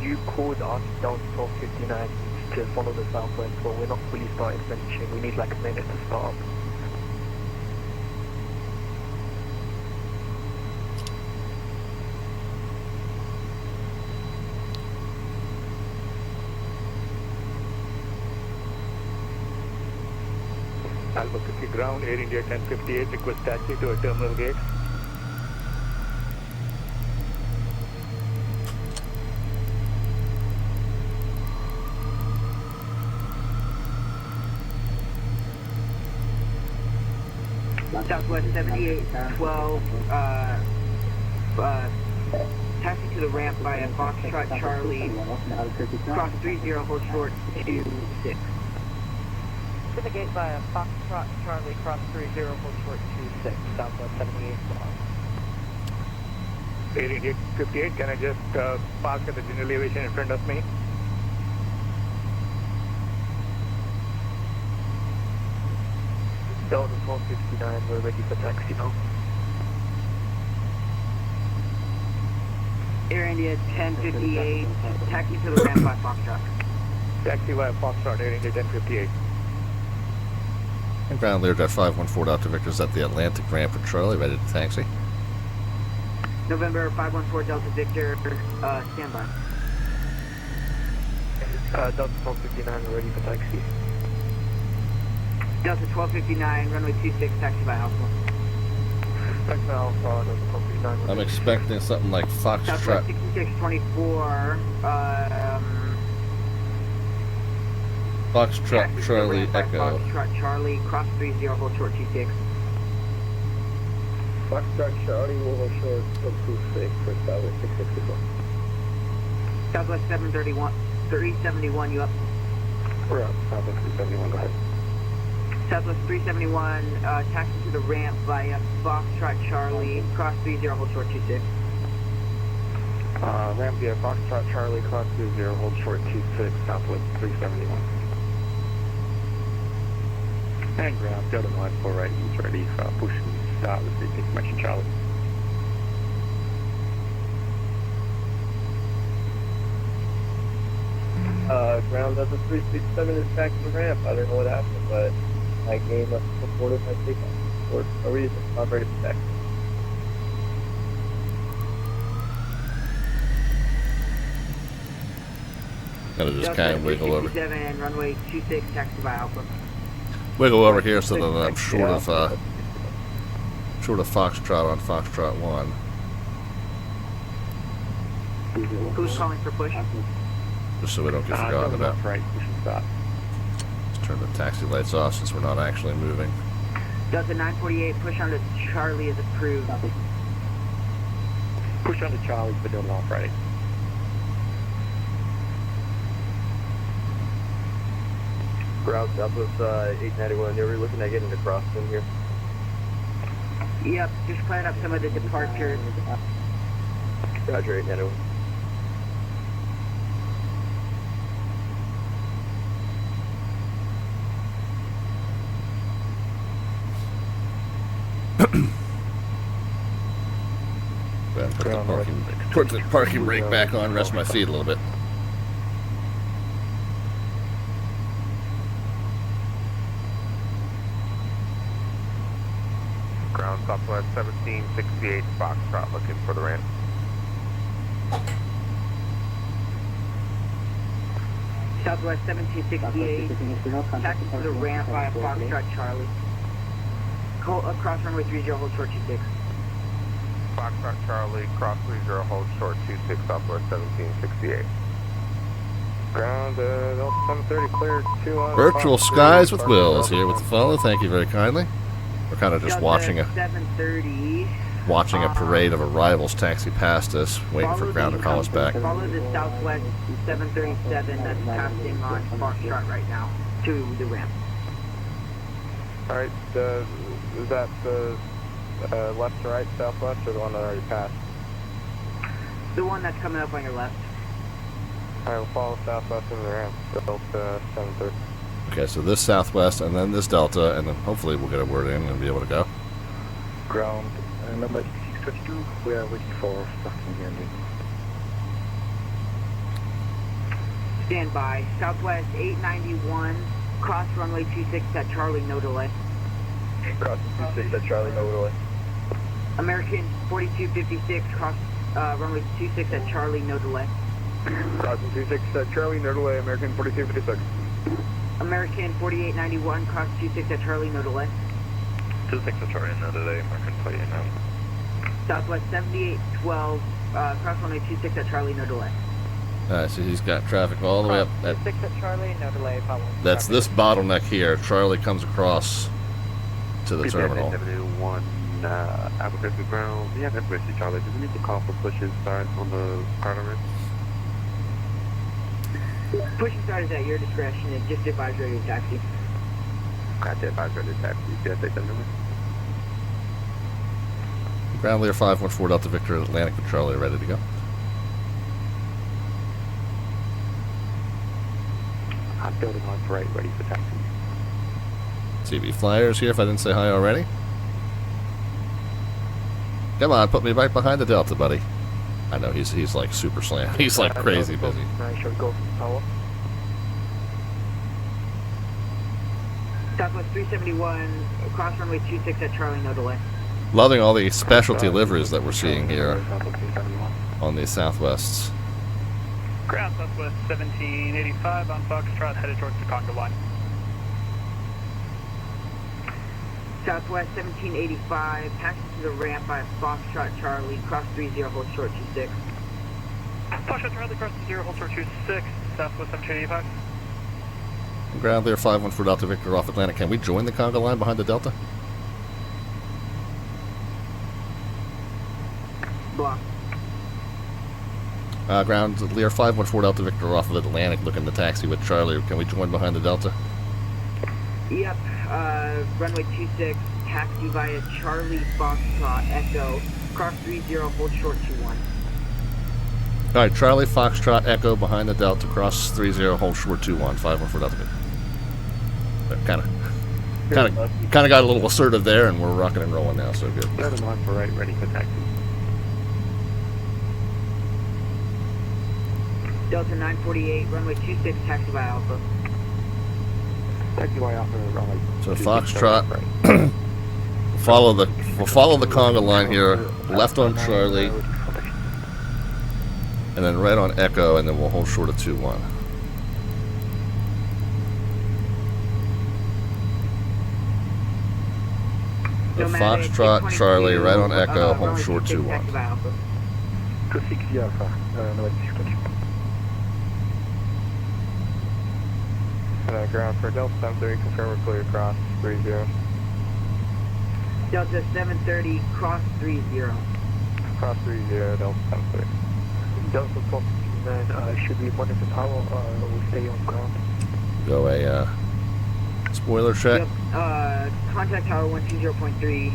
You called us down 1259 to follow the Southwest, but we're not fully started finishing. We need like a minute to start. Albuquerque ground, Air India 1058, request taxi to a terminal gate. Southwest 7812, taxi to the ramp by a Foxtrot Charlie, cross 30, hold short 26. To the gate by a Foxtrot Charlie, cross 30, hold short 26, Southwest 7812. Air India 58, can I just park at the general aviation in front of me? Down to 1259, we're ready for taxi now. Air India 1058, taxi to the ramp by Foxtrot. Taxi via Foxtrot, Air India 1058. And ground leader 514 Delta Victor's at the Atlantic ramp with Charlie ready to taxi. November 514 Delta Victor, standby. Delta 1259, we're ready for taxi. Delta 1259, runway 26, taxi by Alpha. Taxi by Alpha, Delta 1259. I'm expecting something like Southwest Foxtrot. 6624, Foxtrot Charlie Echo. Foxtrot Charlie, cross 30, hold short 26. Foxtrot Charlie, we'll hold short 26 for Southwest 664. Southwest 371, you up? We're up, Southwest 371, go ahead. Southwest 371, taxi to the ramp via Foxtrot Charlie, cross 30, hold short 26. Ramp via Foxtrot Charlie, cross 30, hold short 26, Southwest 371. And ground, Delta 94 right, he's ready for push and start with the information Charlie. Ground Delta 367 is back to the ramp. I don't know what happened, but my game must have reported my takeoff for a reason. I'm ready for taxi. Gotta just kind of wiggle over. Runway 26, taxi by Alpha. Wiggle over here so that I'm short of Foxtrot on Foxtrot 1. Who's calling for push? Just so we don't get forgotten about. Right, push and start. Let's turn the taxi lights off since we're not actually moving. Delta 948, push on to Charlie is approved. Push on to Charlie for Delta off right. Ground Southwest 891, are we looking at getting across from here? Yep, just plan up some of the departures. Roger, 891. Put the parking brake back on, rest my feet a little bit. ground, Southwest 1768 Foxtrot, looking for the ramp. Southwest 1768, taxi to the ramp via Foxtrot Charlie. Cross runway 30, hold short 26. Foxtrot Charlie, cross 30, hold short 26, Southwest 1768. Ground, Delta 730 cleared 2 on. Virtual Skies with Wills here with the follow. Thank you very kindly. We're kind of just watching a 730. Watching a parade of arrivals taxi past us, waiting for ground to call us back. Follow the Southwest 737 that's passing on Foxtrot right now to the ramp. Alright, is that the left to right, southwest, or the one that already passed? The one that's coming up on your left. Alright, we'll follow southwest into the ramp, Delta 730. Okay, so this Southwest and then this Delta, and then hopefully we'll get a word in and be able to go. Ground, number 622, we are waiting for starting the engine. Stand by. Southwest 891, cross runway 26 at Charlie, no delay. Crossing 26 at Charlie, no delay. American 4256, cross runway 26 at Charlie, no delay. Crossing 26 at Charlie, no delay, American 4256. American 4891, cross 26 at Charlie, no delay. 26 at Charlie, no delay, American 4891. Southwest 7812, cross runway 26 at Charlie, no delay. Alright, so he's got traffic all the way up. 26 at Charlie, no delay, follow. That's this bottleneck here. Charlie comes across to the terminal. 71, Albuquerque ground. Yeah, that's basically Charlie. Do we need to call for pushes start on the cargo ramp? Push and start is at your discretion, and just advise ready to taxi. Gotcha, advise ready to taxi. Can I take that number? Ground Lear 514 Delta Victor Atlantic with Charlie ready to go. I'm building on right, ready for taxi. CB Flyers here if I didn't say hi already. Come on, put me right behind the Delta, buddy. I know he's like super slammed. He's like crazy busy. Shall we go power? Southwest 371, cross runway 26 at Charlie, no delay. Loving all the specialty liveries that we're seeing here on these Southwests. Ground Southwest 1785 on Foxtrot, headed towards the conga line. Southwest 1785, taxi to the ramp by Foxtrot Charlie, cross 30, hold short 26. Foxtrot Charlie, cross 30, hold short 26, Southwest 1785. Ground Lear 514 Delta Victor off Atlantic. Can we join the conga line behind the Delta? Block. Ground Lear 514 Delta Victor off of Atlantic looking to taxi with Charlie. Can we join behind the Delta? Yep, runway 26, taxi via Charlie Foxtrot Echo, cross 30, hold short 21. Alright, Charlie Foxtrot Echo behind the Delta, cross 30, hold short 21, 514 Delta Victor. Kind of got a little assertive there, and we're rocking and rolling now, so good. Building on for right, ready for taxi. Delta 948, runway 26, taxi via Alpha. Taxi Y off of runway. So Foxtrot, we'll follow the conga line here, left on Charlie, and then right on Echo, and then we'll hold short of 21. So Foxtrot, Charlie, right on Echo, hold short 21. 260 Alpha, no, ground for Delta 730, confirm we're clear across 30. Delta 730, cross 30. Cross 30, Delta 730. Delta 459, should we monitor power or we'll stay on ground? Go a spoiler check. Yep, contact tower 120.3.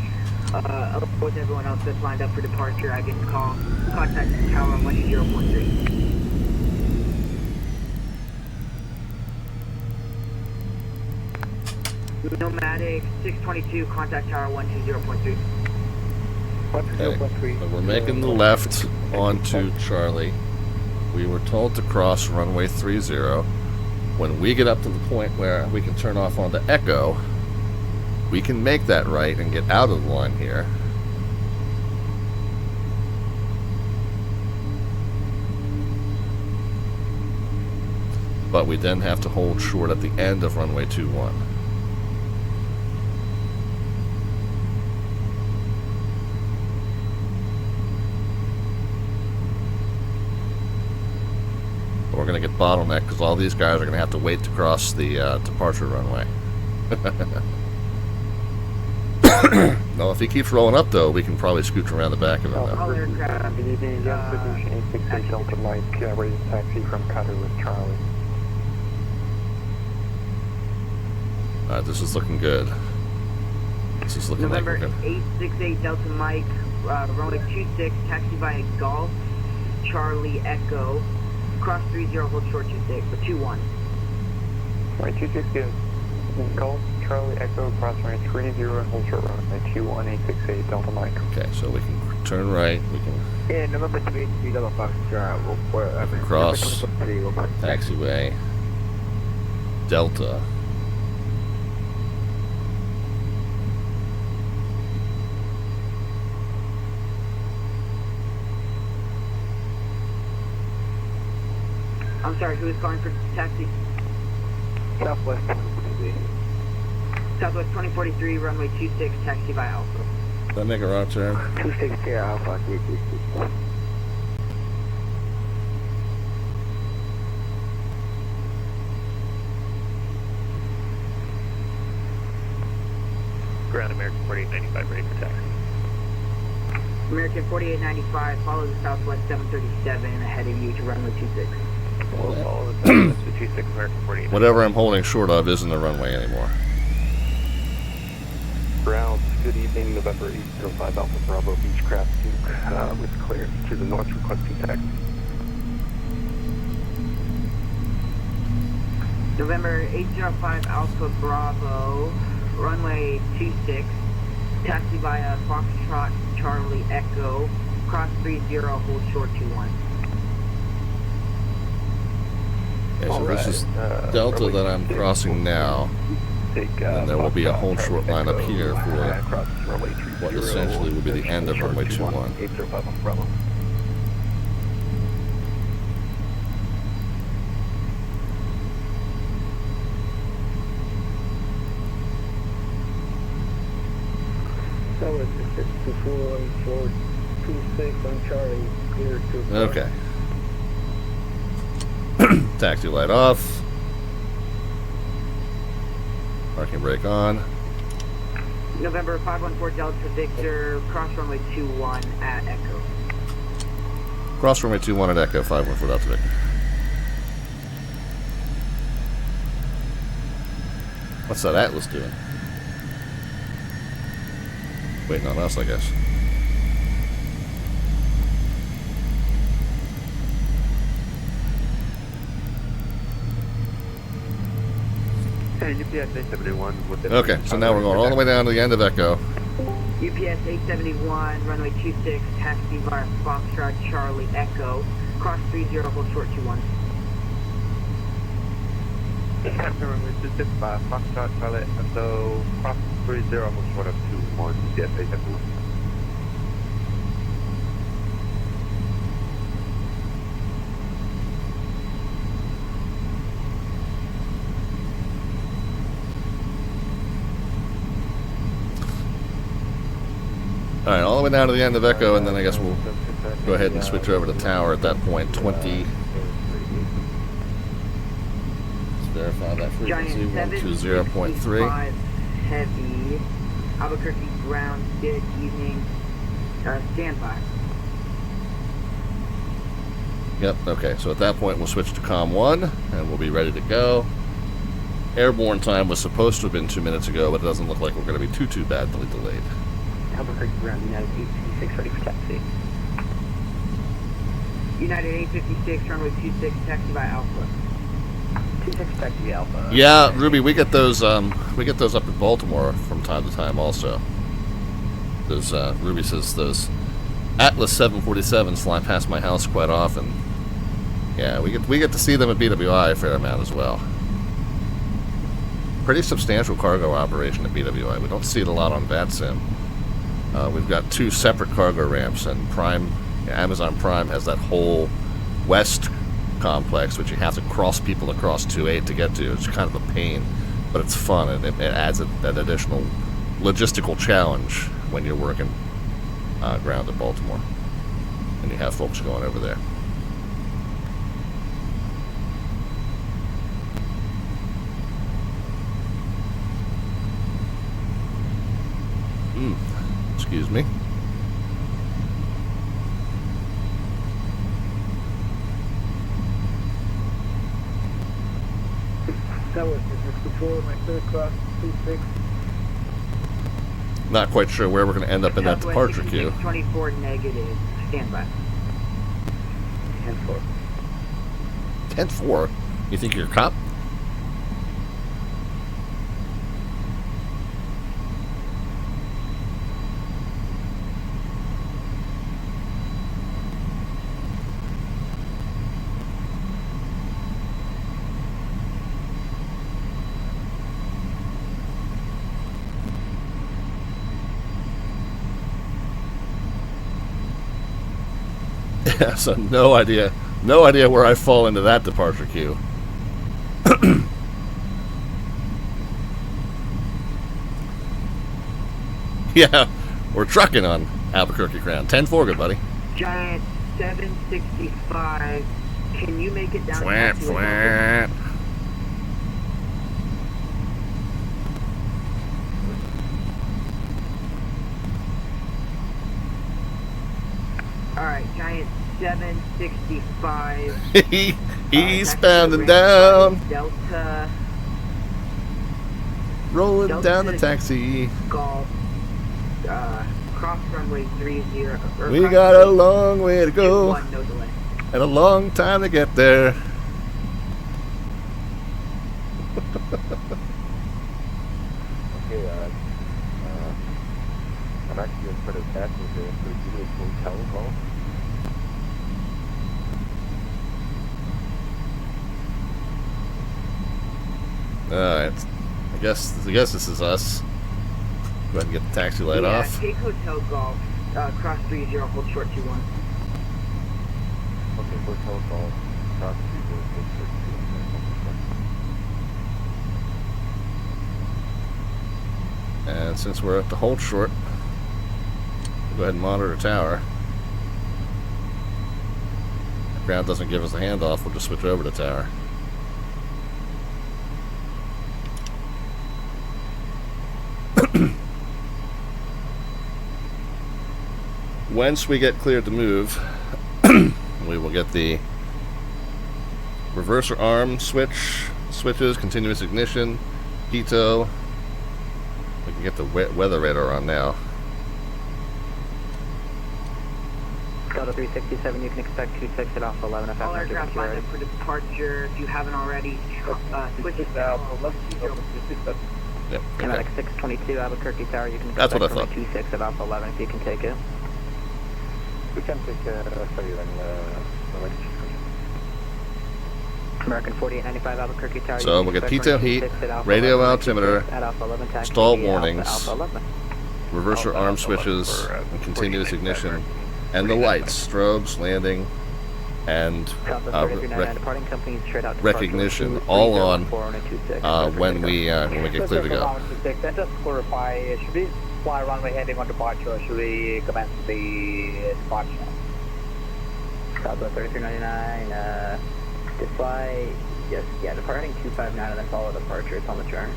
With everyone else that's lined up for departure, I can call contact tower 120.3. Nomadic 622, contact tower 120.3. Okay, so we're making the left onto Charlie. We were told to cross runway 30. When we get up to the point where we can turn off onto Echo, we can make that right and get out of the line here. But we then have to hold short at the end of runway 21. We're going to get bottlenecked because all these guys are going to have to wait to cross the departure runway. No, if he keeps rolling up, though, we can probably scooch around the back of him. All aircraft. Good evening, Institution 868 Delta Mike, ready to taxi from Qatar with Charlie. Alright, this is looking good. This is looking November like we're good. 868 Delta Mike, runway 26, taxi via Golf, Charlie Echo, cross 30, hold short 26, but 21. Right, 26 gives Golf, Charlie Echo, cross range 30, hold short runway 21, 868 Delta Mike. Okay, so we can turn right, we can Yeah, November 383 Delta Fox Drive. cross taxiway, Delta. I'm sorry, who is calling for taxi? Southwest 2043. Southwest 2043, runway 26, taxi via Alpha. Did I make a wrong turn? 260 Alpha 336. Ground American 4895 ready for taxi. American 4895, follow the Southwest 737 ahead of you to runway 26. We'll follow the Southwest 226 American 4895. Whatever I'm holding short of isn't the runway anymore. Ground, good evening, November 805 Alpha Bravo Beechcraft Duke with clearance to the north requesting taxi. November 805 Alpha Bravo, runway 26, taxi via Foxtrot Charlie Echo, cross 30, hold short 21. Okay, so this is Delta that I'm crossing now. And there will be a hold short line up here for what essentially will be the end of runway 21. 805 Bravo. Southwest 624 on short 26 on Charlie, clear to. Okay. Taxi light off. Parking brake on. November 514 Delta Victor, cross runway 21 at Echo. Cross runway 21 at Echo, 514 Delta Victor. What's that Atlas doing? Waiting on us, I guess. Hey, UPS 871 with the... Okay, so now we're going all the way down to the end of Echo. UPS 871, runway 26, taxi via Foxtrot Charlie Echo, cross 30, hold short 21. Runway 26 by Foxtrot Charlie Echo, cross 30, hold short of 21, UPS 871. Alright, all the way down to the end of Echo, and then I guess we'll go ahead and switch over to Tower at that point. 20. Let's verify that frequency. 120.3. Heavy. Albuquerque ground, good evening. Standby. Yep, okay, so at that point we'll switch to COM 1, and we'll be ready to go. Airborne time was supposed to have been 2 minutes ago, but it doesn't look like we're going to be too badly delayed. Albuquerque ground, United 856 ready for taxi. United 856, runway 26, taxi by Alpha. 26 taxi Alpha. Yeah, Ruby, we get those up in Baltimore from time to time also. Those Ruby says those Atlas 747s fly past my house quite often. Yeah, we get to see them at BWI a fair amount as well. pretty substantial cargo operation at BWI. We don't see it a lot on VATSIM. We've got 2 separate cargo ramps, and Amazon Prime has that whole west complex, which you have to cross people across 28 to get to. It's kind of a pain, but it's fun, and it adds that additional logistical challenge when you're working ground at Baltimore, and you have folks going over there. Excuse me. That was 64, my third cross, 26. Not quite sure where we're going to end up in that departure queue. 24 negative, standby. 10-4. 10-4? You think you're a cop? Yeah, so no idea where I fall into that departure queue. Yeah, we're trucking on Albuquerque ground. 10-4, good buddy. Giant 765. Can you make it down? Flat, flat. Alright, Giant 765. He's pounding down. Delta. Rolling Delta down the taxi. Golf. Cross runway 30. We got a long way to go. No delay. And a long time to get there. Okay, I'm actually going to put a passenger in for the hotel call. Alright. I guess this is us. Go ahead and get the taxi light off. Take Hotel Golf, cross 30, hold short 21. Okay, hotel call, cross 30, hold short 21. And since we're at the hold short, we'll go ahead and monitor the tower. If ground doesn't give us a handoff, we'll just switch over to tower. Once we get cleared to move, we will get the reverser arm switches, continuous ignition, pitot. We can get the weather radar on now. Delta 367, you can expect 26 at Alpha 11 if All aircraft lined up for departure. If you haven't already, switch it to Alpha 11. Yep. Kinetic 622 Albuquerque Tower, you can That's expect what I thought. 26 at Alpha 11 if you can take it. We can take sorry, then, American 4895 Albuquerque Tower. So we'll get pitot heat, radio altimeter, stall warnings, reverser arm switches, and continuous ignition, and the lights, strobes, landing, and recognition, all on when we get clear to go. Just to clarify, should we fly runway heading on departure, or should we commence the departure? Southwest 3399, to fly, yes, yeah, departing 259 and then follow departure, it's on the chart.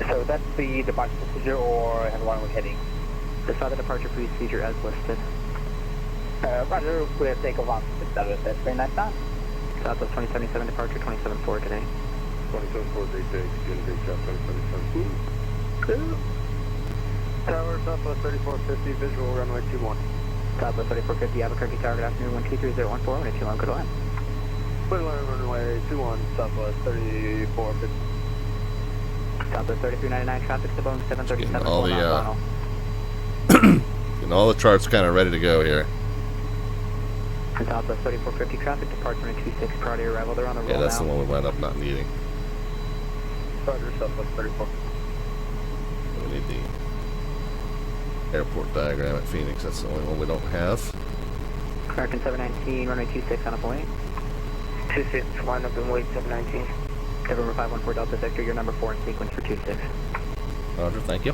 So that's the departure procedure, or have runway heading? Just saw the departure procedure as listed. Roger, we'll take off on 399. Southwest 2077 departure, 274 today. 27-4, they take, get a great job, 27-7. Tower, Southwest 3450, visual runway 21. Southwest 3450, Albuquerque Tower, good afternoon, 123014, 121, good line. Clear runway 21, Southwest 3450. Southwest 3399, traffic to Boeing 737. Getting all the, getting all the charts kind of ready to go here. Southwest 3450, traffic departure 26, priority arrival, they're on the roll Yeah, that's now. the one we wound up not needing. Roger, Southwest 34. We need the airport diagram at Phoenix. That's the only one we don't have. American 719, runway 26 on a point. 26, line up and wait 719. November 514 Delta Victor, your number 4 in sequence for 26. Roger, thank you.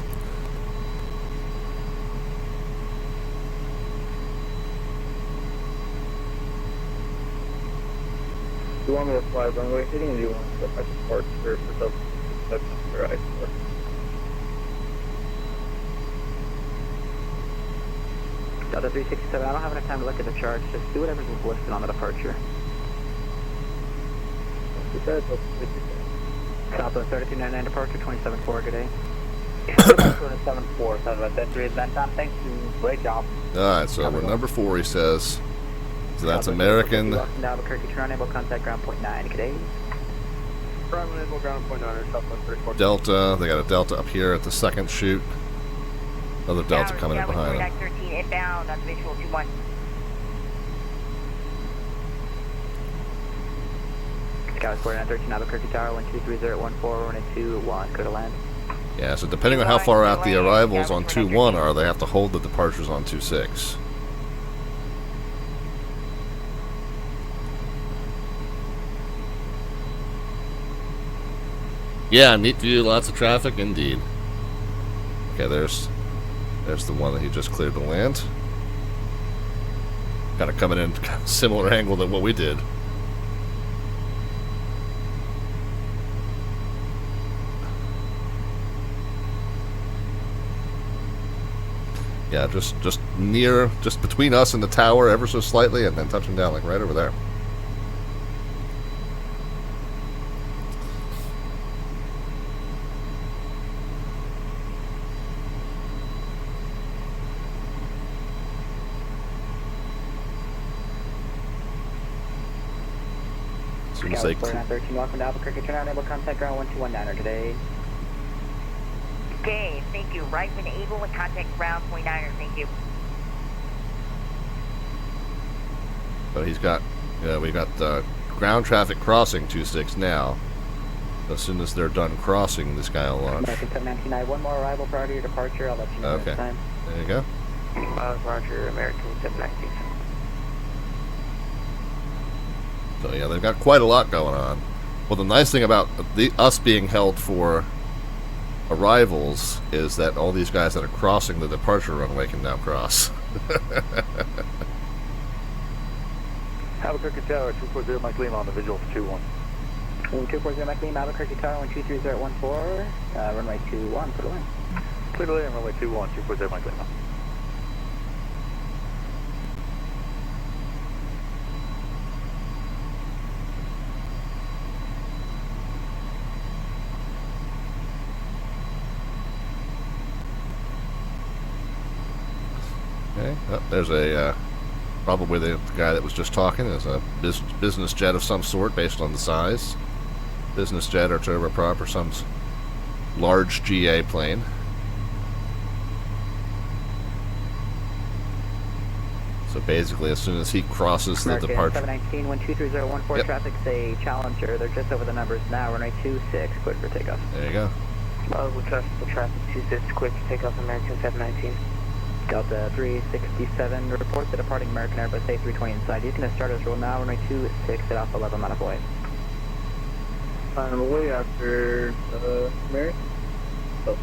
Do you want me to fly runway hitting, or do you want to set my support for Delta 6 for I-4? Delta 367, I don't have enough time to look at the charts. Just do whatever's listed on the departure. Southwest 3299 departure, 27-4, good day. 27-4, Southwest 3 thank you, great job. Alright, so we're number 4, he says. So that's American. Welcome to Albuquerque, turn on able contact ground point 9, good day. Ground enable ground point 9, Southwest 34. Delta, they got a Delta up here at the second chute. Another Delta coming in behind them. 13 inbound on visual 2-1. Scout Square 913 Albuquerque Tower, 123014, runway 21, go to land. Yeah, so depending on how far out the arrivals on 2-1 are, they have to hold the departures on 2-6. Yeah, neat view, lots of traffic, indeed. Okay, there's the one that he just cleared to land. Kind of coming in kind of similar angle than what we did. Yeah, just near, just between us and the tower ever so slightly, and then touching down like right over there. Scout Square 913, welcome to Albuquerque, turn on able contact ground 1219er today. Okay, thank you. Right when able with contact ground point 9er, thank you. But he's got, we got ground traffic crossing 26 now. As soon as they're done crossing, this guy will launch. American 719, one more arrival prior to your departure. I'll let you know this time. There you go. Roger, American 719. So yeah, they've got quite a lot going on. Well, the nice thing about us being held for arrivals is that all these guys that are crossing the departure runway can now cross. Albuquerque Tower, 240 Mike Lima on the visual for 2-1. 240 Mike Lima, Albuquerque Tower, 123014, runway 21, put it in. Clear to land, runway 21, 240 Mike Lima. Okay, there's a probably the guy that was just talking is a business jet of some sort based on the size. Business jet or turboprop or some large GA plane. So basically, as soon as he crosses the departure... 719, 123014, Yep. traffic's a Challenger. They're just over the numbers now. Runway 26, quick for takeoff. There you go. We'll trust the traffic 26, quick for takeoff, American 719. Delta 367, report the departing American Airbus A320 inside. Using the starter's rule now, runway 26 at Alpha 11, on way. On the way after Mary? Oh.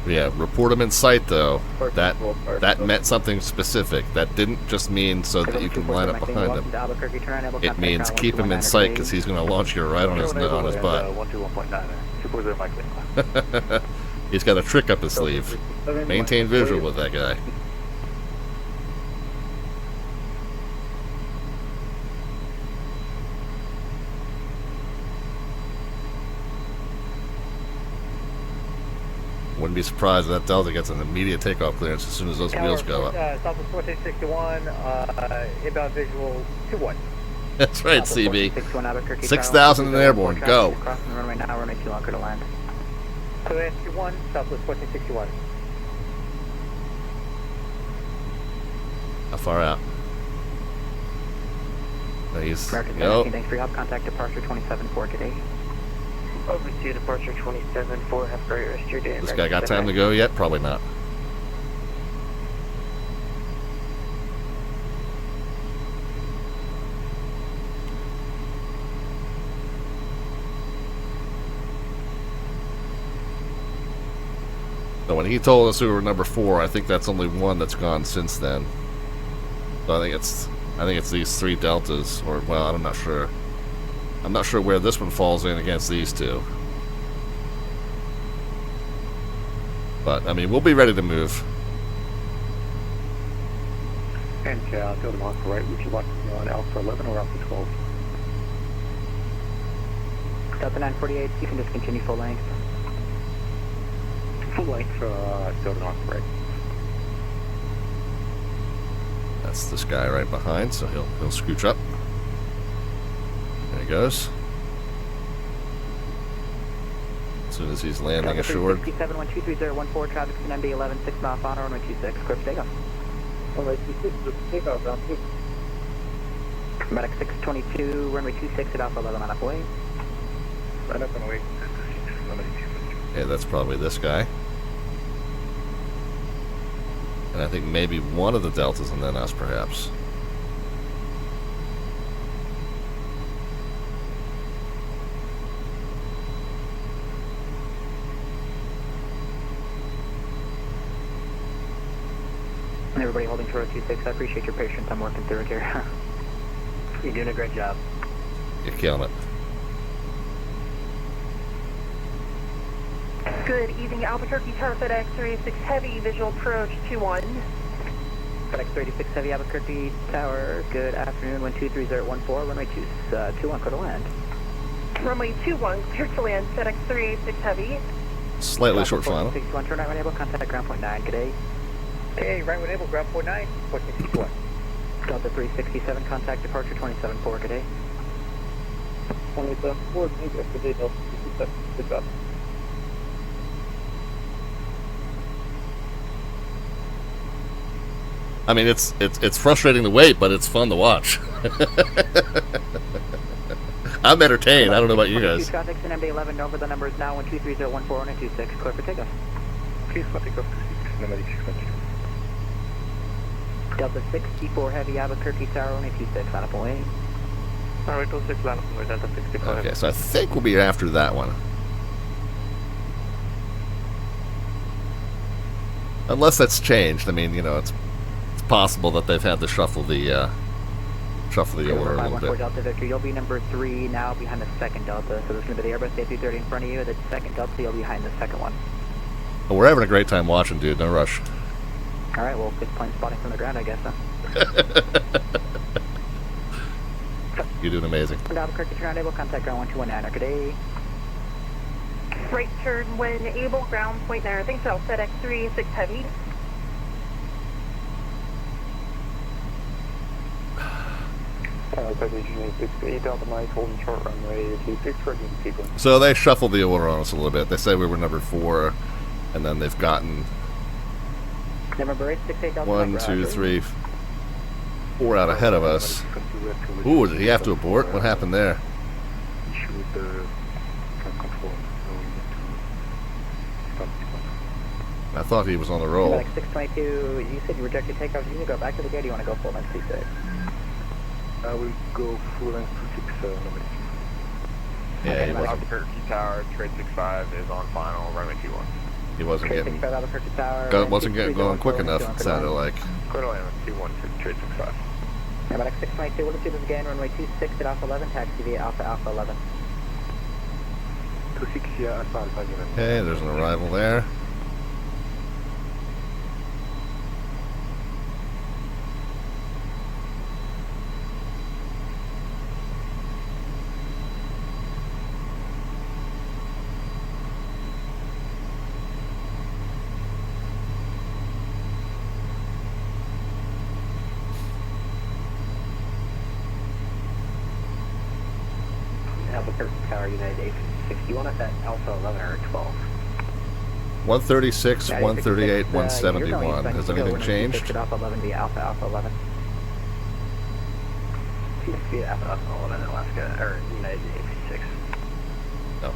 Yeah, report him in sight though. That meant something specific. That didn't just mean so that you can line up behind him. It means keep him in sight because he's going to launch you right on his butt. 121.9, 240 Mike Lima. He's got a trick up his sleeve. Maintain visual with that guy. Wouldn't be surprised if that Delta gets an immediate takeoff clearance as soon as those wheels go up. Southwest 1461, inbound visual 2-1. That's right, CB. 6,000 in airborne, go. Crossing the runway now, runway 2 longer to land. So SQ1, Southwest 1461. How far out? He's, American 17, thanks for your help. Contact departure 27-4 today. Over to departure 27-4. Have a great rest of your day. This guy got time to go yet? Probably not. So when he told us we were number 4, I think that's only one that's gone since then. So I think it's these 3 deltas, or well, I'm not sure. I'm not sure where this one falls in against these 2. But I mean, we'll be ready to move. And Delta Alpha right, would you like to be on Alpha 11 or Alpha 12? Delta 948, you can just continue full length. Full length for Delta Alpha right. That's this guy right behind, so he'll scooch up. There he goes. As soon as he's landing ashore. 367-123-014, traffic in MD 11, 6 miles on runway 26, clear for takeoff. Runway 26, takeoff, round 2. Medic 622, runway 26 at Alpha 11 on up way. Right up and away. Yeah, that's probably this guy. And I think maybe one of the deltas and then us, perhaps. Everybody holding short 26, I appreciate your patience. I'm working through it here. You're doing a great job. You're killing it. Good evening, Albuquerque Tower, FedEx 386 Heavy, visual approach 21. FedEx 386 Heavy, Albuquerque Tower, good afternoon, 123-014, runway 21, clear to land. Runway 21, clear to land, FedEx 386 Heavy. Slightly short final. 61, turn right when able, contact ground point 9, good day. Hey, right when able, ground point 9, point 61. Delta 367, contact departure 27-4, good day. 27-4, thank you, good day, Delta 67, good job. I mean, it's frustrating to wait, but it's fun to watch. I'm entertained. I don't know about you guys. Traffic in MD 11, over the number is now 123-014 and 26, clear for takeoff. Please fly takeoff to 6, number 622. Delta 64 Heavy, Albuquerque Tower, only 26, line up away. Alright, 26, line up away, Delta 64. Okay, so I think we'll be after that one. Unless that's changed. I mean, you know, it's possible that they've had to shuffle the order a little bit. Delta Victor, you'll be number 3 now behind the second Delta. So there's going to be the Airbus A330 in front of you. The second Delta, you'll be behind the second one. Well, we're having a great time watching, dude. No rush. All right, well, good plane spotting from the ground, I guess, huh? You're doing amazing. Albuquerque, turn on able, contact ground 1219, good day. Right turn when able, ground point 9, thanks, so FedEx 386 Heavy. So they shuffled the order on us a little bit. They said we were number 4, and then they've gotten Number 868 Delta 1, 2, 3, 4 out ahead of us. Ooh, did he have to abort? What happened there? I thought he was on the roll. Like 622, you said you rejected takeoff. You need to go back to the gate, or you want to go full length C6? I will go full length to 6, number 6. Yeah, he wasn't. Albuquerque Tower, trade 65 is on final, runway 21. He wasn't getting. Albuquerque Tower, Wasn't getting going quick enough. It sounded like. Clear to land, 21 to trade 65. Medic 622, we'll receive this again, runway 26 at Alpha 11, taxi via Alpha 11. 26, yeah, Alpha 11. Okay, there's an arrival there. Albuquerque Tower, United 866. You want us at Alpha 11 or 12? 136, 138, 171. Has anything changed? Alpha 11 via Alpha 11. Via Alpha 11 in Alaska, or United 866. No.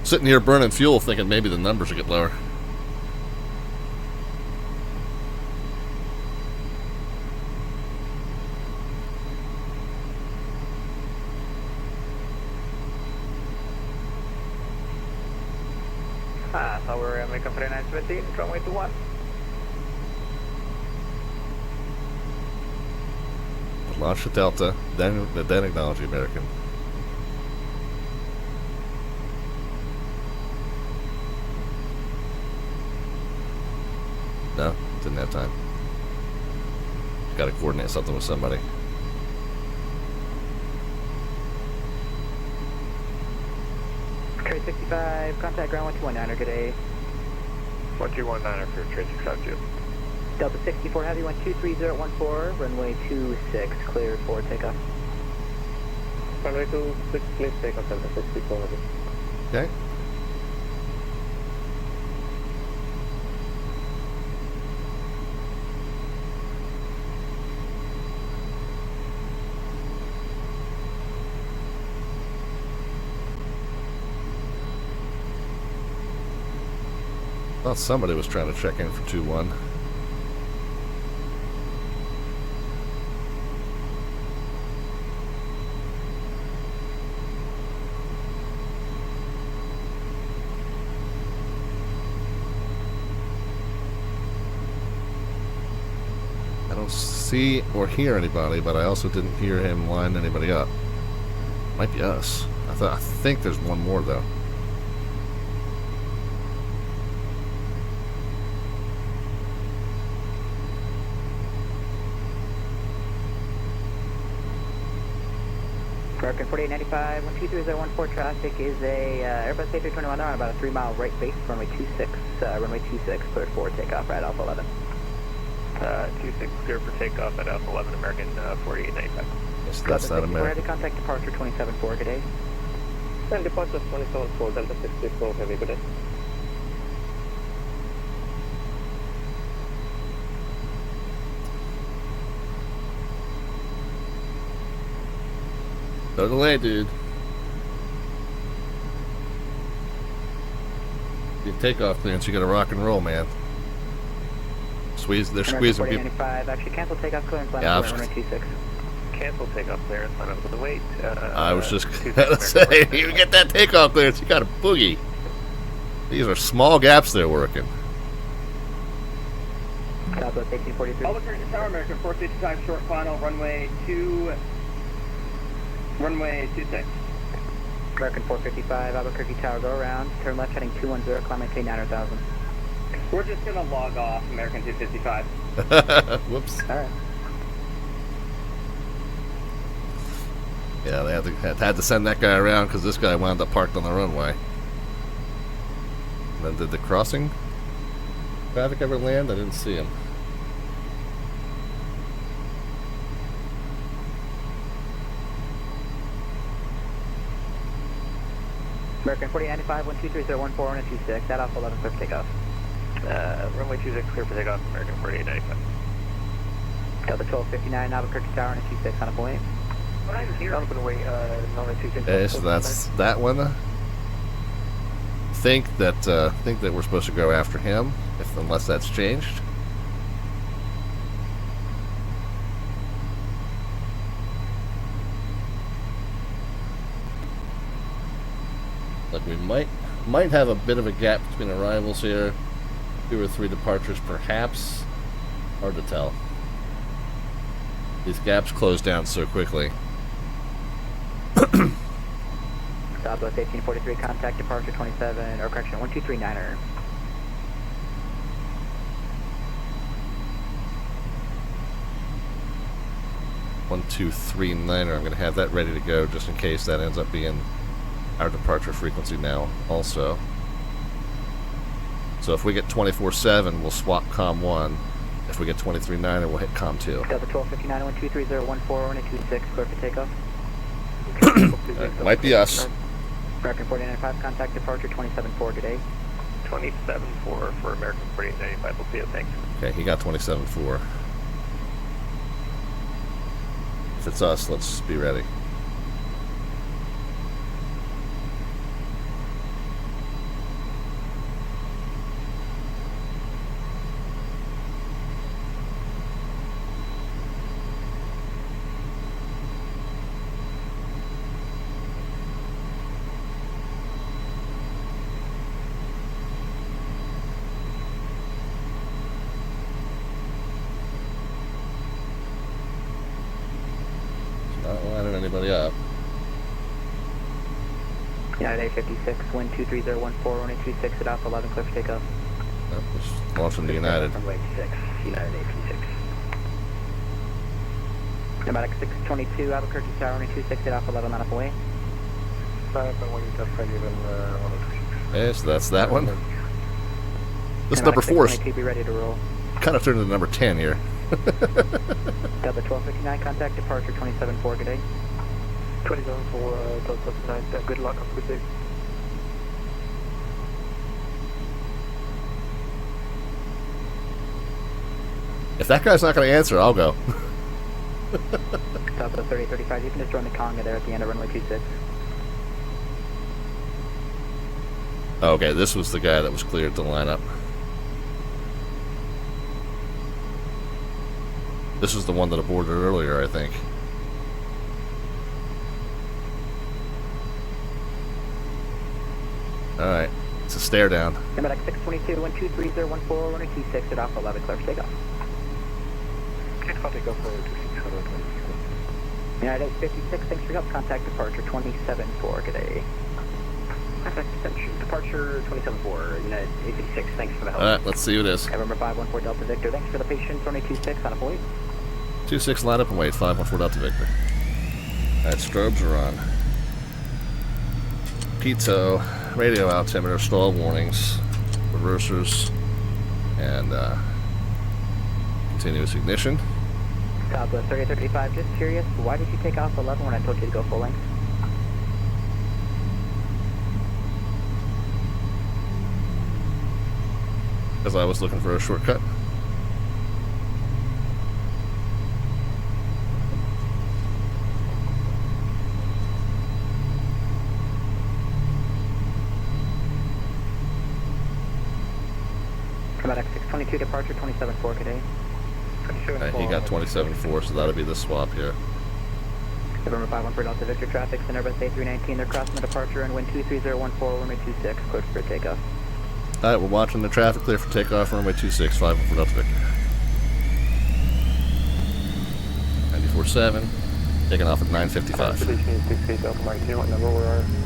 Sitting here burning fuel thinking maybe the numbers will get lower. So we're American 3917, runway 21. Launch to Delta, then acknowledge the American. No, didn't have time. Got to coordinate something with somebody. Trade 65, contact ground 1219er, good day. 1219er for Trade 652. Delta 64 Heavy 123014, runway 26, cleared for takeoff. Runway 26, clear takeoff, Delta 64 Heavy. Okay. Thought somebody was trying to check in for 2-1. I don't see or hear anybody, but I also didn't hear him line anybody up. Might be us. I think there's one more though. American 4895, 123014 traffic is a Airbus A321 on about a 3-mile right base, runway 26, cleared for takeoff right Alpha 11. 26 clear for takeoff at Alpha 11, American 4895. Yes, that's not American. Ready to contact departure 274, good day. And departure 274, Delta 64 Heavy, good day. No delay, dude. You takeoff clearance, you gotta rock and roll, man. They're squeezing people. 4095, actually cancel takeoff clearance, line Yeah, up runway 26. Cancel takeoff clearance, line up with the weight. I was just gonna say, you get that takeoff clearance, you got a boogie. These are small gaps they're working. Southwest 1843. Albuquerque Tower, American 455, short final, runway 26. American 455, Albuquerque Tower, go around, turn left heading 210, climb maintain 900,000. We're just gonna log off, American 255. Whoops. Alright. Yeah, they had to send that guy around because this guy wound up parked on the runway. And then did the crossing traffic ever land? I didn't see him. American 4095, 123014, and 26, at Alpha 11, clear for takeoff. Runway 26 clear for takeoff, American 4895. Delta 1259, Albuquerque Tower, and 26 on a point. I'm here. I'm gonna wait, runway 26. Okay, so that's that one. Think that we're supposed to go after him, unless that's changed. Like we might have a bit of a gap between arrivals here. 2 or 3 departures, perhaps. Hard to tell. These gaps close down so quickly. Southwest 1843, contact departure 27, or correction, 1239er. One, 2, 3, 9er. I'm going to have that ready to go just in case that ends up being our departure frequency now also. So if we get 24/7, we'll swap COM 1. If we get 23/9, we'll hit COM 2. Delta 1259, 123014, and 26, clear for takeoff. Might be us. American 4095, contact departure 27-4 today. 27-4 for American 4895, we'll see you, thanks. Okay, he got 27-4. If it's us, let's be ready. anybody up. United 856, wind 23014, runway 26 at Alpha 11, clear for takeoff. Yep, just launching the United. Runway 6, United 856. Pneumatic 622, Albuquerque Tower, runway 26 at Alpha 11, line up away. Okay, so that's that one. This number 4 is be ready to roll. kind of turned into number 10 here. Delta 1259, contact departure 27-4, good day. 27-4, Delta 59, good luck, have a good day. If that guy's not going to answer, I'll go. Delta 3035, you can just join the conga there at the end of runway 26. Okay, this was the guy that was cleared to line up. This is the one that aborted earlier, I think. Alright, it's a stare down. Pneumatic 622, 123014, runway 26 at Alpha 11, clear for takeoff. Copy, go for 2600. United 56, thanks for your help. Contact departure 27-4, good day. Contact extension, departure 27-4, United 856, thanks for the help. Alright, let's see who it is. November 514 Delta Victor, thanks for the patience, runway 26, on a wait. 26 line up and wait, 514 Delta Victor. Alright, strobes are on. Pitot, radio altimeter, stall warnings, reversers, and continuous ignition. Southwest 3035, just curious, why did you take off 11 when I told you to go full length? Because I was looking for a shortcut. Pneumatic 622, departure 27-4, good day. He got 27-4, so that'll be the swap here. November 514 Delta Victor, traffic, center bus A319, they're crossing the departure and wind 23014, runway 26, clear for takeoff. Alright, we're watching the traffic, clear for takeoff, runway 26, 514 Delta Victor. 94.7, taking off at 9:55.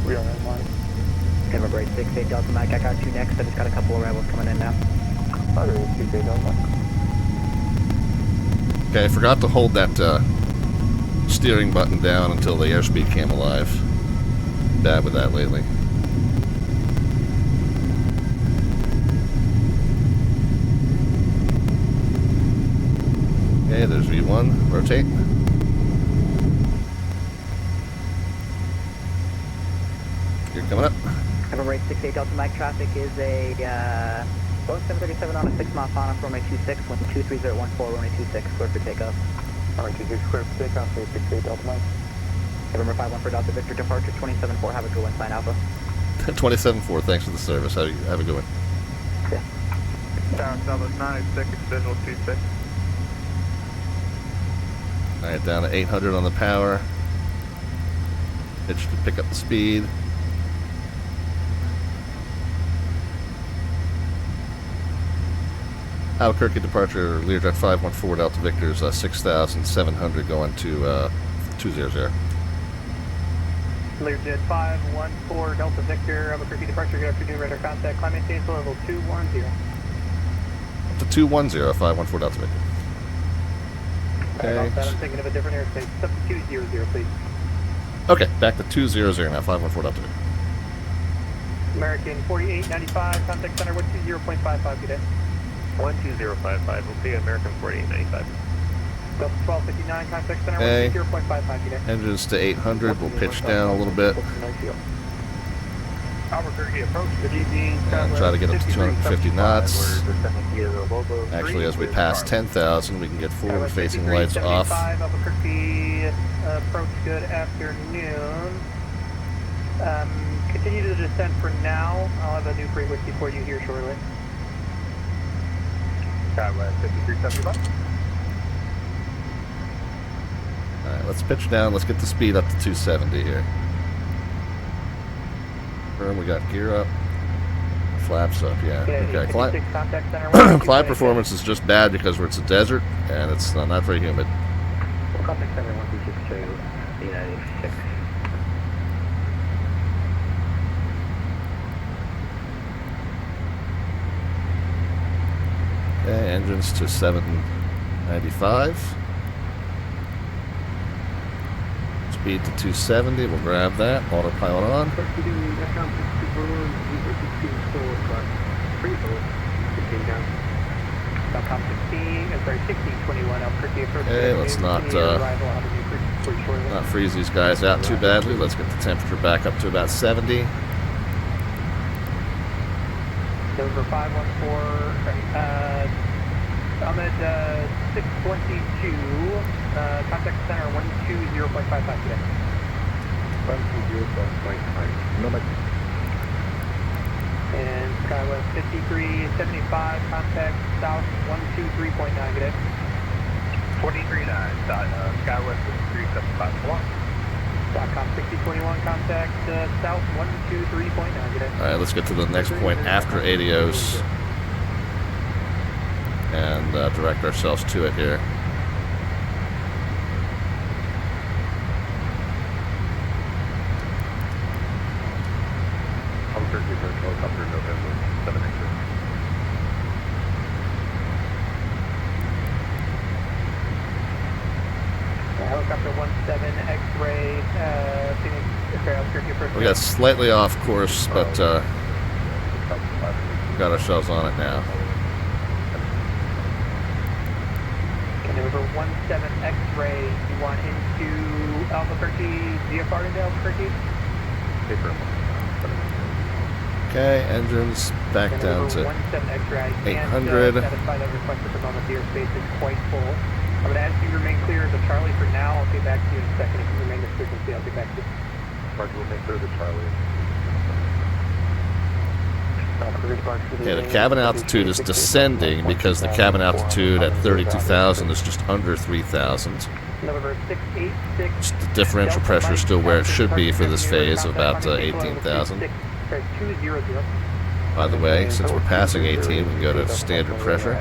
We are in line. November 868 Delta Mike, I got you next, I just got a couple of arrivals coming in now. Okay, I forgot to hold that steering button down until the airspeed came alive. Bad with that lately. Okay, there's V1. Rotate. You're coming up. November 868 Delta Mike, traffic is a Boeing 737 on a 6-mile final for runway 26, wind 23014, runway 26, clear for takeoff. Runway 26, clear for takeoff, 868 Delta Mike. November 514 Delta Victor, departure 27-4, have a good one, sign Alpha. 27-4, thanks for the service. Have a good one. Yeah. Tower Southwest 986, visual 26. Alright, down to 800 on the power. Pitch to pick up the speed. Albuquerque departure, Learjet 514 Delta Victor's 6,700 going to 200. Learjet 514 Delta Victor, Albuquerque departure, good afternoon, radar contact, climb maintain level 210. To 210, 514 Delta Victor. Okay. I'm thinking of a different airspace. It's up to 200, please. Okay, back to 200 now, 514 Delta Victor. American 4895, contact center 120.55, good day. 12055, we'll see you American 4895. Delta 1259, contact center, Okay. 0.55 today. Engines to 800, we'll pitch down a little bit. Albuquerque approach, good evening. And try to get up to 250 knots. Actually, as we pass 10,000, we can get forward-facing lights off. Albuquerque approach, good afternoon. Continue to descend for now. I'll have a new frequency for you here shortly. Skywest 5375. Alright, let's pitch down. Let's get the speed up to 270 here. We got gear up. Flaps up, yeah. Okay, climb performance is just bad because it's a desert and it's not very humid. Contact center 126, United 86. Okay, engines to 795. Speed to 270, we'll grab that. Autopilot on. Falcon 1621 Albuquerque approach. Okay, let's not freeze these guys out too badly. Let's get the temperature back up to about 70. Over 514, I'm at 622, contact center 120.55 today. 120.55. No, And Skywest 5375, contact south 123.9 today. 23.9, Skywest 5375. .com 6021, contact south 123.9 today. Alright, let's get to the next point after ADOs and direct ourselves to it here. Albuquerque approach helicopter November 786. Helicopter 17 X-ray, Phoenix, Albuquerque approach. We got slightly off course, but we got ourselves on it now. November 17 X-ray, you want into Albuquerque, VFR into Albuquerque? Okay, engines back down to 17 X-ray, 800. Satisfy that request at the moment. The airspace is quite full. I'm going to ask you to remain clear of the Charlie for now. I'll get back to you in a second. If you remain this frequency, I'll get back to you. Roger, we'll make clear the Charlie. Okay, the cabin altitude is descending because the cabin altitude at 32,000 is just under 3,000. November 686. The differential pressure is still where it should be for this phase of about 18,000. By the way, since we're passing 18, we can go to standard pressure.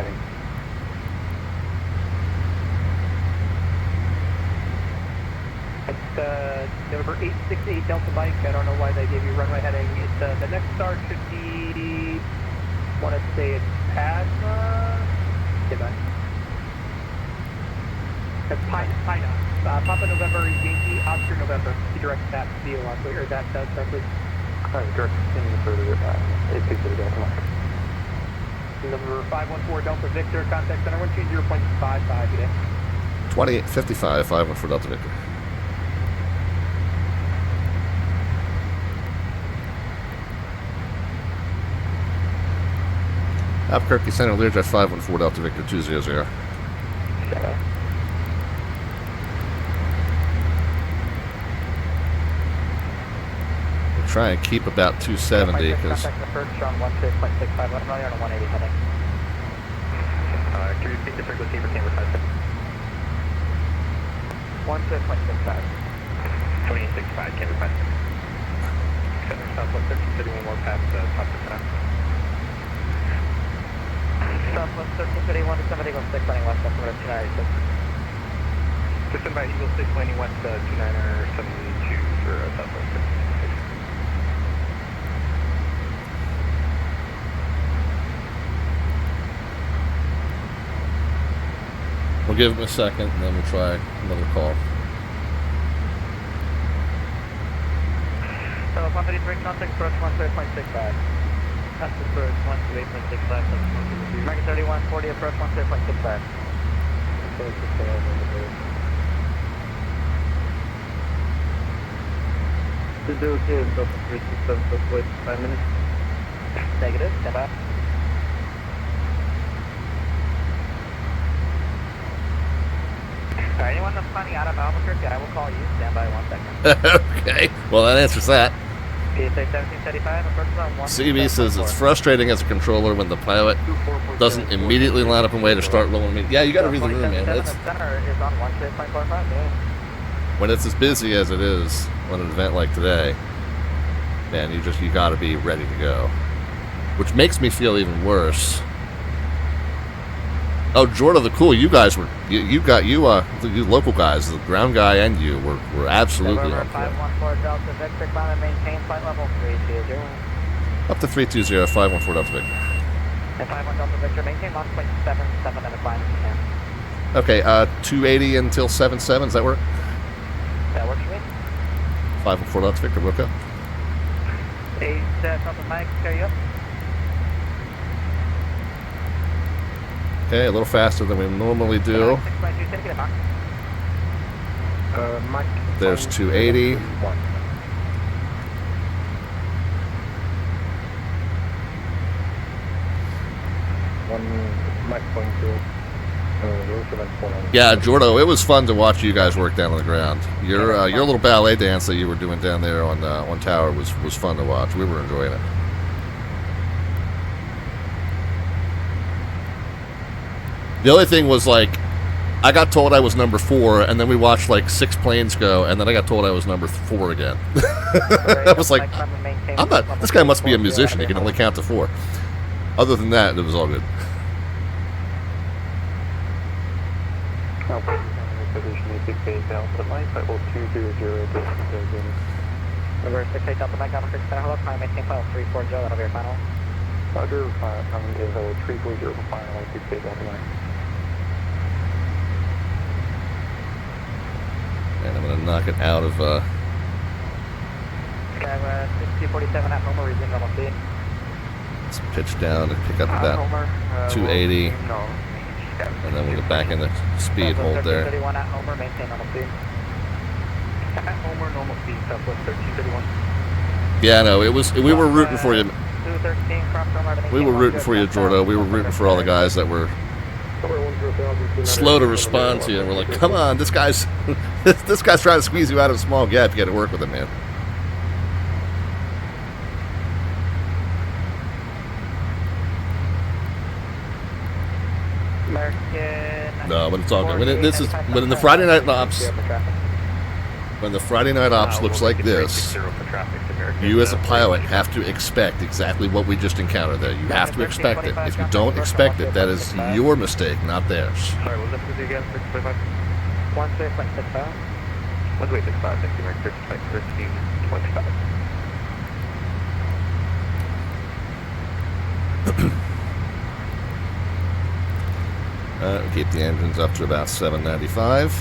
November 868 Delta Mike. I don't know why they gave you runway heading. It's the next start should be, want to say it's Padma. That's Pina. Papa November, Yankee, Oscar November. You direct that deal on, or that please. Direct continue further, 860 Delta Mike. Number 514 Delta Victor, contact center 120.55 today. 2855, 514 Delta Victor. Albuquerque Center, Learjet 514 Delta Victor 200. We'll try and keep about 270 because. Contact the first on 16.65, let me know you're on a 180 heading. Can you speak the frequency for camera 56? 16.65. 2865, camera 56. Center Southwest 1331, more past top of time. Southwest 1331 to 716, landing west, estimated 296. Just send by Eagle 6, landing west 2972 for Southwest 1326. We'll give him a second and then we'll try another call. So 133, contact approach 13.65. Pass approach 128.65. American 3140, approach 13.65. Is it okay if Delta 367 just wait 5 minutes? Negative, stand by. Anyone that's planning out of Albuquerque, I will call you. Stand by 1 second. Okay, well that answers that. PSA 1735, approach on 1. CB says it's frustrating as a controller when the pilot doesn't immediately line up and wait to start rolling me. Yeah, you got to read the room, man. The center is on 1.45, yeah. When it's as busy as it is on an event like today, man, you got to be ready to go. Which makes me feel even worse Oh, Jordan, the cool. You guys were you local guys, the ground guy and you were absolutely on point. 514 Delta Victor, climb and maintain flight level 320. Up to 320, 514 Delta Victor. And 51 Delta Victor, maintain Mach 0.77 and a climb if you can. Okay, 280 until 77. Does that work? That works for me. 514 Delta Victor, Wilco. 8 Delta Mike, carry you up. Okay, a little faster than we normally do. Mike. There's 280. Yeah, Jordo, it was fun to watch you guys work down on the ground. Your little ballet dance that you were doing down there on tower was fun to watch. We were enjoying it. The only thing was, like, I got told I was number 4, and then we watched like 6 planes go, and then I got told I was number 4 again. I was like, I'm not. This guy must be a musician. He can only count to 4. Other than that, it was all good. Number 68 Delta Mike, Alpha Creek Center, hello, climb, maintain flight 340, that'll be your final. Roger, coming is 340 for final, 68 Delta Mike. And I'm going to knock it out of... Okay, 6047 at Homer, resume normal speed. Let's pitch down to pick up about 280. And then we'll get back in the speed hold there. 1331 at Homer, maintain normal speed. At Homer, normal speed, Southwest 1331. Yeah, no, it was. We were rooting for you. 213, cross Homer. We were rooting for you, Jordo. We were rooting for all the guys that were slow to respond to you. And we're like, come on, this guy's this guy's trying to squeeze you out of a small gap. You got to work with him, man. No, but it's all good. When the Friday night ops, when the Friday night ops looks like this, you as a pilot have to expect exactly what we just encountered there. You have to expect it. If you don't expect it, that is your mistake, not theirs. Sorry, what was that for again? 625? 13.65. 1365, thank you, Mike. 1325. Keep the engines up to about 795.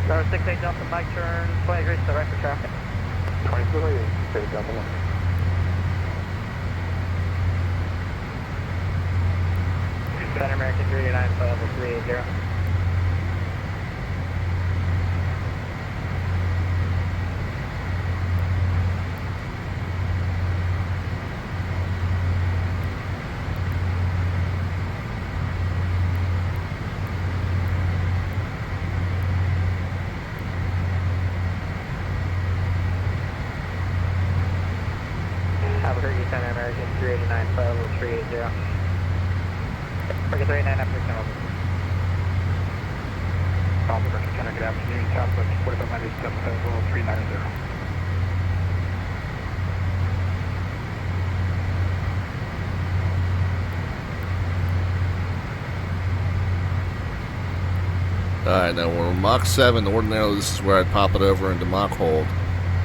Number 68 Delta Mike, turn 20 degrees to the right for traffic. 20 degrees, straight Delta Mike. Center American 389, flight level 380. Albuquerque Center American 389, flight level 380. Market 39 after channel. Albuquerque Center, good afternoon. Southwest 4590 step level 390. Alright, now we're Mach 7. Ordinarily, this is where I'd pop it over into Mach hold.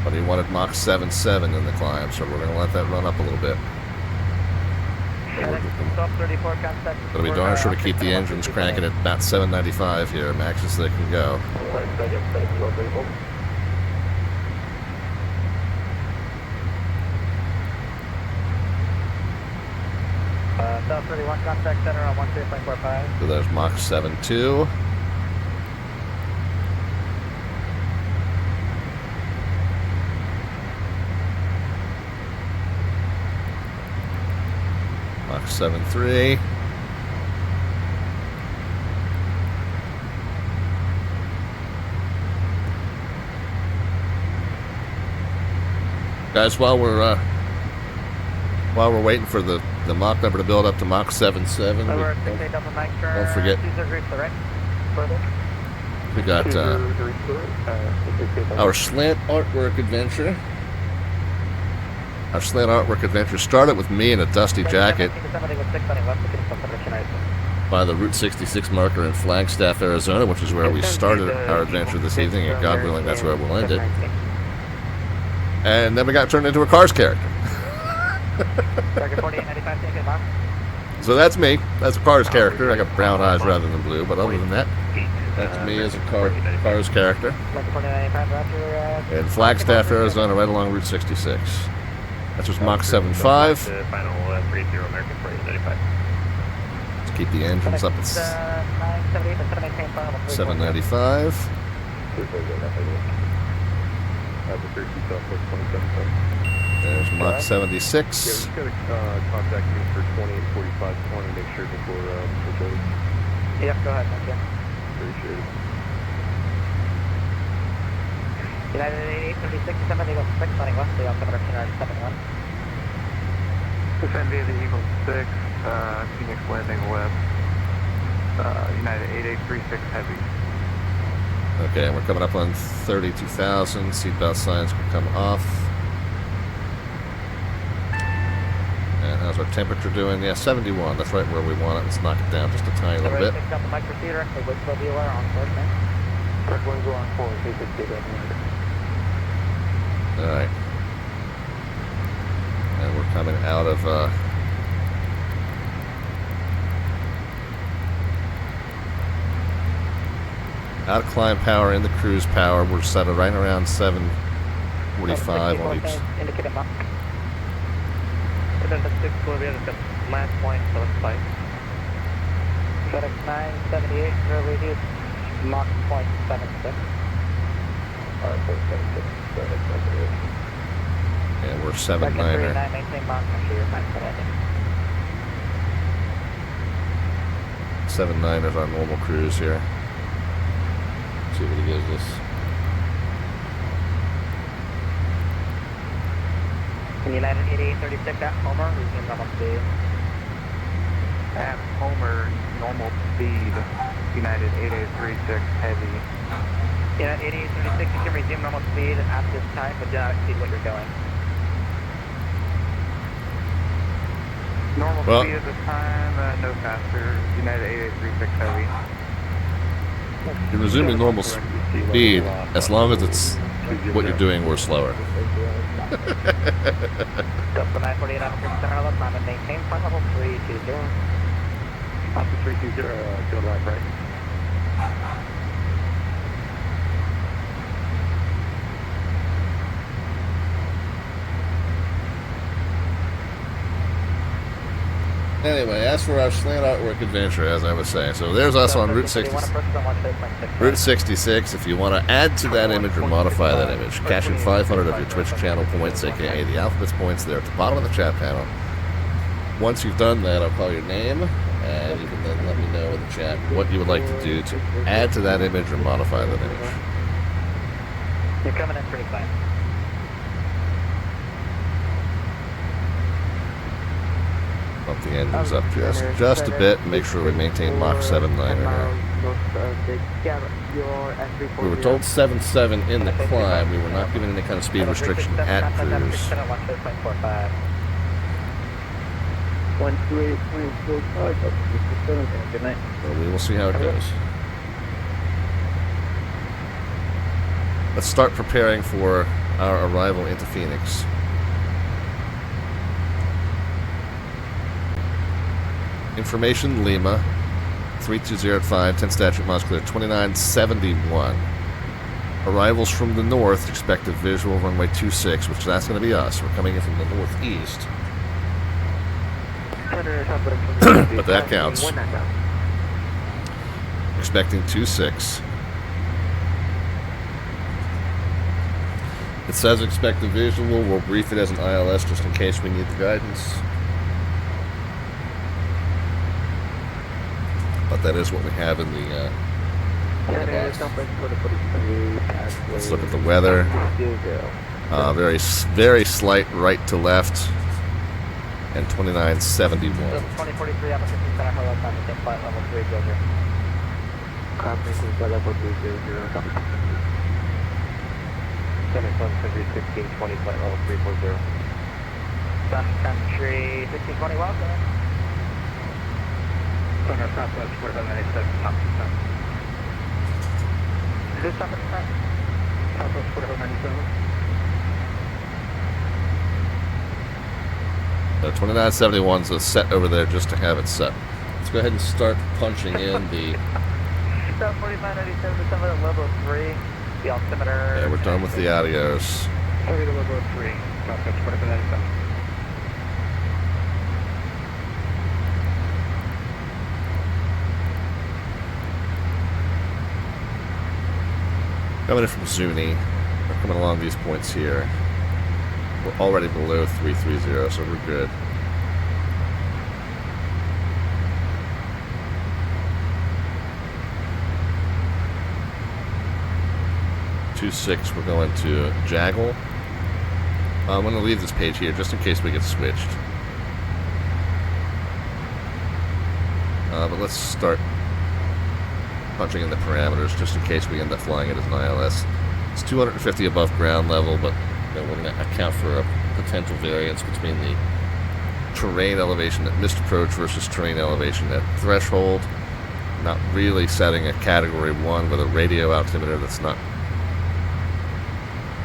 But he wanted Mach 7.7 in the climb, so we're going to let that run up a little bit. But we darn sure to keep the engines cranking at about 795 here, max as they can go. South 31 contact center on 13.45. So there's Mach 7.2. Mach 7.3. Guys, while we're waiting for the The Mach number to build up to Mach 77. Over 68 double Mike, turn. Don't forget. 20 degrees to the right. Further. We got our slant artwork adventure. Our slant artwork adventure started with me in a dusty jacket by the Route 66 marker in Flagstaff, Arizona, which is where we started our adventure this evening, and God willing, that's where we'll end it. And then we got turned into a Cars character. So that's me. That's a Cars character. I got brown eyes rather than blue, but other than that, that's me as a Cars character. In Flagstaff, Arizona, right along Route 66. That's just Mach 7.5. Let's keep the engines up at 795. There's Mach 76. Yeah, just gotta contact me for 2845. I want to make sure before switch over. Yep, go ahead, thank you. Appreciate it. United 8836, 7 Eagle 6, running west, the altimeter 2971. Descend via the Eagle 6, Phoenix landing west, United 8836 heavy. Okay, and we're coming up on 32,000. Seatbelt signs can come off. And how's our temperature doing? Yeah, 71. That's right where we want it. Let's knock it down just a tiny little bit. Alright. And we're coming out of climb power into cruise power. We're set right around 745 on each. Indicated Mach. Last point, so it's fine. FedEx 978, early use, Mach point 76. And we're 7.9er. Maintain Mach, make sure you're fine for landing. 7.9 is our normal cruise here. Let's see what he gives us. United 8836 at Homer, resume normal speed. At Homer, normal speed, United 8836 heavy. United 8836, you can resume normal speed at this time, but do not exceed what you're going. Normal speed at this time, no faster, United 8836 heavy. You're resuming normal speed as long as it's what you're doing or slower. Delta 948 out of center left, I'm maintain front level 320. Alpha 320, go left, right. Anyway, as for our slant artwork adventure, as I was saying, so there's us on Route 66. Route 66. If you want to add to that image or modify that image, cash in 500 of your Twitch channel points, aka the alphabets points, there at the bottom of the chat panel. Once you've done that, I'll call your name, and you can then let me know in the chat what you would like to do to add to that image or modify that image. You're coming in pretty fast. Bump the engines up just a bit and make sure we maintain Mach 7.9 here. We were told 7.7 in the climb. We were not given any kind of speed restriction at cruise. 128.45. Good night. So we will see how it goes. Let's start preparing for our arrival into Phoenix. Information, Lima, 32085, 10 statute miles clear, 2971. Arrivals from the north, expected visual, runway 26, which that's going to be us. We're coming in from the northeast. But that counts. Expecting 26. It says expect a visual. We'll brief it as an ILS just in case we need the guidance. But that is what we have in the let's look at the weather. Very slight right to left. and 2971. 2043, Alpha 50 Center, hello, climb within flight level 300. Climb within flight level 300, copy. Center Sun Country 1620, flight level 340. Sun Country 1620, welcome. Center Southwest 4597, top to sun. Is this top of the front? Southwest 4597. 2971's is set over there just to have it set. Let's go ahead and start punching in the... South 4597 to summit at level 3. The altimeter... Yeah, we're done with the adios. Heavy to level 3, Southwest 4597. Coming in from Zuni. We're coming along these points here. We're already below 330, so we're good. .26, we're going to Jaggle. I'm going to leave this page here just in case we get switched. But let's start punching in the parameters just in case we end up flying it as an ILS. It's 250 above ground level, but we're going to account for a potential variance between the terrain elevation at missed approach versus terrain elevation at threshold. Not really setting a category 1 with a radio altimeter that's not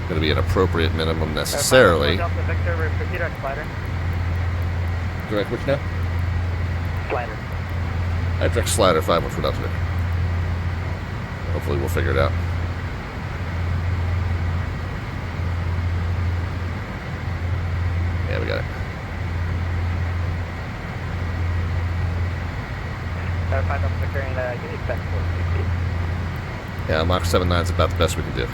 going to be an appropriate minimum necessarily. Direct which now? Slider. Direct slider 5-1 for Delta. Hopefully we'll figure it out. Yeah, we got it. Yeah, Mach 79 is about the best we can do.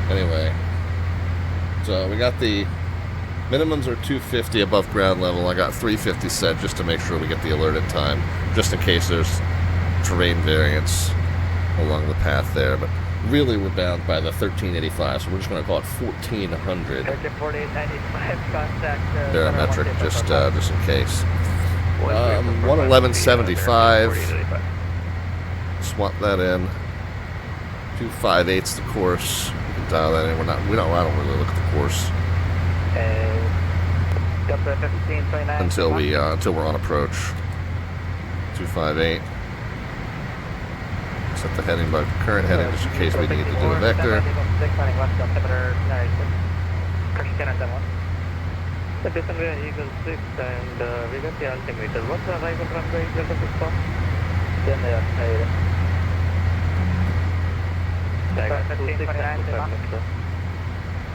Anyway, so we got the minimums are 250 above ground level. I got 350 set just to make sure we get the alert in time, just in case there's terrain variance along the path there. But really, we're bound by the 1385, so we're just going to call it 1400 barometric, just in case. 111.75. Swap that in. 258's the course. We can dial that in. I don't really look at the course until we're on approach. 258. Set the heading by current heading just in case we need to do a vector. Eagle 6 and we got the altimeter. What's the arrival from the Eagle 6 from? Then they are paid. I got 1529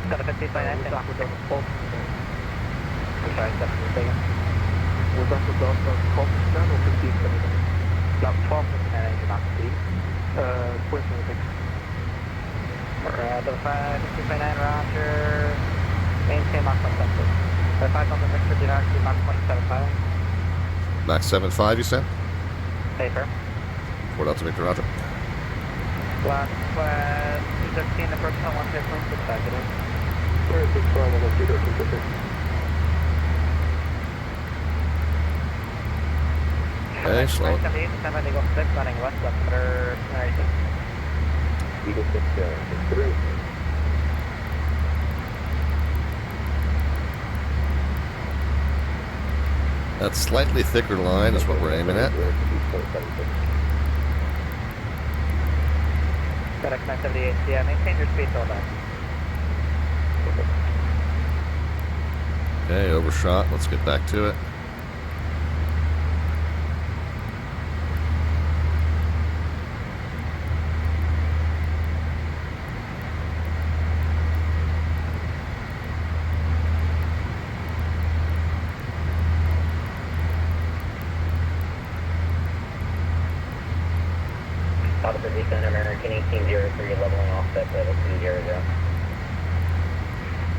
got a 1529 I'm sorry, was that the Delta 12% or 15%? About 12% engine off speed. 0.76. Alright, Delta 5, 1529, roger. Maintain Mach 176. Delta 5 on the Victor, did actually Mach 0.75. Mach 75, you said? Paper. 4 Delta Victor, roger. Black West 213, approach on 1.6 back it in. 36 on the Cedar 250. Okay, slow. Eagle 6, running west, altimeter 96. Eagle 6, 63. That slightly thicker line is what we're aiming at. FedEx 978, yeah, maintain your speed till then. Okay, overshot. Let's get back to it. Alpha Descent American 1803, leveling off at level 200.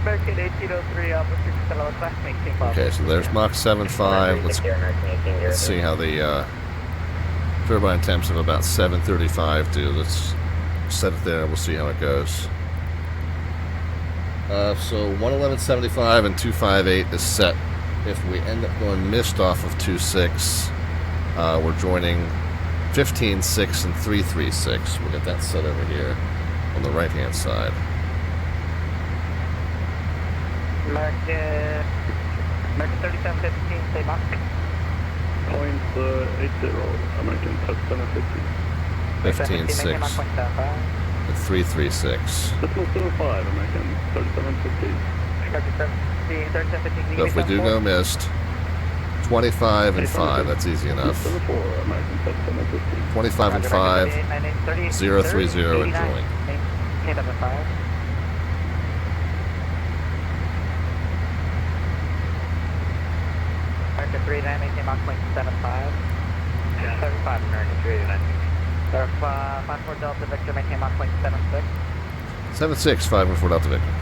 American 1803, Alpha 6 class, maintain Papa. Okay, so there's Mach 7.5. Let's see how the turbine temps of about 735 do. Let's set it there and we'll see how it goes. So 111.75 and 258 is set. If we end up going missed off of 26, we're joining 15.6 and 336. We'll get that set over here on the right hand side. American 3715, stay Mach. Point 80, American 3715. 15.6 and 336. Decimal 05, American 3715. So if we do go missed, 25 and 5, that's easy enough. 25 and 5, 030 and join. American 39, maintain Mach 0.75. 75, American 389. 54 Delta Victor, maintain Mach 0.76. 76, 514 Delta Victor.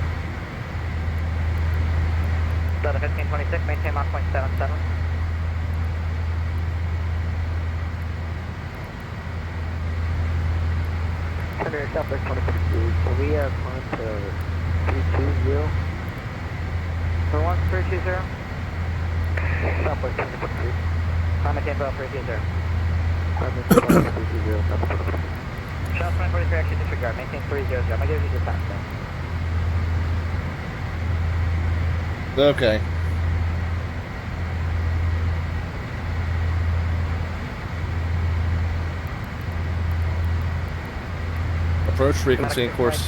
Delta 1526, maintain Mach 0.77. Center Southwest 26, so we have on to 320. For 1320. Southwest 26. Maintain 1230. Southwest 320. South 943, actually disregard, maintain 300. I'm going to give you the time, Okay. Approach frequency and course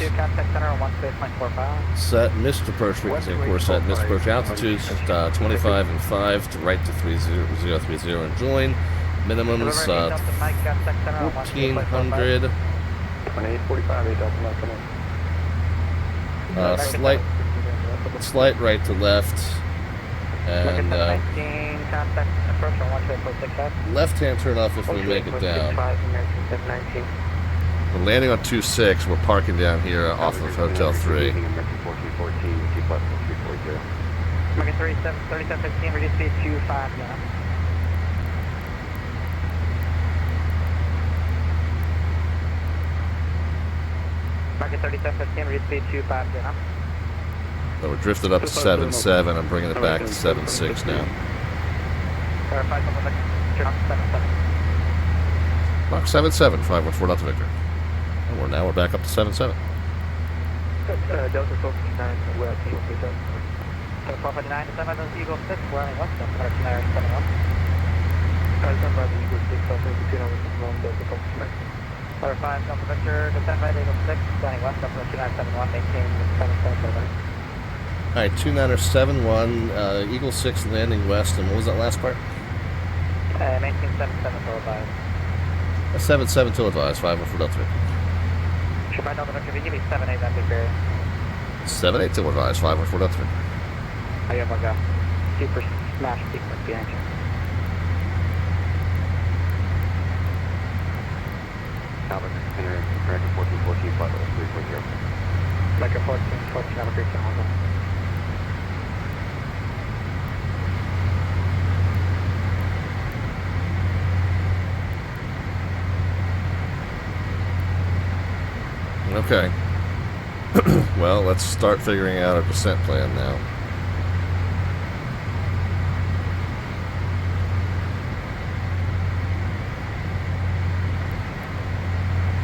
set. Missed approach frequency and course set. Missed approach altitude 25 and 5 to right to 3030 and join. Minimums 1400. 2845, Slight right to left, and left-hand turn off if we make it down. We're landing on 26. We're parking down here off of Hotel 3. American 3715, reduce speed 25 now. American 3715, reduce speed 25 now. So we're drifted up to 7.7. I'm bringing it back to 7.6 now. Mach 7.7, 514 Delta Victor. And we're back up to 7.7. Delta 459, we're at 8. Delta 459 to 7 Eagle 6, we're in west, Delta 459 Stand by the Eagle 6, Delta 291, Delta 459. Delta 5 Delta Victor, descend by the Eagle 6, standing west, Delta 2971, maintain 777. Alright, 2971, Eagle 6 landing west, and what was that last part? Maintain 77 till advised. 7.7 till advised, 514 Delta Victor. Should I Delta Victor, if you give me 7-8, that'd be great. 7.8 till advised, 514 Delta Victor. I have like a super smash sequence behind you. Albert, American 1414, flight level 340. American 14, have a great time. Okay. Well, let's start figuring out our descent plan now.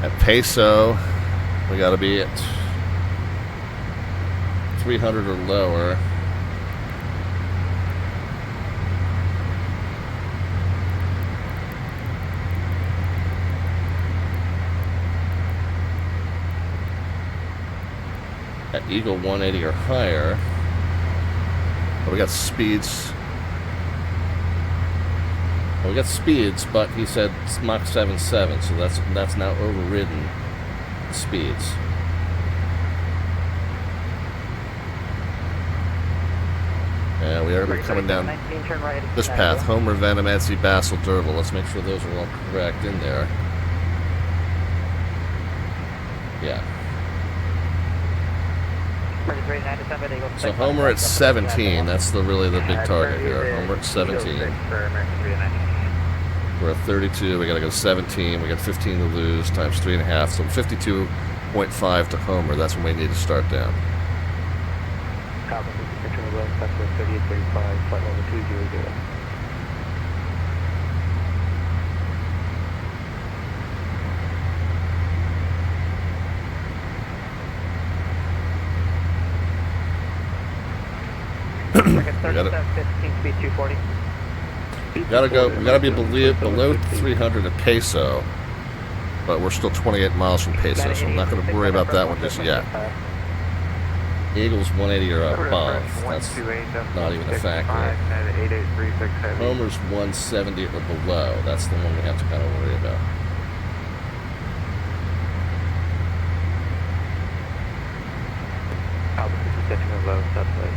At Peso, we gotta be at 300 or lower. At Eagle 180 or higher. But we got speeds. Well, we got speeds, but he said Mach 7.7, so that's now overridden speeds. Yeah, we are coming down this path. Homer, Venom, Etsy, Bassel, Derval. Let's make sure those are all correct in there. Yeah. American 39 to 7, Eagle. So Homer at 17. That's really the big target here. Homer at 17. For American 39. We're at 32. We got to go 17. We got 15 to lose times 3.5. So 52.5 to Homer. That's when we need to start down. Alpha 56 on the west, that's 3835, flight level 200. We got it. 15 speed 240. We gotta be below 300 at Peso, but we're still 28 miles from Peso, so I'm not gonna worry about that one just yet. Eagles 180 or above. That's not even a factor. Homer's 170 or below. That's the one we have to kind of worry about.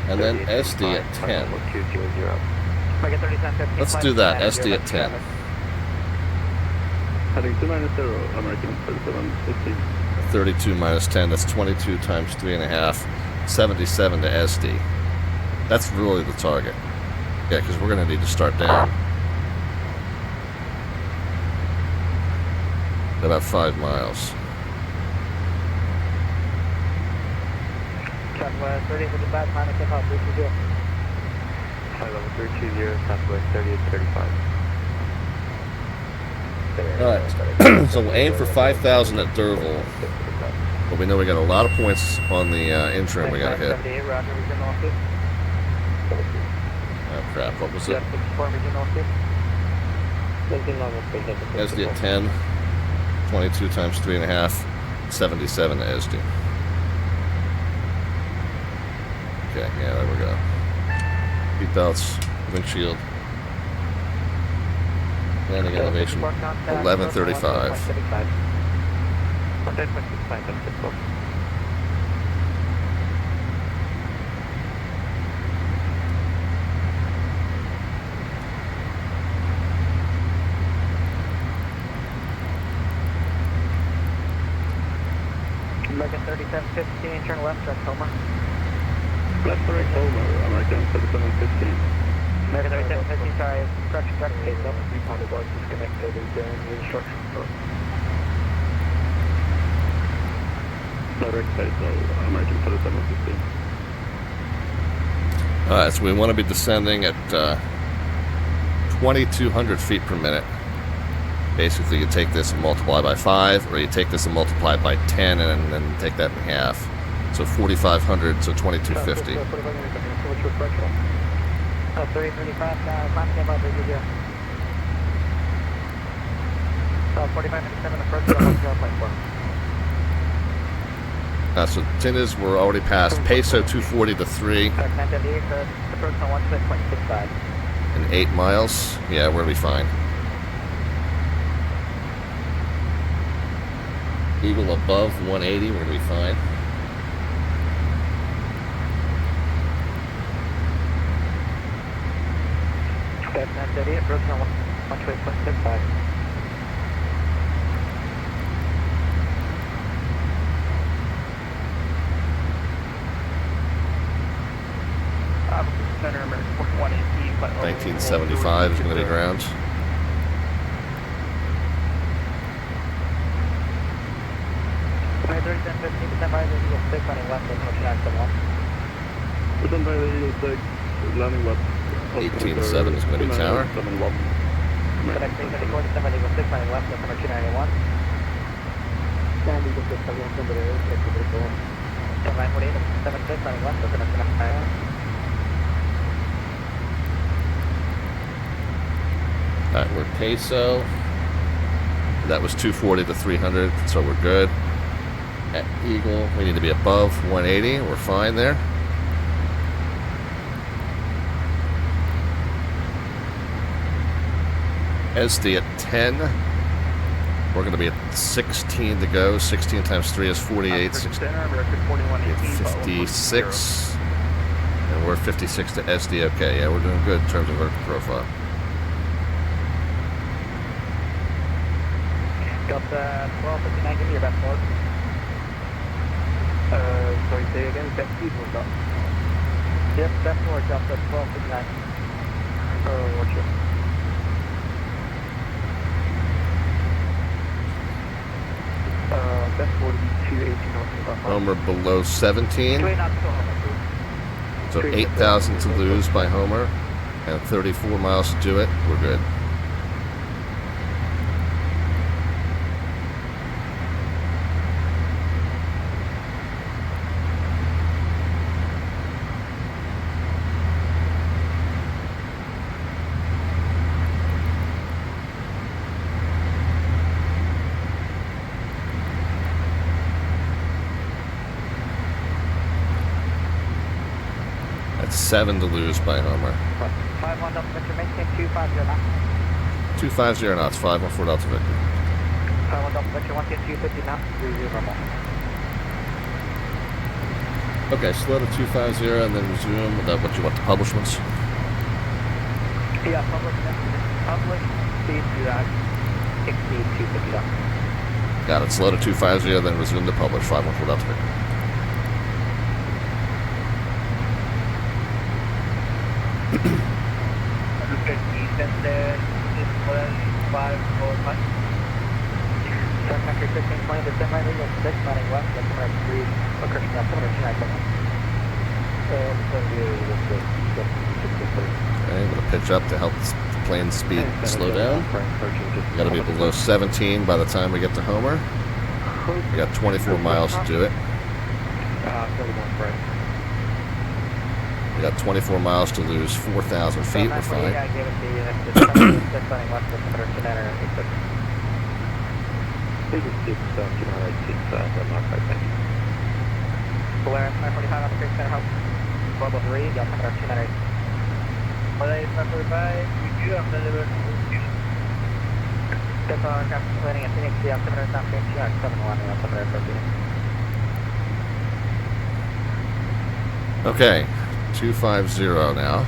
And then SD at 10. Let's do that. SD at 10. Heading 290, American 3715. 32 minus 10, that's 22 times 3.5, 77 to SD. That's really the target. Yeah, because we're going to need to start down. About 5 miles. Southwest 3055, minus FL 320. Flight level 320, Southwest 3835. Alright, so we'll aim for 5,000 at Derville. But we know we got a lot of points on the interim we got to hit. Oh crap, what was it? SD at 10, 22 times 3.5, 77 to SD. Okay, yeah, there we go. Seatbelts, windshield. Landing elevation, 1135. American 3715, turn left, direct Homer. Left direct Homer, American 3715. American 3715, sorry, correction, direct Peso. Reponder bar disconnected, is there any instruction? Direct Peso, American 3715. Alright, so we want to be descending at 2,200 feet per minute. Basically, you take this and multiply by 5, or you take this and multiply by 10 and then take that in half. So 4,500, so 2,250. 3035, climb came up, 320. 4597, approach to 1.4. So the thing is, we're already past Peso 240 to 3. Approach on 16.65. And 8 miles. Yeah, we're going to be fine. Eagle above 180, we're going to be fine. That's 930, approach on 128.65. Center, American 118, 1975 is going to be ground. Stand by the Eagle 6, running left, with no track to 1. Stand by the Eagle 6, landing left. 18.7 is going to be tower. Connect 834, stand by the Eagle 6, running left, with number 291. Stand Eagle 6, number 8, stand by 48, 76, running left, with number 291. Alright, we're Peso. That was 240 to 300, so we're good. At Eagle, we need to be above 180. We're fine there. SD at 10. We're going to be at 16 to go. 16 times 3 is 48. 56. And we're 56 to SD. Okay, yeah, we're doing good in terms of vertical profile. Got 1259, give me your best mark. Sorry, say again, that speed was up. Yep, that worked up at 1259. Watch it. That's 42, 18 knots about Homer below 17. 2 knots to Homer, please. So 8,000 to lose by Homer. And 34 miles to do it. We're good. That's 7 to lose by Homer. 5-1 Delta Victor, maintain 250 knots. 250 knots, 514 Delta Victor. 5-1 Delta Victor, 250 knots, 30 normal. Okay, slow to 250 and then resume. What you want, the publishments? Yeah, public speed to that, exceed 250 knots. Got it, slow to 250, then resume the publish, 514 Delta Victor. Country 1520 to semi-legal 6, running west, that's number 3, correction, that's number 297. Okay, I'm going to pitch up to help the plane's speed slow down. Got to be below 17 by the time we get to Homer. We got 24 miles to do it. We got 24 miles to lose 4,000 feet. We're fine. I gave it to you. It's 6 running west, that's number 286. Biggest 6, 286, that mark right there. Polaris 545 on the creek center, house. Global 3, Delta number 298. Polaris 545, we do have the delivery. Delta aircraft landing at Phoenix, the altimeter is not changed, 271, the altimeter for Phoenix. Okay, 250 now.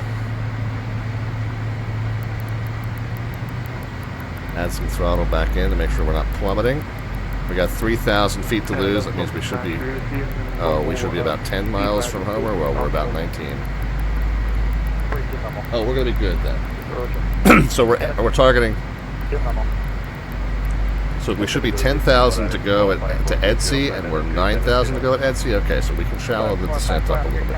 Add some throttle back in to make sure we're not plummeting. We got 3,000 feet to lose. That means we should be, we should be about 10 miles from Homer. Well, we're about 19. Oh, we're gonna be good then. So we're targeting. So we should be 10,000 to go to Edsea, and we're 9,000 to go at Edsea. Okay, so we can shallow the descent up a little bit.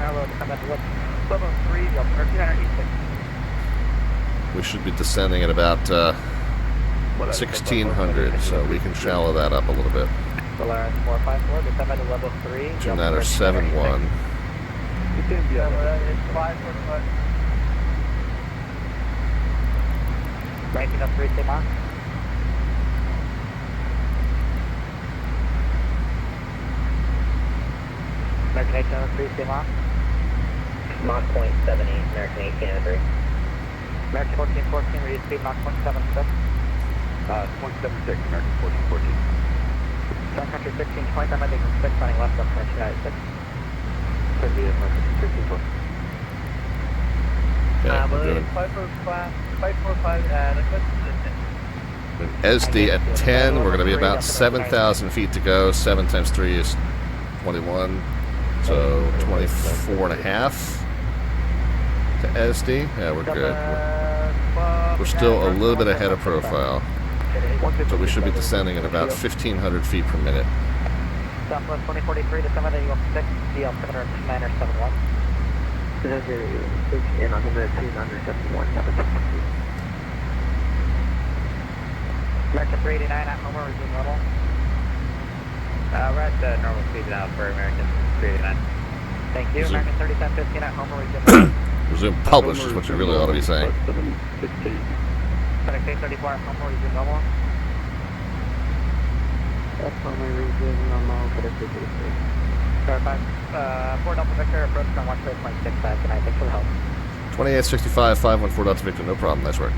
We should be descending at about 1,600, so we can shallow that up a little bit. Polaris 454, descend by the level 3. Tune that are 7-1. Ranking up 3 Mach. American 8 on 3 Mach. Mach 0.78, American 8 Canada 3. American 1414, reduce speed Mach 0.76. 0.76, American 1414. Sun Country 1620, I'm heading 6, running left up for 296. Could be American 1520. Yeah, we're doing 545, SD at 10, we're going to be about 7,000 feet to go. 7 times 3 is 21, so 24 and a half to SD. Yeah, we're good. We're still a little bit ahead of profile, so we should be descending at about 1,500 feet per minute. Southwest 2043 to summit at 6, the altimeter 2971. And I'm going to 271, American 389 at Homer, resume normal. We're at normal speed now for American 389. Thank you. Resume. American 3715 at Homer, resume normal. Resume publish is what you really ought to be saying. FedEx 834 at Homer, resume normal. That's Homer, resume normal, FedEx 834. 4 Delta Victor, approach from 1.65, and I thanks for the help. 2865, 514 Delta Victor, no problem, nice work.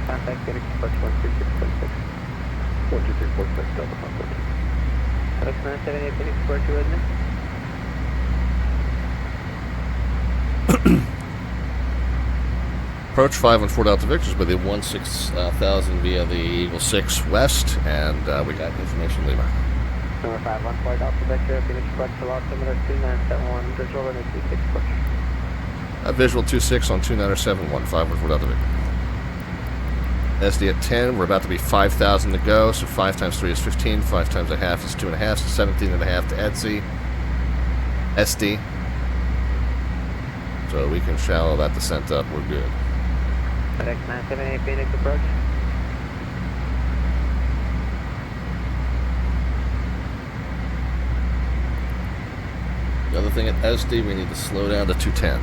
Contact Phoenix approach 136.6. 12346 Delta 514. FedEx 978 Phoenix approach you with me? approach 514 Delta Victor's with the 16,000 via the Eagle 6 West, and we got information Lima. Number 514 Delta Victor, Phoenix approach to altimeter 2971, visual running 26 approach. Visual 26 on 2971, 514 Delta Victor. SD at 10, we're about to be 5,000 to go, so 5 times 3 is 15, 5 times a half is 2.5, so 17 and a half to EDSI. SD. So we can shallow that descent up, we're good. FedEx 978 Phoenix approach. The other thing at SD, we need to slow down to 210.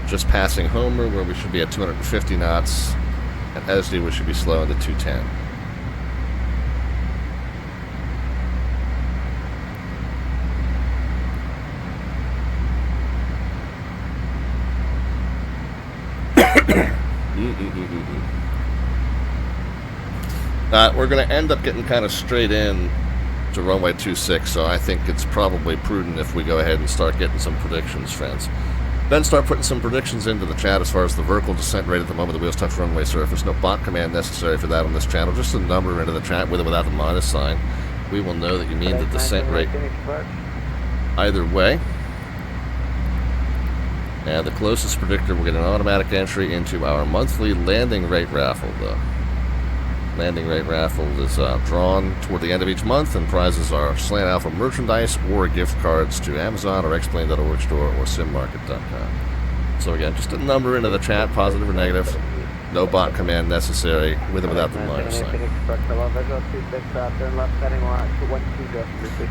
Just passing Homer, where we should be at 250 knots. At SD, we should be slowing to 210. We're going to end up getting kind of straight in to runway 26, so I think it's probably prudent if we go ahead and start getting some predictions, friends. Then start putting some predictions into the chat as far as the vertical descent rate at the moment the wheels touch runway surface. No bot command necessary for that on this channel, just a number into the chat with or without the minus sign. We will know that you mean the descent rate either way. And the closest predictor will get an automatic entry into our monthly landing rate raffle, though. Landing rate raffle is drawn toward the end of each month, and prizes are Slant Alpha merchandise or gift cards to Amazon or Xplane.org store or simmarket.com. So again, just a number into the chat, positive or negative. No bot command necessary, with or without the minus sign.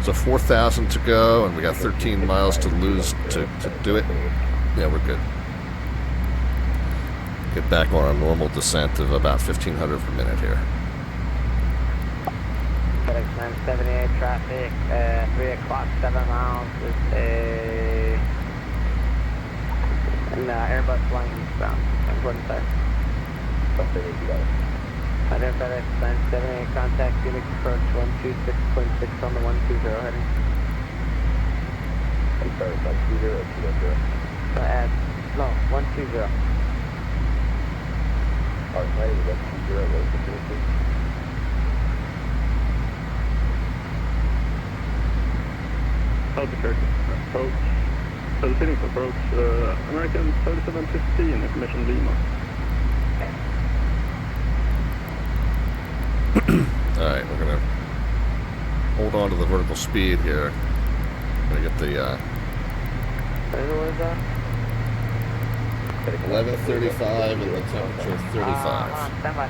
So 4,000 to go, and we got 13 miles to lose to do it. Yeah, we're good. Get back on our normal descent of about 1,500 per minute here. FedEx 978 traffic, 3 o'clock, 7 miles is an Airbus flying eastbound. Important side. Under FedEx 978, contact Phoenix approach 126.6 on the 120 heading. I'm sorry, 120 or 210? No, 120. Our flight is 120, low security. Albuquerque, approach. The Phoenix approach, American 3715, information Lima. Alright, we're going to hold on to the vertical speed here. Going to get the... What is that? 11:35 and the temperature 35. Stand by.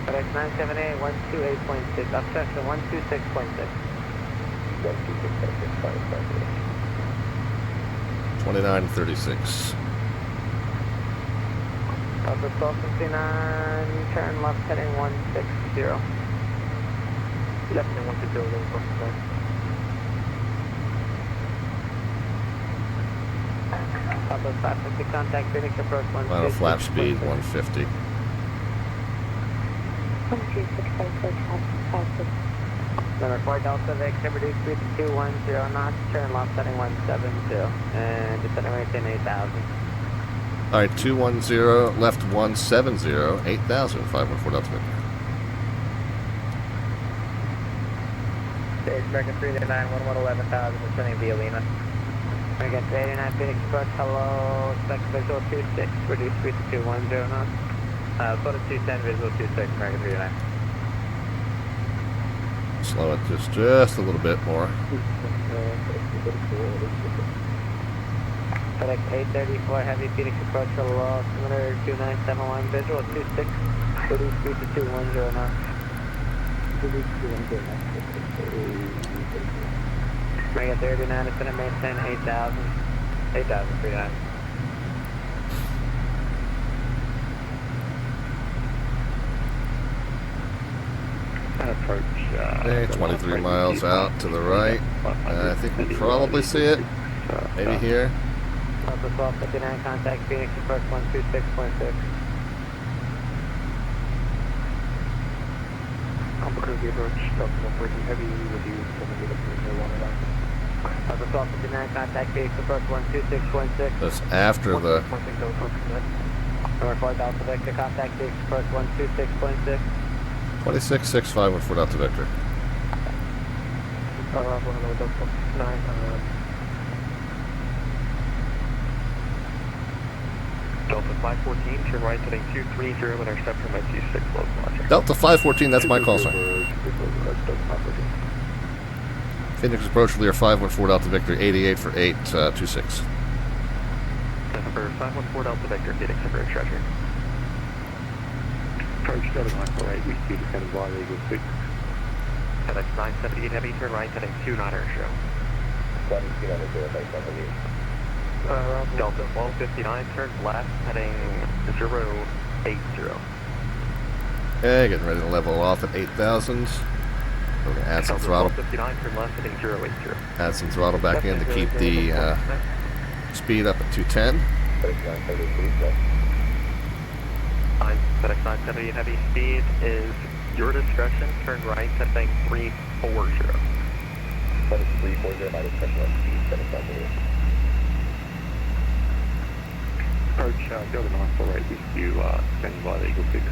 FedEx 978, 128.6. Obstruction 126.6. 29:36. Delta 1259, turn left heading 160. Left heading 160, Delta 550, contact Phoenix approach 160. Final flap speed 150. 126.6. Number 4 Delta Victor, reduce speed to 210 knots, turn left heading 172, and descending maintain 8,000. Alright, 210, left 170, 8,000, 514 Delta Victor. Stage American 389, 11,000, descending via Lima. American 389, Phoenix approach, hello, expect visual 26, reduce speed to 210 knots. Go to 210, visual 26, American 389. Slow it just a little bit more. FedEx 834, heavy Phoenix approach, hello, altimeter 2971, visual 26, reduce speed to 210 knots. American 39, it's going to maintain 8,000. 8,039. Approach. Okay, 23 miles out to the right. I think we probably see it. Maybe here. Delta 1259, contact Phoenix approach 126.6. Albuquerque approach, Delta 114 heavy, with you, 70 to 1 Delta 1259, contact VX approach 12616. That's after the... Number 4 Delta Victor, contact VX approach 12616. 2665 with 4 Delta Victor. Delta 9, Delta 514, turn right heading 230 with our intercept from my 26 local launcher. Delta 514, that's my call sign. Phoenix approach Lear 514 Delta Victor, 88 for 826. Number 514 Delta Victor, Phoenix approach, Roger. Approach Delta 948, we see descending via Eagle 6. FedEx 978 heavy, turn right heading 29 show. Delta 1259, turn left heading 080. Okay, getting ready to level off at 8,000. We're going to add some throttle. 1259, turn left heading 080. Add some throttle back in to keep the speed up at 210. FedEx 978 heavy, speed is your discretion. Turn right heading 340. FedEx 340, my discretion on speed, FedEx 978. Approach Delta 948, we see you descending via Eagle 6.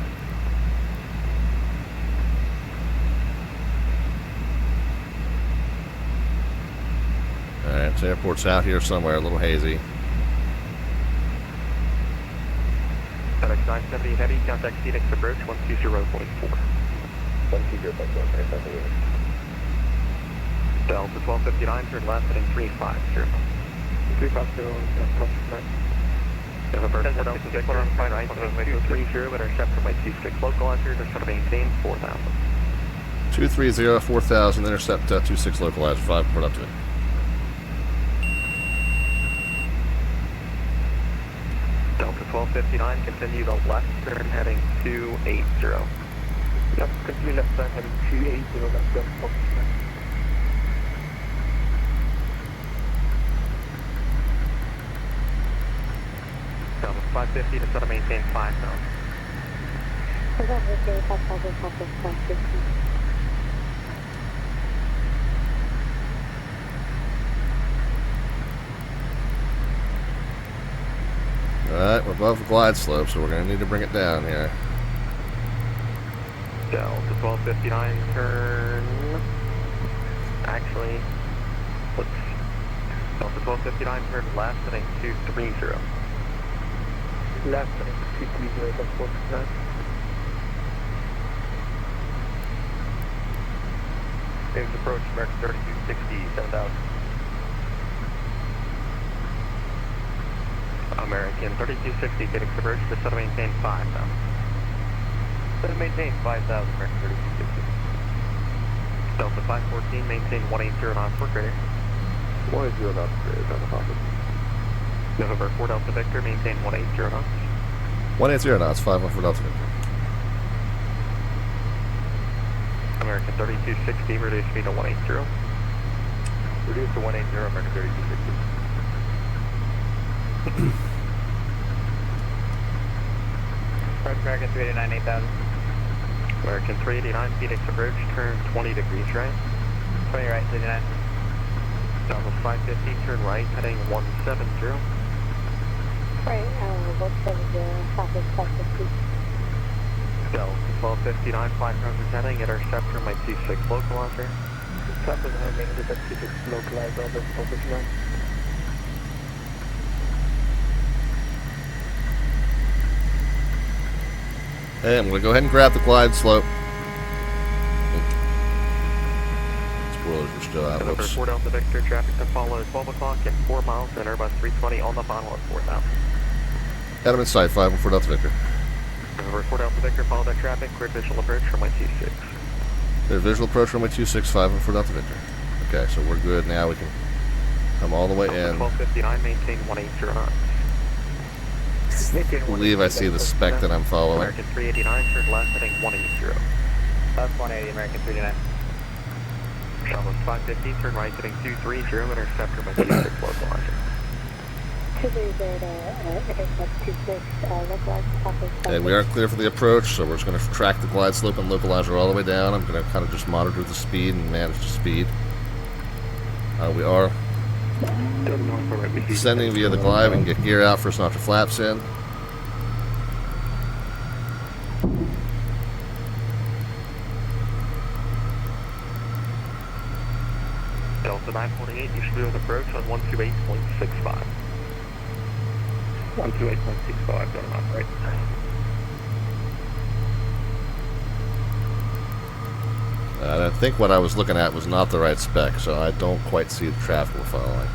Alright, so airport's out here somewhere, a little hazy. FedEx 970 heavy, contact Phoenix approach 120.4. 120.4, Delta 1259, turn left heading 350. 350, November 4 Delta Victor, right heading 230 with our intercept from my 26 local launcher, just try to maintain 4,000. 230, 4,000, intercept 26 localizer, 5 productive. Delta 1259, continue the left turn heading 280. Yep, continue left turn heading 280, that's Delta 1259. Delta 550 to try to maintain 5,000. Alright, we're above the glide slope, so we're going to need to bring it down here. Delta 1259, turn... Actually, let's... Delta 1259, turn left heading 230. Left heading 230, Delta 1259. Phoenix approach, American 3260, 7,000. American 3260, Phoenix approach, just set to maintain 5,000. Set to maintain 5,000, American 3260. Delta 514, maintain 180 knots, we're clear. 180 knots, clear, down the Hopper. November 4 Delta Victor, maintain 180 knots. 180 knots, 514 Delta Victor. American 3260, reduce speed to 180. Reduce to 180, American 3260. Approach American 389, 8,000. American 389, Phoenix approach, turn 20 degrees right. 20 right, 39. Delta 550, turn right, heading 170. Right, 170, southwest 550. Delta 1259, 500 heading, intercept from my 26 local launcher. Southwest heading with that 26 localized on the 1259. Hey, I'm going to go ahead and grab the glide slope. Spoilers are still out. November 4 Delta Victor, traffic to follow 12 o'clock and 4 miles to Airbus 320 on the final at 4,000. Got him in sight, 514 Delta Victor. November 4 Delta Victor, follow that traffic, clear visual approach from my 26. There's visual approach from my 26, 514 Delta Victor. Okay, so we're good now. We can come all the way in. 1259, maintain 180 knots. I believe I see the spec that I'm following. American 389, turn left heading 180. That's 180, American 389. Southwest 550, turn right heading 230, intercept from my 26 local launcher. Okay, we are clear for the approach, so we're just going to track the glide slope and localizer all the way down. I'm going to kind of just monitor the speed and manage the speed. We are descending via the glide. We can get gear out first, not to flaps in. Delta 948, you should be on approach on 128.65. 128.65, going on right. I think what I was looking at was not the right spec, so I don't quite see the traffic we're following.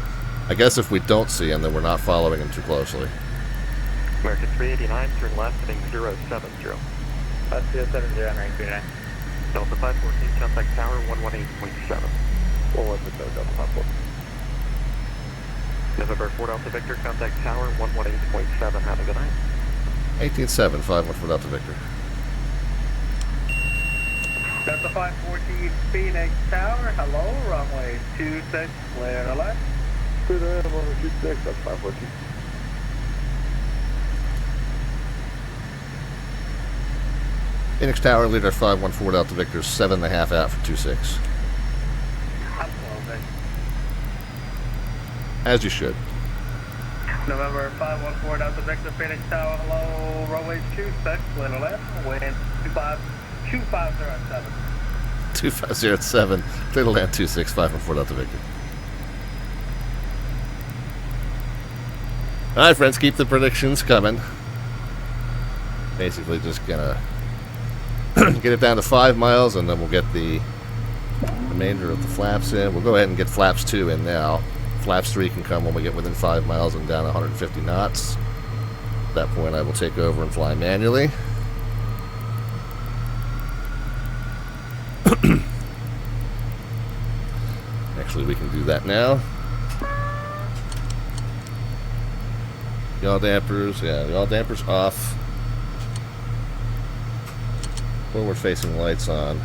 I guess if we don't see him, then we're not following him too closely. American 389, turn left, heading 070. 070, American 389. Delta 514, contact tower 118.7. Well, what's it, Delta 514? November 4 Delta Victor, contact tower 118.7. Have a good night. 187, 514 Delta Victor. Delta 514 Phoenix Tower, hello, runway 26, clear to left. Clear to left, runway 26, that's 514. Phoenix Tower, leader 514 Delta Victor, 7.5 out for 26. As you should. November 514 Delta Victor, Phoenix Tower, hello, runway 26, clear to left, wind 2507. 2507, clear to land 26, 514 Delta Victor. Alright friends, keep the predictions coming. Basically just gonna get it down to 5 miles and then we'll get the remainder of the flaps in. We'll go ahead and get flaps 2 in now. Flaps 3 can come when we get within 5 miles and down 150 knots. At that point I will take over and fly manually. Actually, we can do that now. Yaw dampers, yeah, yaw dampers off. Forward facing lights on.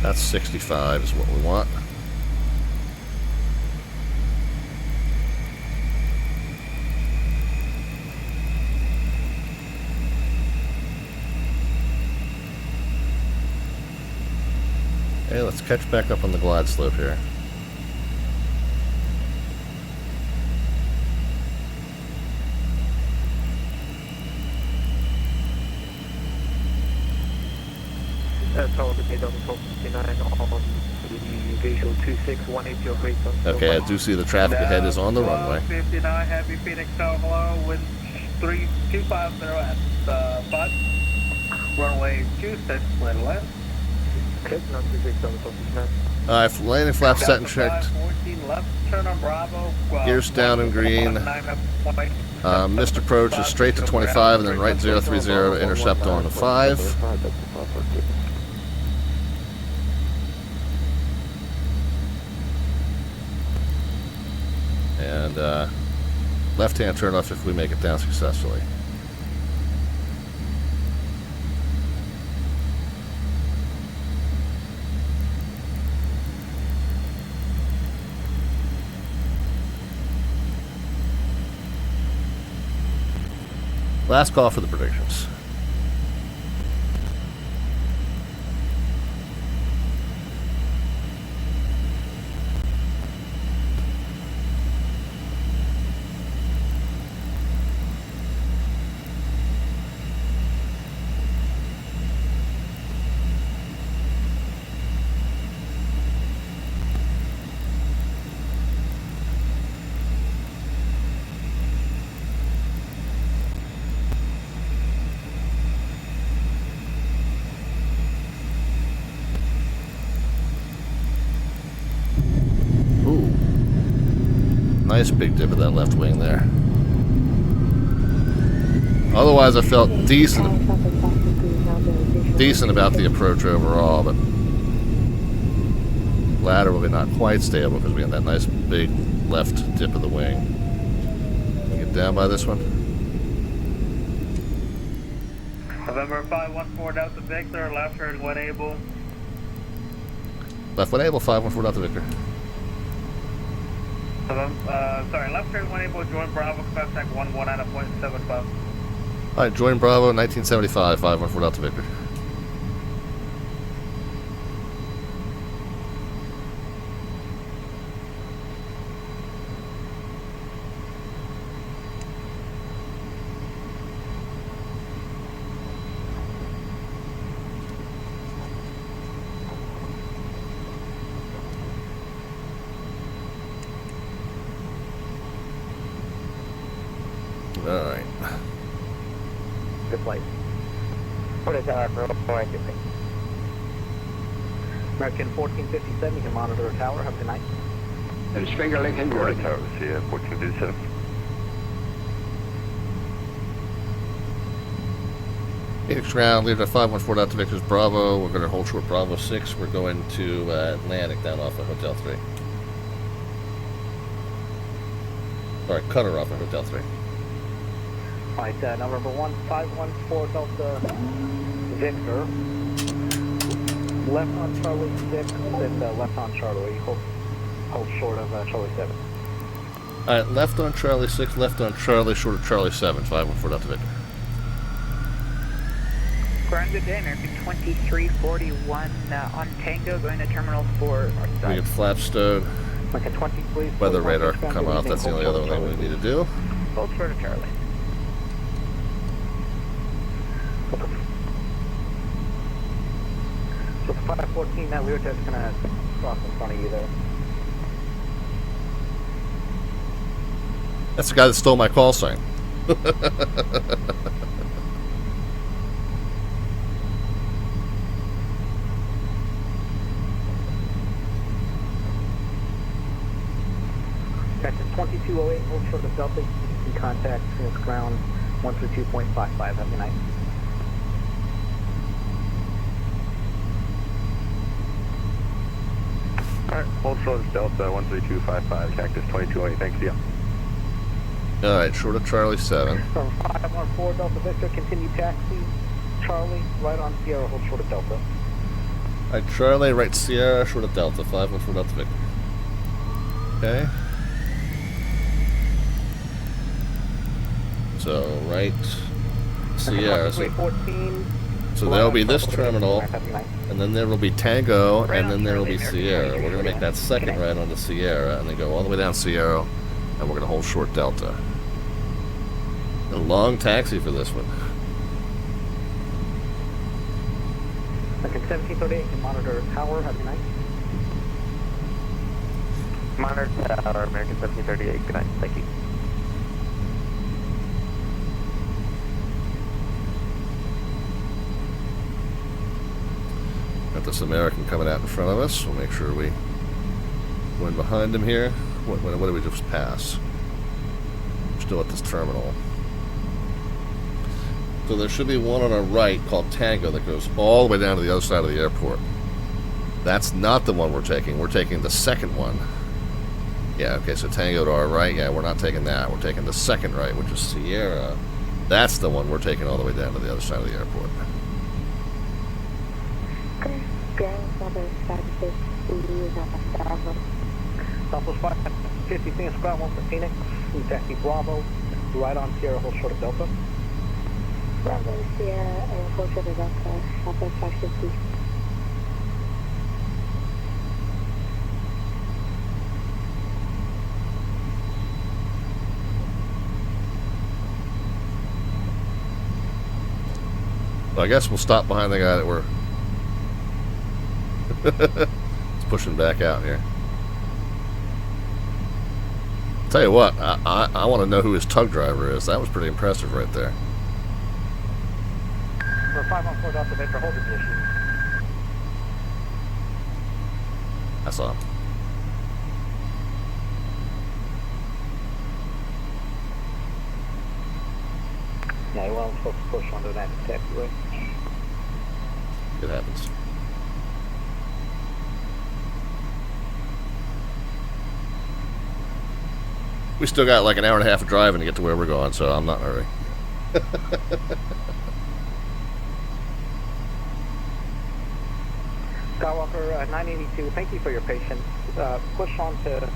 That's 65 is what we want. Okay, let's catch back up on the glide slope here. Okay, I do see the traffic ahead is on the runway. 59 Heavy Phoenix Tower, hello, wind 3250 at 5. Runway 26, clear to left. Alright, landing flaps set and checked. 14 left, turn on Bravo. Gears down in green. Missed approach is straight to 25 and then right 030 to intercept on the 5. And left-hand turn off if we make it down successfully. Last call for the predictions. Nice big dip of that left wing there. Otherwise, I felt decent about the approach overall, but laterally not quite stable because we had that nice big left dip of the wing. down by this one? November 514 Delta Victor, left turn when able. Left when able, 514 Delta Victor. Sorry, left turn when able, join Bravo, contact 11 at a .75. Alright, join Bravo, 1975, 514 Delta Victor. Alright. Good flight. What is that for? American 1457, you can monitor a tower. Have a good night. And Finger Lincoln, go to tower, see ya, 1457. Phoenix ground, lead at 514 Delta Victor's Bravo. We're going to hold short Bravo 6. We're going to Atlantic down off of Hotel 3. Sorry, cutter off of Hotel 3. Alright, November 1514 Delta Victor. Left on Charlie 6 and left on Charlie. Hold short of Charlie 7. Alright, left on Charlie 6, left on Charlie, short of Charlie 7, 514 Delta Victor. Ground, good day, American 2341 on Tango, going to Terminal 4. We get flap stowed. Like a 20, please. Weather radar can come off, that's the only other thing we need to do. Hold short of Charlie. So 514, that Lear jet's gonna cross in front of you there. That's the guy that stole my call sign. Catch 2208, hold short of Delta, you can contact Phoenix ground 132.55. Have a good night. Alright, hold short of Delta 13255, Cactus 2208, thanks, yeah. Alright, short of Charlie 7. From 514 Delta Victor, continue taxi. Charlie, right on Sierra, hold short of Delta. Alright, Charlie, right Sierra, short of Delta, 514 Delta Victor. Okay. So, right Sierra. So there'll be this terminal, and then there will be Tango, and then there will be Sierra. We're going to make that second ride onto Sierra, and then go all the way down Sierra, and we're going to hold short Delta. A long taxi for this one. Second 1738, you can monitor tower. Have a good night. Monitor tower, American 1738, good night, thank you. Got this American coming out in front of us. We'll make sure we go in behind him here. What did we just pass? We're still at this terminal. So there should be one on our right called Tango that goes all the way down to the other side of the airport. That's not the one we're taking. We're taking the second one. Yeah, okay, so Tango to our right. Yeah, we're not taking that. We're taking the second right, which is Sierra. That's the one we're taking all the way down to the other side of the airport. Southwest 550, Phoenix ground, 1 for Phoenix. We taxi Bravo, right on Sierra, hold short of Delta. Bravo, Sierra, and hold short of Delta, Southwest 550. Well, I guess we'll stop behind the guy that we're it's pushing back out here. Tell you what, I want to know who his tug driver is. That was pretty impressive right there. We're 514 Delta Victor, hold position. I saw him. Yeah, well, I'm supposed to push onto that taxiway. It happens. We still got like an hour and a half of driving to get to where we're going, so I'm not in a hurry. Skywalker 982, thank you for your patience. Push on to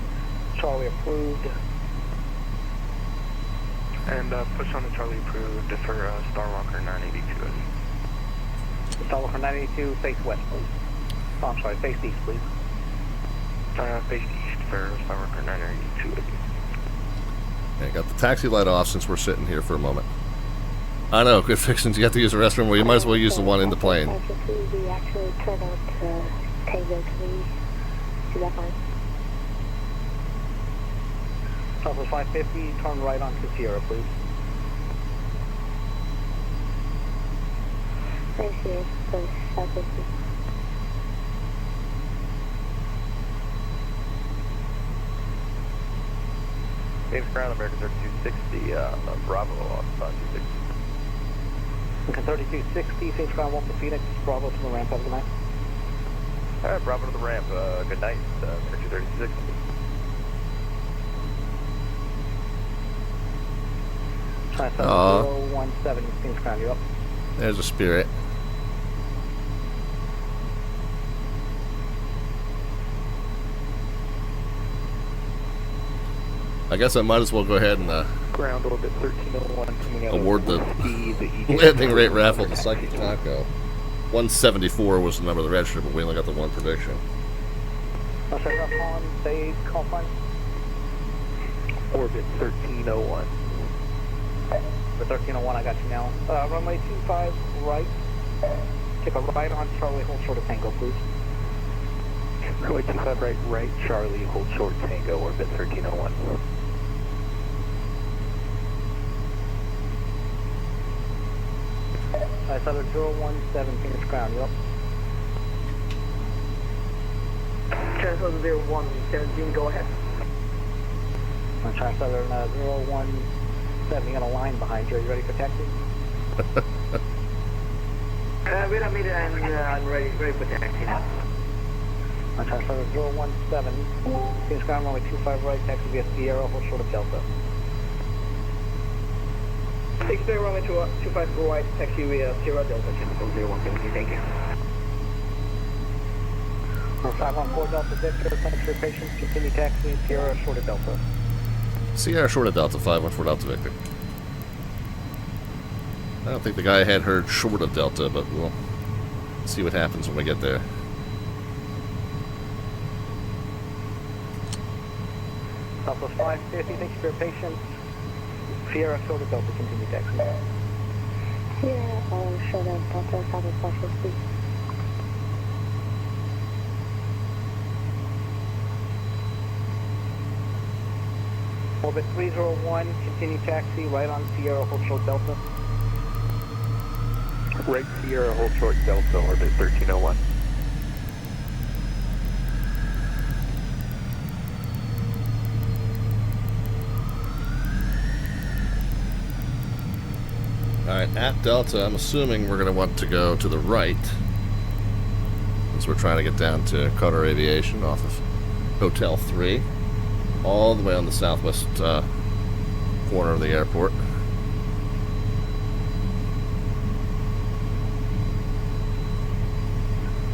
Charlie approved. And push on to Charlie approved for Starwalker 982. Skywalker 982, face west, please. Oh, I'm sorry, face east, please. Face east for Starwalker 982. Okay, got the taxi light off since we're sitting here for a moment. I know, good fixings. You have to use the restroom, well, you might as well use the one in the plane. We actually turn out to Tango 3. Is that fine? Southwest 550, turn right onto Sierra, please. Thanks, Sierra, please. 550. James Crown, American 3260, Bravo on 260. Okay, 3260, Phoenix Ground 1 for Phoenix, Bravo to the ramp, have a good night. Alright, Bravo to the ramp, good night, American 3260. Aww. 017, Phoenix Ground, you up? There's a Spirit. I guess I might as well go ahead and ground orbit 1301 coming out award the the landing rate raffle to Psychic Taco. 174 was the number of the register, but we only got the one prediction. I'll check up on, say, call sign. Orbit 1301. For 1301, I got you now. Runway 25 right. Take a right on Charlie, hold short of Tango, please. Runway 25 right, Charlie, hold short Tango, orbit 1301. Southern 017, Phoenix Ground, you up? Transfer 017, go ahead. I'm trying Southern 017, you got a line behind you. Are you ready for taxi? Wait a minute, I'm ready for taxi now. I'm trying Southern 017, Phoenix Ground, runway 25 right, taxi via Sierra, hold short of Delta. Expect runway 25 right, taxi via Sierra Delta, chemical 0170, thank you. 514 Delta Victor, thanks for your patience, continue taxi, Sierra short of Delta. Sierra short of Delta, 514 Delta Victor. I don't think the guy had heard short of Delta, but we'll see what happens when we get there. Southwest 550, thanks for your patience. Sierra short of Delta, continue taxi. Sierra short of Delta, Southwest 550. Orbit 301, continue taxi, right on Sierra, hold short Delta. Right Sierra, hold short Delta, orbit 1301. Alright, at Delta, I'm assuming we're going to want to go to the right, since we're trying to get down to Qatar Aviation off of Hotel 3, all the way on the southwest corner of the airport.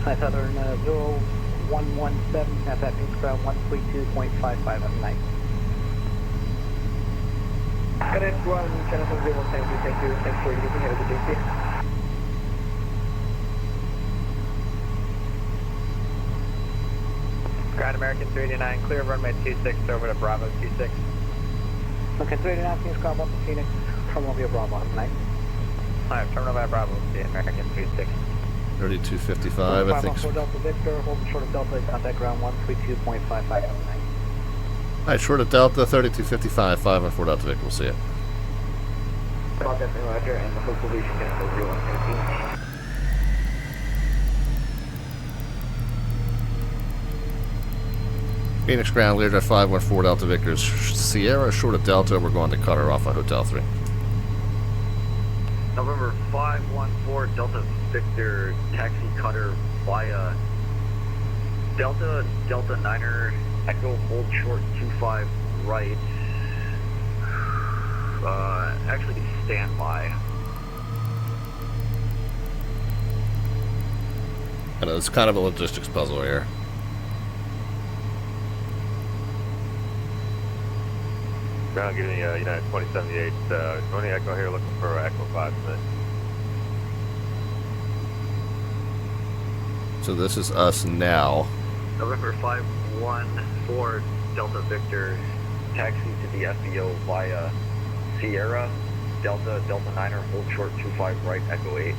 Hi, Southern 0117, that's at Phoenix Ground 132.55 at night. Connect 1, channel 01, thank you, thanks for using it as a JC. Ground American 389, clear runway 26 over to Bravo 26. Okay, 389, Phoenix Ground 1 to Phoenix, terminal via Bravo at night. Alright, terminal via Bravo, see American 36. 3255, I think. 514 Delta Victor, hold short of Delta, contact ground 132.55 at night. Alright, short of Delta, 3255, 514 Delta Victor, we'll see it. About that, Roger, and hopefully she can go 0117. Phoenix Ground, Lear 514 Delta Victor, Sierra short of Delta, we're going to Qatar off of Hotel 3. November 514 Delta Victor, taxi cutter via Delta, Delta 9er, Echo, hold short 25 right, Actually stand by. I know it's kind of a logistics puzzle here. Ground getting United 2078, Tony Echo here looking for Echo 5 minutes. So this is us now. November 514 Delta Victor, taxi to the FBO via Sierra, Delta 9er, hold short 25 right, Echo 8.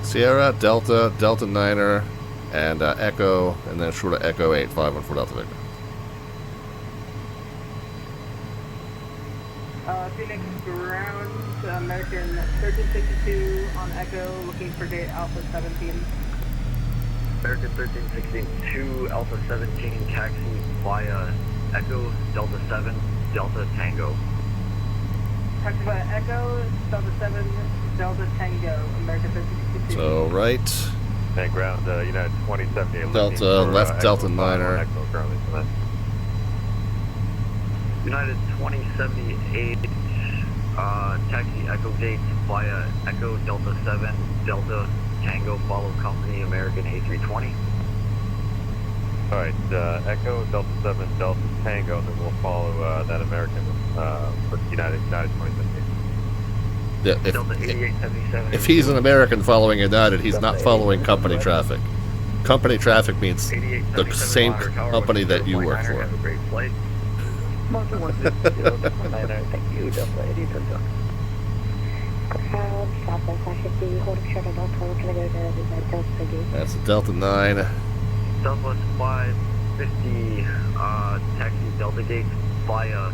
Sierra, Delta 9er, and Echo, and then short of Echo 8, 514 Delta Victor. Phoenix ground, American 1362 on Echo, looking for gate Alpha 17. American 1362, Alpha 17, taxi via Echo, Delta 7, Delta Tango. Taxi via Echo, Delta 7, Delta Tango, American 1362. So right. And ground United 2078. Delta, left Delta 9er. Echo currently tonight. United 2078, taxi Echo gates via Echo, Delta 7, Delta Tango, follow company, American A320. Alright, Echo, Delta 7, Delta Tango, then we'll follow that American for United 2078. Yeah, Delta 8877. if he's an American following United, he's not following company traffic. Company traffic means the same company that you work for. Have a great flight. Monkey 160, thank you, Delta 8877. Southwest 550, holding short of Delta, looking to go to the Delta gate. That's a Delta 9. Southwest 550, taxi Delta gate via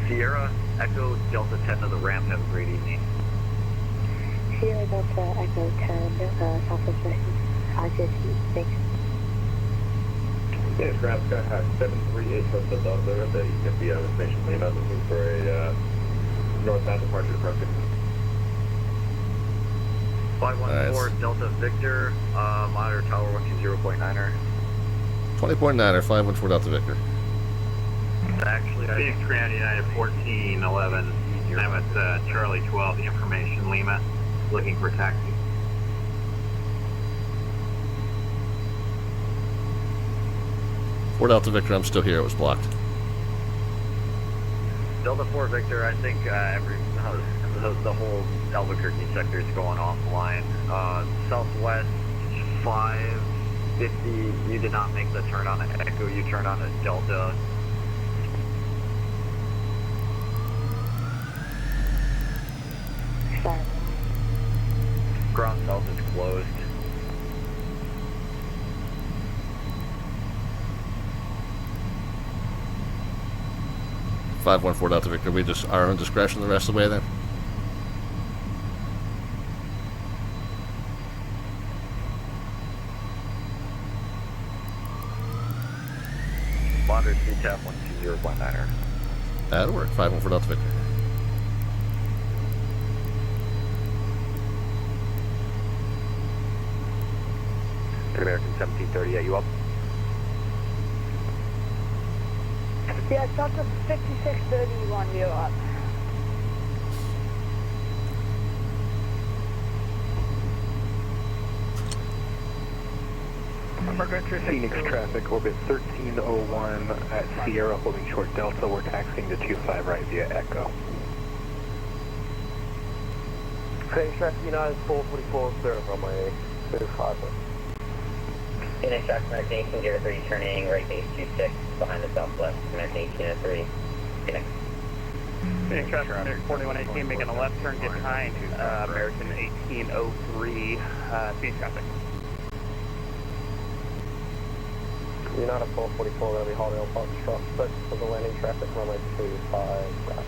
Sierra, Echo, Delta 10 to the ramp. Have a great evening. Sierra, Delta, Echo 10, Southwest 550, thanks. Yes, ground Sky Hawk 738 Delta Delta, the EFB Station Lima, looking for a northbound departure from 514 Delta Victor, monitor tower 120.9er. 20.9er, 514 Delta Victor. Actually, Phoenix Ground United 1411. I'm at Charlie 12, the information Lima, looking for taxi. Fort Delta Victor, I'm still here. It was blocked. Delta 4 Victor, I think the whole Albuquerque sector is going offline. Southwest 550, you did not make the turn on an Echo, you turned on a Delta. Sorry. Ground south is closed. Five 1-4 Delta Victor. We just our own discretion the rest of the way then. Monitor CTAP 120.9er. That'll work. 5-1-4 Delta Victor. American 1738, you up? Yeah, Delta 5631, you're up. Phoenix traffic, orbit 1301 at Sierra, holding short Delta. We're taxiing to 25 right via Echo. Phoenix traffic United 444, clear runway 25. Phoenix traffic American 1803, turning right base 26 behind the southwest, American 1803. Phoenix. Phoenix traffic American 4118, making a left turn, get behind American 1803, Phoenix traffic. United 444, that'll be holding on Fox Truck, but for the landing traffic, runway 25 right.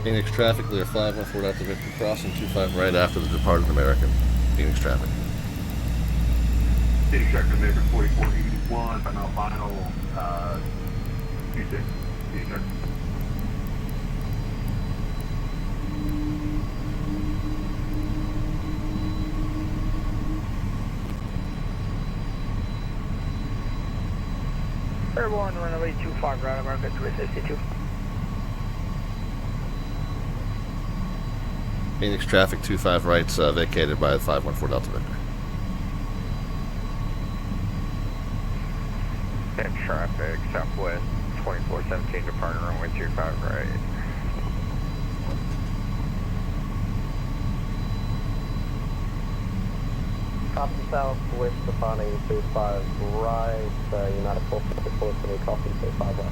Phoenix traffic, clear 5-1-4 Delta Victor, crossing 25 right after the departed American. Phoenix traffic. Phoenix traffic American 4481, final 26. Phoenix traffic. Airborne, runway 25, ground America 362. Phoenix traffic 25 rights vacated by 514 Delta Victor. And traffic southwest 2417 departing runway 25 right. Copy southwest departing 25 right, United 444 to the copy 25 right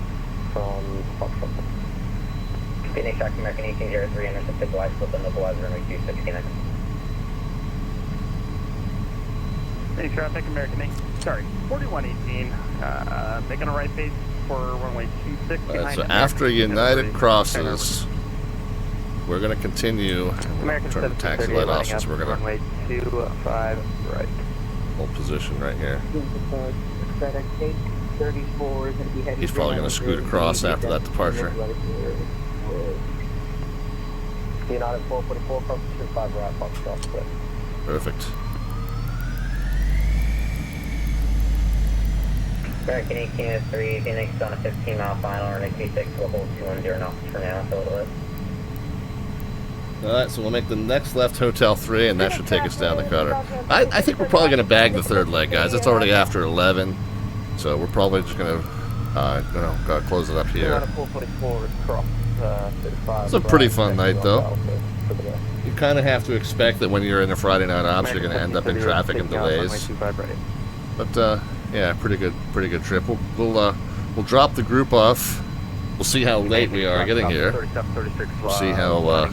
from Foxtrot. Phoenix Track American 1803, intercepted wide slip and localizer runway 269. Phoenix Traffic American 4118, making a right base for runway 26. So after United crosses, we're going to continue. American Turn the taxi light off since we're going to runway 25 right. hold position right here. FedEx 834 is going to be heading. He's probably going to scoot across after that departure. United 444, cross 25 right, Foxtrot split. Perfect. American 1803, Phoenix on a 15-mile final, runway 26, we'll hold 210 knots for now, so it'll Alright, so we'll make the next left Hotel 3, and that should take us down to Qatar. I think we're probably going to bag the third leg, guys. It's already after 11, so we're probably just going to close it up here. It's a pretty fun night, though. You kind of have to expect that when you're in a Friday night ops, you're going to end up in traffic and delays. But yeah, pretty good trip. We'll drop the group off. We'll see how late we are getting here. We'll see how.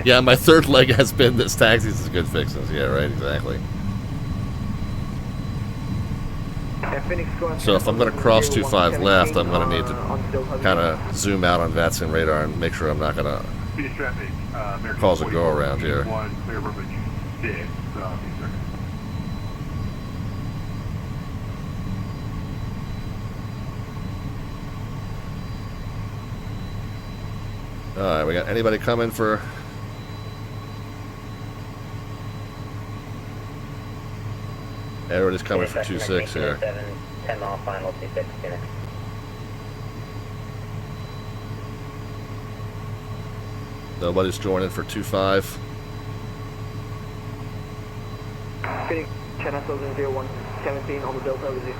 Yeah, my third leg has been this taxis is good fixes. Yeah, right, exactly. So if I'm going to cross 25 left, I'm going to need to kind of zoom out on VATSIM radar and make sure I'm not going to cause a go around here. Alright, we got anybody coming for... Everybody's coming for 2-6 here. 10-mile final, 26 Phoenix. Nobody's joining for 2-5. Phoenix, China 0117 on the Delta with you.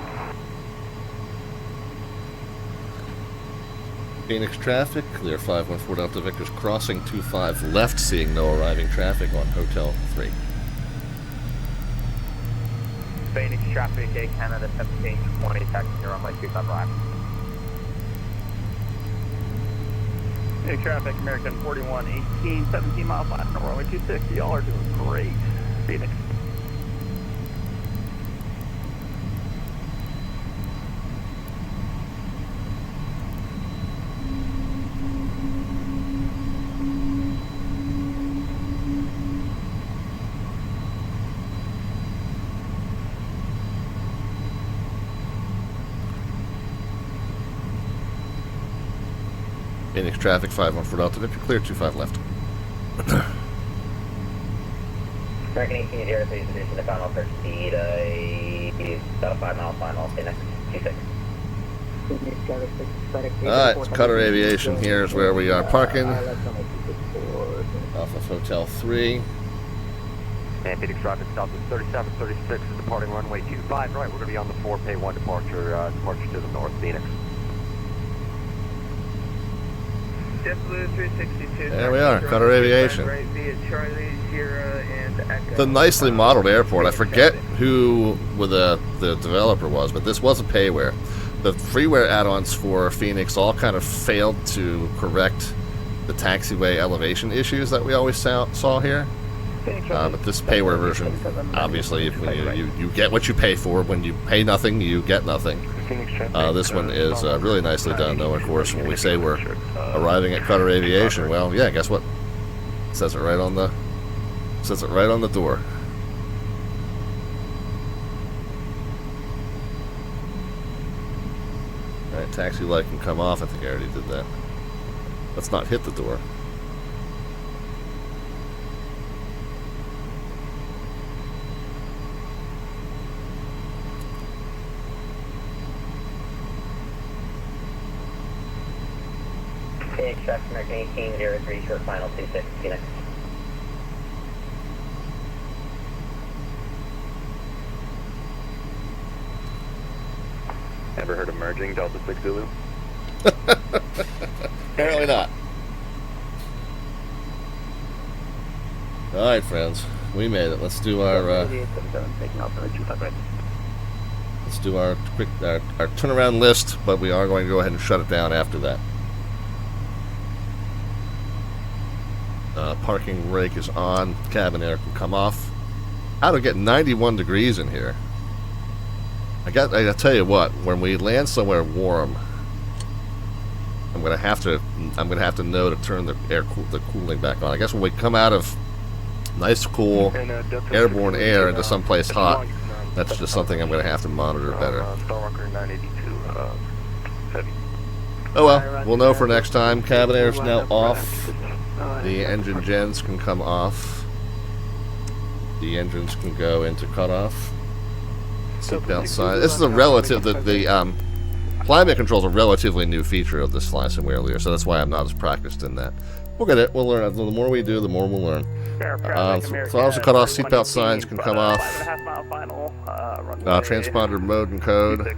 Phoenix traffic, clear 514 Delta Victor's crossing 25 left, seeing no arriving traffic on Hotel 3. Phoenix traffic, A Canada 1720, taxi runway 25 right. Phoenix traffic, American 4118, 17-mile final, runway 260. Y'all are doing great, Phoenix. Phoenix traffic, 514 Delta Victor, clear 25 left. American 1803 is reducing the final for speed, about a 5-mile final, Phoenix 26. Alright, Qatar Aviation here is where we are parking. Off of Hotel 3. And Phoenix traffic southwest 3736 is departing runway 25 right. We're going to be on the 4 pay 1 departure to the north, Phoenix. There we are, Qatar Aviation. The nicely modeled airport. I forget who the developer was, but this was a payware. The freeware add-ons for Phoenix all kind of failed to correct the taxiway elevation issues that we always saw here. But this payware version, obviously, you get what you pay for. When you pay nothing, you get nothing. This one is really nicely done, though. Of course, when we say we're arriving at Qatar Aviation, well, yeah, guess what? It says it right on the door. All right, taxi light can come off. I think I already did that. Let's not hit the door. extract American 1803 short final 26, Phoenix. Ever heard of merging Delta 6 Zulu? Apparently not. Alright, friends. We made it. Let's do our let's do our quick our turnaround list, but we are going to go ahead and shut it down after that. Parking brake is on. Cabin air can come off. How to get 91 degrees in here? I tell you what, when we land somewhere warm, I'm gonna have to know to turn the cooling back on. I guess when we come out of nice, cool, airborne air into someplace hot, that's just something I'm gonna have to monitor better. Oh well, we'll know for next time. Cabin air is now off. The engine gens can come off. The engines can go into cutoff. Seatbelt sign. This is a relative. The climate control is a relatively new feature of this FlySimWare Lear, so that's why I'm not as practiced in that. We'll get it. We'll learn. The more we do, the more we'll learn. So also cut off seatbelt signs can come off. Transponder mode and code.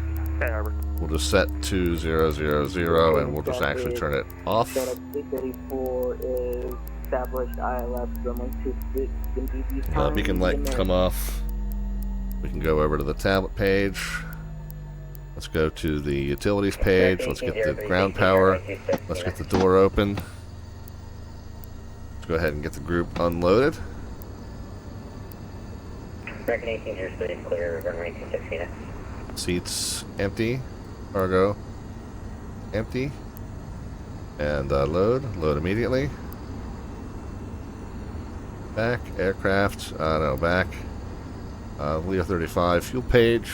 We'll just set to 000 and we'll just actually turn it off. Beacon light can come off. We can go over to the tablet page. Let's go to the utilities page. Let's get the ground power. Let's get the door open. Let's go ahead and get the group unloaded. American 1803 clear, runway 26 Phoenix. Seats empty. Cargo empty. And load immediately. Back, aircraft, no, back. Lear 35 fuel page.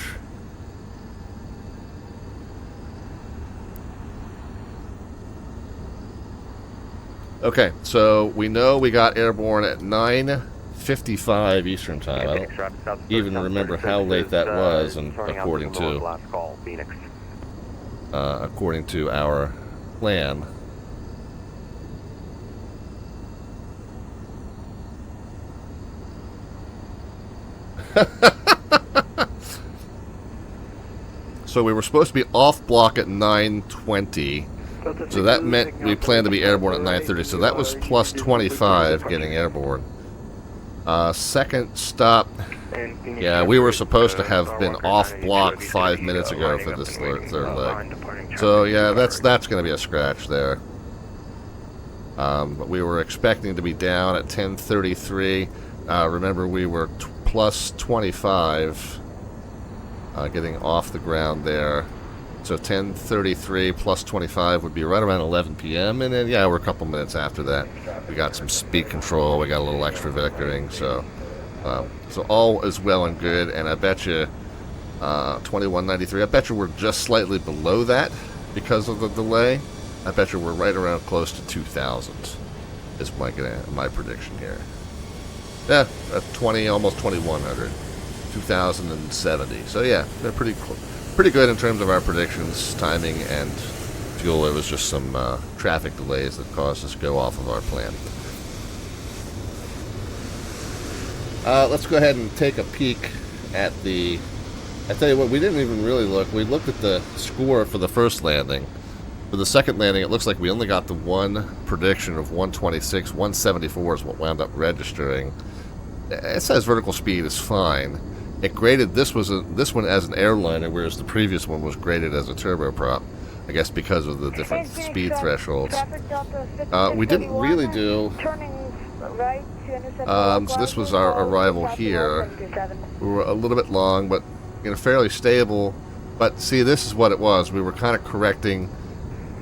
Okay, so we know we got airborne at 9:55 Eastern Time. I don't even remember how late that was, and according to our plan. So we were supposed to be off block at 9:20. So that meant we planned to be airborne at 9:30. So that was plus 25 getting airborne. Second stop. Yeah, we were supposed to have been off block 5 minutes ago for this third leg. So yeah, that's going to be a scratch there. But we were expecting to be down at 10:33. Remember, we were plus 25 getting off the ground there. So 10:33 plus 25 would be right around 11 p.m. And then, yeah, we're a couple minutes after that. We got some speed control. We got a little extra vectoring. So all is well and good. And I bet you 2193. I bet you we're just slightly below that because of the delay. I bet you we're right around close to 2,000 is my prediction here. Yeah, at 20, almost 2,100, 2,070. So yeah, they're pretty good in terms of our predictions, timing, and fuel. There was just some traffic delays that caused us to go off of our plan. Let's go ahead and take a peek at the... I tell you what, we didn't even really look. We looked at the score for the first landing. For the second landing, it looks like we only got the one prediction of 126. 174 is what wound up registering. It says vertical speed is fine. It graded this one as an airliner, whereas the previous one was graded as a turboprop. I guess because of the different speed thresholds. We didn't really do... so this was our arrival here. We were a little bit long, but fairly stable. But see, this is what it was. We were kind of correcting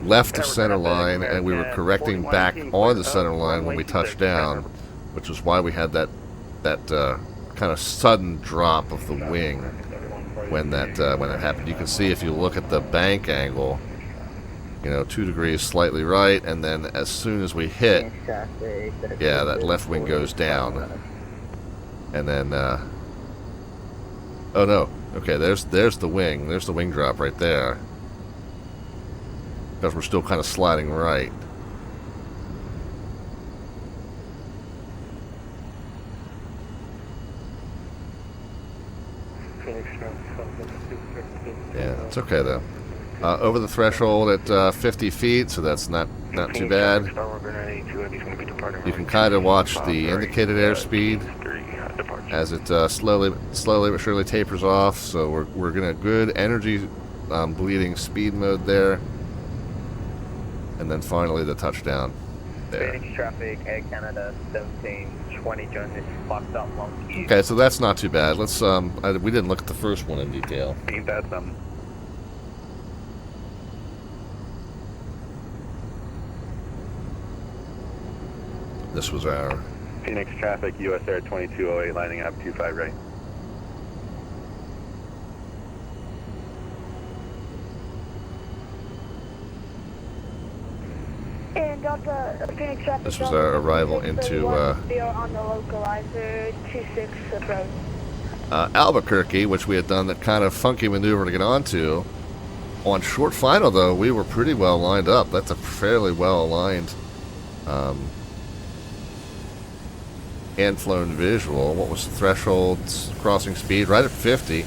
left of center line, and we were correcting back on the center line when we touched down, which was why we had that kind of sudden drop of the wing when it happened. You can see if you look at the bank angle, 2 degrees slightly right, and then as soon as we hit, yeah, that left wing goes down, and then oh no, okay, there's the wing drop right there, because we're still kind of sliding right. Yeah, it's okay though. Over the threshold at 50 feet, so that's not too bad. You can kind of watch the indicated airspeed as it slowly but surely tapers off. So we're in a good energy bleeding speed mode there, and then finally the touchdown there. Phoenix traffic, Air Canada 1720 join this locked up long queue. Okay, so that's not too bad. Let's we didn't look at the first one in detail. VATSIM. This was our Phoenix traffic, US Air 2208, lining up 25 right. And Delta, Phoenix traffic. This was our arrival into on the localizer 26 approach. Albuquerque, which we had done that kind of funky maneuver to get onto. On short final, though, we were pretty well lined up. That's a fairly well aligned hand flown visual. What was the threshold crossing speed? Right at 50.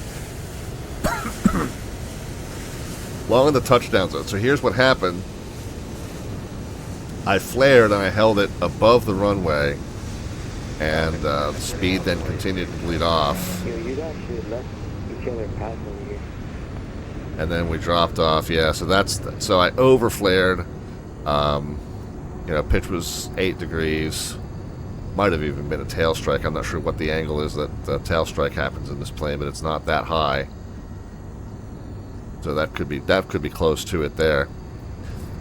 Long in the touchdown zone. So here's what happened. I flared and I held it above the runway, and the speed then continued to bleed off. You guys should let each other pass over here. And then we dropped off. Yeah, so I over flared. Pitch was 8 degrees. Might have even been a tail strike. I'm not sure what the angle is that the tail strike happens in this plane, but it's not that high. So that could be close to it there.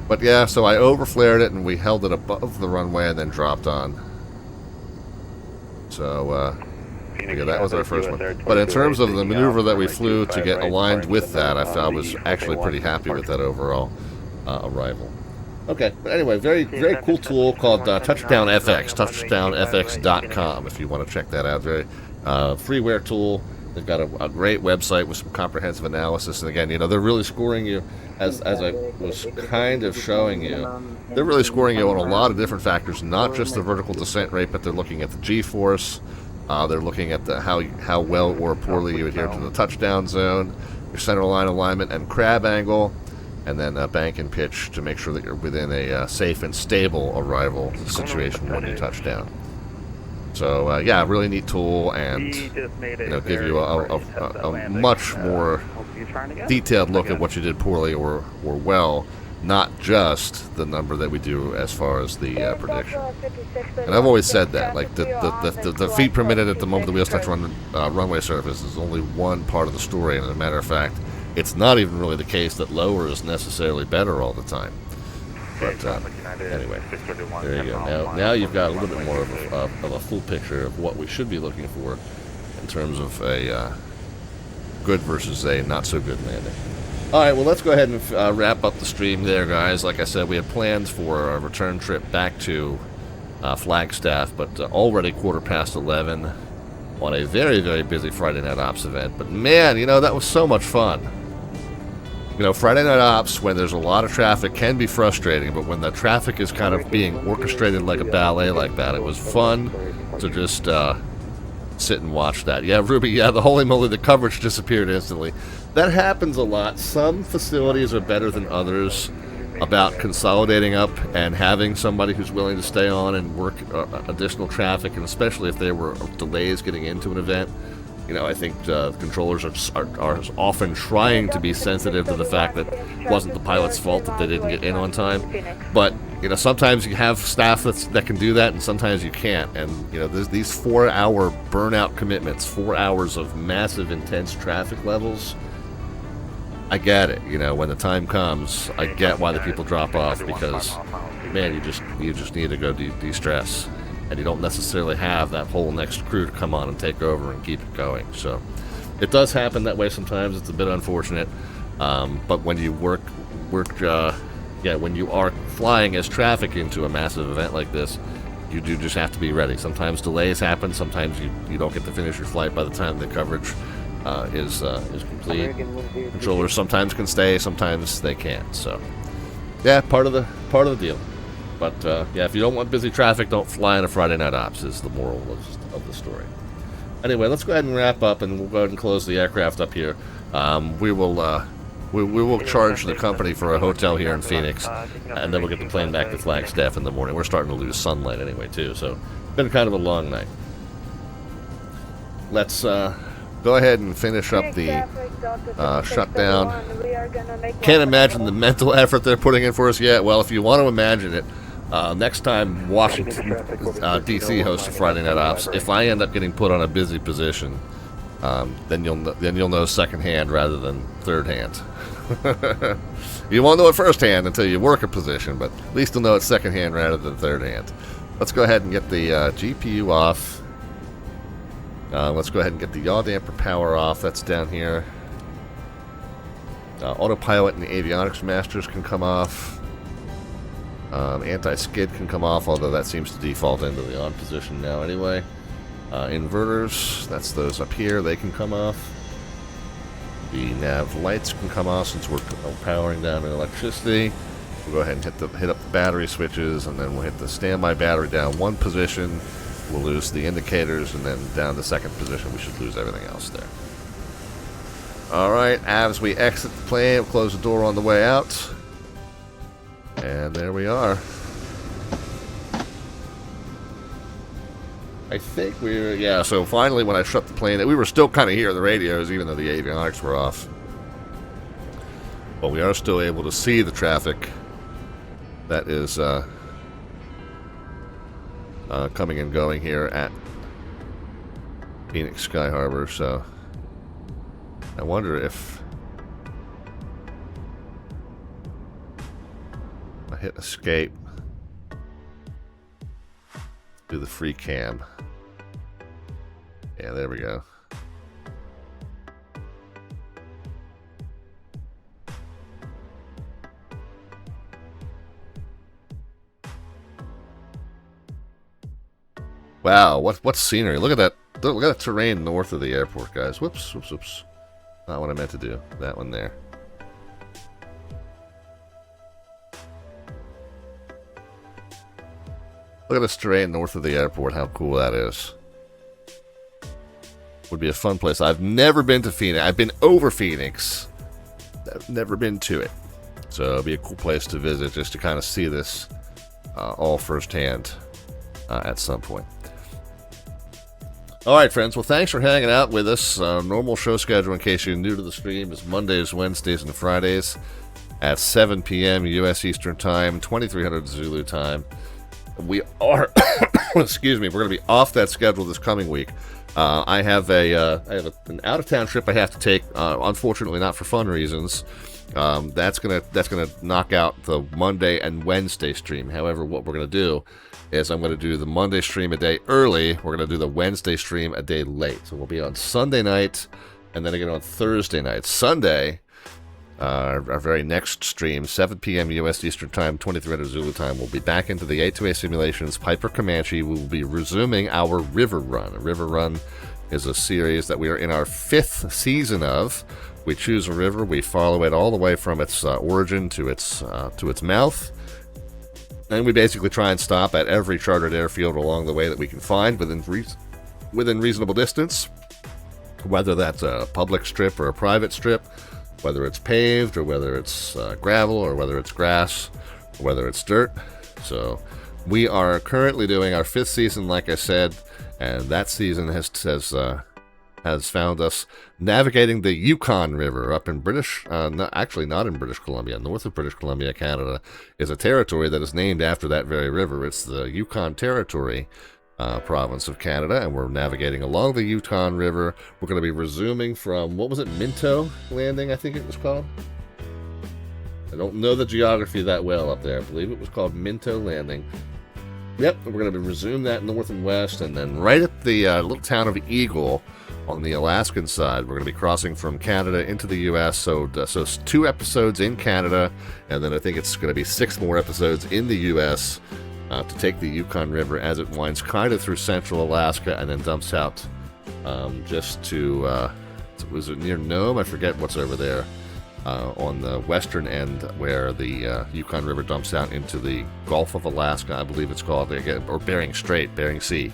But yeah, so I over flared it and we held it above the runway and then dropped on. So yeah, that was our first one. But in terms of the maneuver that we flew to get aligned with that, I was actually pretty happy with that overall arrival. Okay, but anyway, very cool tool called Touchdown FX, touchdownfx.com if you want to check that out. Very freeware tool. They've got a great website with some comprehensive analysis, and again, they're really scoring you, as I was kind of showing you, they're really scoring you on a lot of different factors, not just the vertical descent rate, but they're looking at the G-force, they're looking at how well or poorly you adhere to the touchdown zone, your center line alignment and crab angle, and then bank and pitch to make sure that you're within a safe and stable arrival situation when you touch down. So yeah, really neat tool, and give you a much more detailed look at what you did poorly or well, not just the number that we do as far as the prediction. And I've always said that, like the feet per minute at the moment the wheels touch runway surface is only one part of the story, and as a matter of fact, it's not even really the case that lower is necessarily better all the time. But anyway, there you go. Now you've got a little bit more of a full picture of what we should be looking for in terms of a good versus a not so good landing. All right, well, let's go ahead and wrap up the stream there, guys. Like I said, we had plans for a return trip back to Flagstaff, but already 11:15 on a very, very busy Friday Night Ops event. But man, that was so much fun. Friday Night Ops, when there's a lot of traffic, can be frustrating, but when the traffic is kind of being orchestrated like a ballet like that, it was fun to just sit and watch that. Yeah, Ruby, yeah, the holy moly, the coverage disappeared instantly. That happens a lot. Some facilities are better than others about consolidating up and having somebody who's willing to stay on and work additional traffic, and especially if there were delays getting into an event. I think controllers are often trying to be sensitive to the fact that it wasn't the pilot's fault that they didn't get in on time. But, sometimes you have staff that can do that, and sometimes you can't. And, these 4-hour burnout commitments, 4 hours of massive, intense traffic levels, I get it. When the time comes, I get why the people drop off, because, man, you just need to go de-stress. And you don't necessarily have that whole next crew to come on and take over and keep it going. So it does happen that way sometimes. It's a bit unfortunate. But when you when you are flying as traffic into a massive event like this, you do just have to be ready. Sometimes delays happen. Sometimes you don't get to finish your flight by the time the coverage is complete. Controllers sometimes can stay, sometimes they can't. So yeah, part of the deal. But yeah, if you don't want busy traffic, don't fly on a Friday Night Ops is the moral of the story. Anyway, let's go ahead and wrap up, and we'll go ahead and close the aircraft up here. We will charge the company for a hotel here in Phoenix, and then we'll get the plane back to Flagstaff in the morning. We're starting to lose sunlight anyway, too, so it's been kind of a long night. Let's go ahead and finish up the shutdown. Can't imagine the mental effort they're putting in for us yet. Well, if you want to imagine it, next time Washington, D.C. hosts a Friday Night Ops, if I end up getting put on a busy position, then you'll know secondhand rather than third hand. You won't know it firsthand until you work a position, but at least you'll know it's secondhand rather than third hand. Let's go ahead and get the GPU off. Let's go ahead and get the yaw damper power off. That's down here. Autopilot and the avionics masters can come off. Anti-skid can come off, although that seems to default into the on position now anyway. Inverters, that's those up here, they can come off. The nav lights can come off since we're powering down the electricity. We'll go ahead and hit up the battery switches, and then we'll hit the standby battery down one position. We'll lose the indicators, and then down the second position we should lose everything else there. Alright, as we exit the plane, we'll close the door on the way out. And there we are. I think yeah, so finally when I shut the plane, we were still kind of hearing the radios even though the avionics were off. But we are still able to see the traffic that is coming and going here at Phoenix Sky Harbor, so I wonder if I hit escape, do the free cam. Yeah, there we go. Wow, what scenery. Look at that. Look at that terrain north of the airport, guys. Whoops. Not what I meant to do. That one there. Look at this terrain north of the airport. How cool that is. Would be a fun place. I've never been to Phoenix. I've been over Phoenix. I've never been to it. So it'll be a cool place to visit just to kind of see this all firsthand at some point. Alright, friends. Well, thanks for hanging out with us. Normal show schedule, in case you're new to the stream, is Mondays, Wednesdays, and Fridays at 7 p.m. U.S. Eastern Time, 2300 Zulu Time. We are, excuse me, we're going to be off that schedule this coming week. I have an out-of-town trip I have to take, unfortunately not for fun reasons. That's gonna knock out the Monday and Wednesday stream. However, what we're going to do is I'm going to do the Monday stream a day early. We're going to do the Wednesday stream a day late. So we'll be on Sunday night, and then again on Thursday night. Sunday, our very next stream, 7 p.m. U.S. Eastern Time, 2300 Zulu Time, we'll be back into the A2A Simulations Piper Comanche. We will be resuming our River Run. A River Run is a series that we are in our 5th season of. We choose a river, we follow it all the way from its origin to its mouth, and we basically try and stop at every chartered airfield along the way that we can find within reasonable distance, whether that's a public strip or a private strip, whether it's paved or whether it's gravel or whether it's grass or whether it's dirt. So we are currently doing our 5th season, like I said, and that season has found us navigating the Yukon River up in actually not in British Columbia. North of British Columbia, Canada, is a territory that is named after that very river. It's the Yukon Territory province of Canada, and we're navigating along the Yukon River. We're going to be resuming from, what was it, Minto Landing, I think it was called? I don't know the geography that well up there. I believe it was called Minto Landing. Yep, we're going to resume that north and west, and then right at the little town of Eagle on the Alaskan side, we're going to be crossing from Canada into the U.S., so it's 2 episodes in Canada, and then I think it's going to be 6 more episodes in the U.S., to take the Yukon River as it winds kind of through central Alaska and then dumps out just to, was it near Nome? I forget what's over there on the western end where the Yukon River dumps out into the Gulf of Alaska, I believe it's called, or Bering Strait, Bering Sea.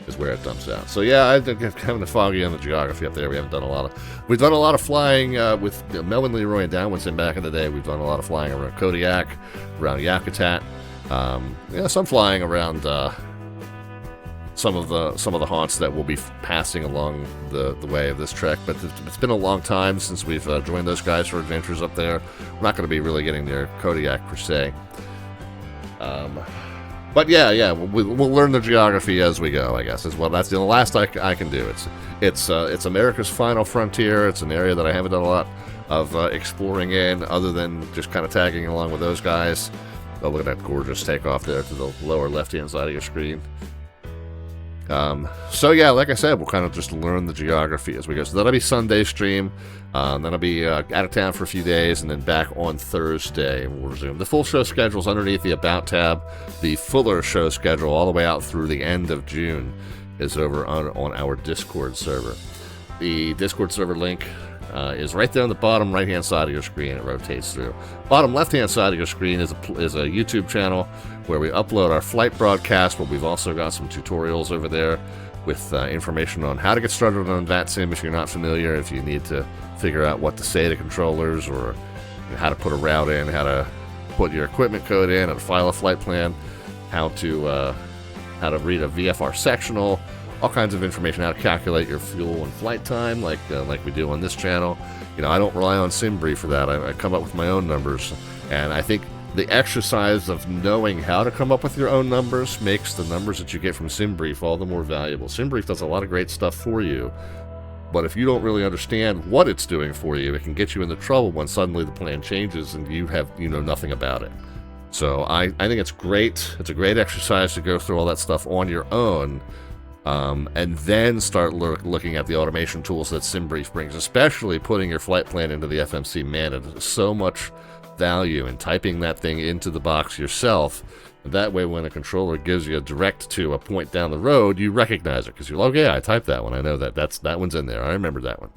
is where it dumps out. So yeah, I think kind of foggy on the geography up there. We've done a lot of flying with Melvin Leroy and Downwind back in the day. We've done a lot of flying around Kodiak, around Yakutat. Some flying around some of the haunts that will be passing along the way of this trek. But it's been a long time since we've joined those guys for adventures up there. We're not going to be really getting near Kodiak per se. But yeah, we'll learn the geography as we go, I guess, as well. That's the last I can do. It's America's final frontier. It's an area that I haven't done a lot of exploring in, other than just kind of tagging along with those guys. Oh, look at that gorgeous takeoff there to the lower left-hand side of your screen. So yeah, like I said, we'll kind of just learn the geography as we go. So that'll be Sunday stream. Then I'll be out of town for a few days, and then back on Thursday. We'll resume. The full show schedule is underneath the About tab. The fuller show schedule, all the way out through the end of June, is over on our Discord server. The Discord server link is right there on the bottom right-hand side of your screen. It rotates through. Bottom left-hand side of your screen is a YouTube channel where we upload our flight broadcast, but we've also got some tutorials over there with information on how to get started on VATSIM if you're not familiar, if you need to figure out what to say to controllers, or how to put a route in, how to put your equipment code in, how to file a flight plan, how to read a VFR sectional, all kinds of information, how to calculate your fuel and flight time, like we do on this channel. I don't rely on SimBrief for that. I come up with my own numbers, and I think the exercise of knowing how to come up with your own numbers makes the numbers that you get from SimBrief all the more valuable. SimBrief does a lot of great stuff for you, but if you don't really understand what it's doing for you, it can get you into trouble when suddenly the plan changes and you know nothing about it. So I think it's great. It's a great exercise to go through all that stuff on your own, and then start looking at the automation tools that SimBrief brings, especially putting your flight plan into the FMC Man. There's so much value in typing that thing into the box yourself. And that way, when a controller gives you a direct to a point down the road, you recognize it, because you're like, yeah, I typed that one. I know that one's in there. I remember that one.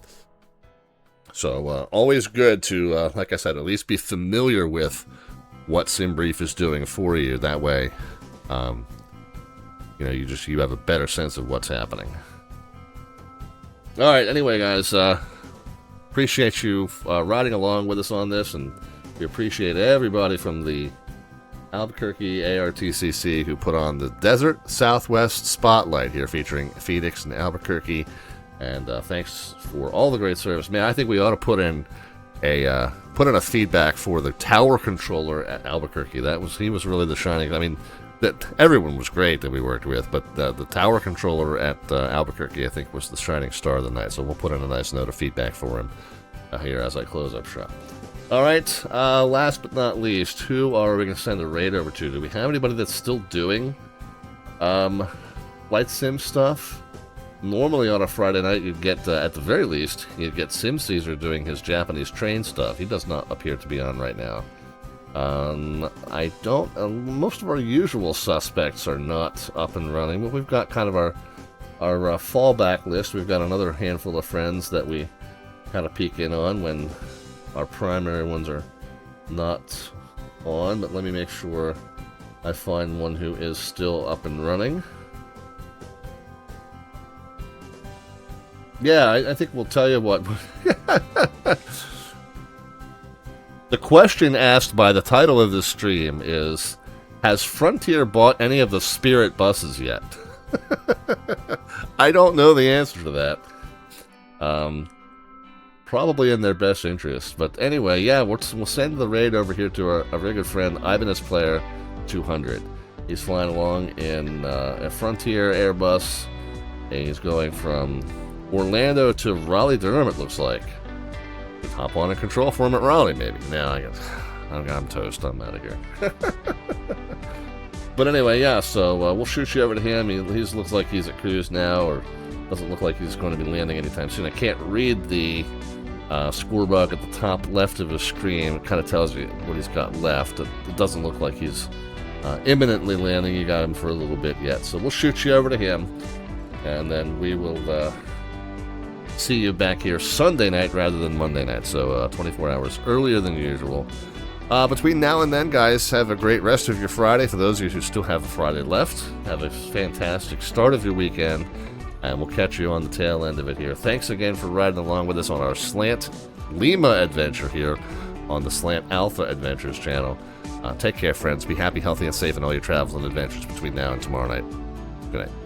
So always good to, like I said, at least be familiar with what SimBrief is doing for you. That way, you have a better sense of what's happening. All right. Anyway, guys, appreciate you riding along with us on this, and we appreciate everybody from the Albuquerque ARTCC who put on the Desert Southwest Spotlight here, featuring Phoenix and Albuquerque. And thanks for all the great service. Man, I think we ought to put in a feedback for the tower controller at Albuquerque. He was really the shining. I mean, that everyone was great that we worked with, but the tower controller at Albuquerque, I think, was the shining star of the night. So we'll put in a nice note of feedback for him here as I close up shop. All right, last but not least, who are we going to send a raid over to? Do we have anybody that's still doing flight sim stuff? Normally on a Friday night, you'd get, at the very least, you'd get Sim Caesar doing his Japanese train stuff. He does not appear to be on right now. Most of our usual suspects are not up and running, but we've got kind of our fallback list. We've got another handful of friends that we kind of peek in on when our primary ones are not on, but let me make sure I find one who is still up and running. Yeah, I think we'll tell you what. The question asked by the title of this stream is, has Frontier bought any of the Spirit buses yet? I don't know the answer to that. Probably in their best interest. But anyway, yeah, we'll send the raid over here to our very good friend, Ibanez Player 200. He's flying along in a Frontier Airbus, and he's going from Orlando to Raleigh-Durham, it looks like. Hop on and control for him at Raleigh, maybe. Now I guess I'm toast. I'm out of here. But anyway, yeah, so we'll shoot you over to him. He looks like he's at cruise now, or doesn't look like he's going to be landing anytime soon. I can't read the score bug at the top left of his screen. It kind of tells you what he's got left. It doesn't look like he's imminently landing. You got him for a little bit yet. So we'll shoot you over to him, and then we will see you back here Sunday night rather than Monday night. So 24 hours earlier than usual. Between now and then, guys, have a great rest of your Friday. For those of you who still have a Friday left, have a fantastic start of your weekend, and we'll catch you on the tail end of it here. Thanks again for riding along with us on our Slant Lima adventure here on the Slant Alpha Adventures channel. Take care, friends. Be happy, healthy, and safe in all your travels and adventures between now and tomorrow night. Good night.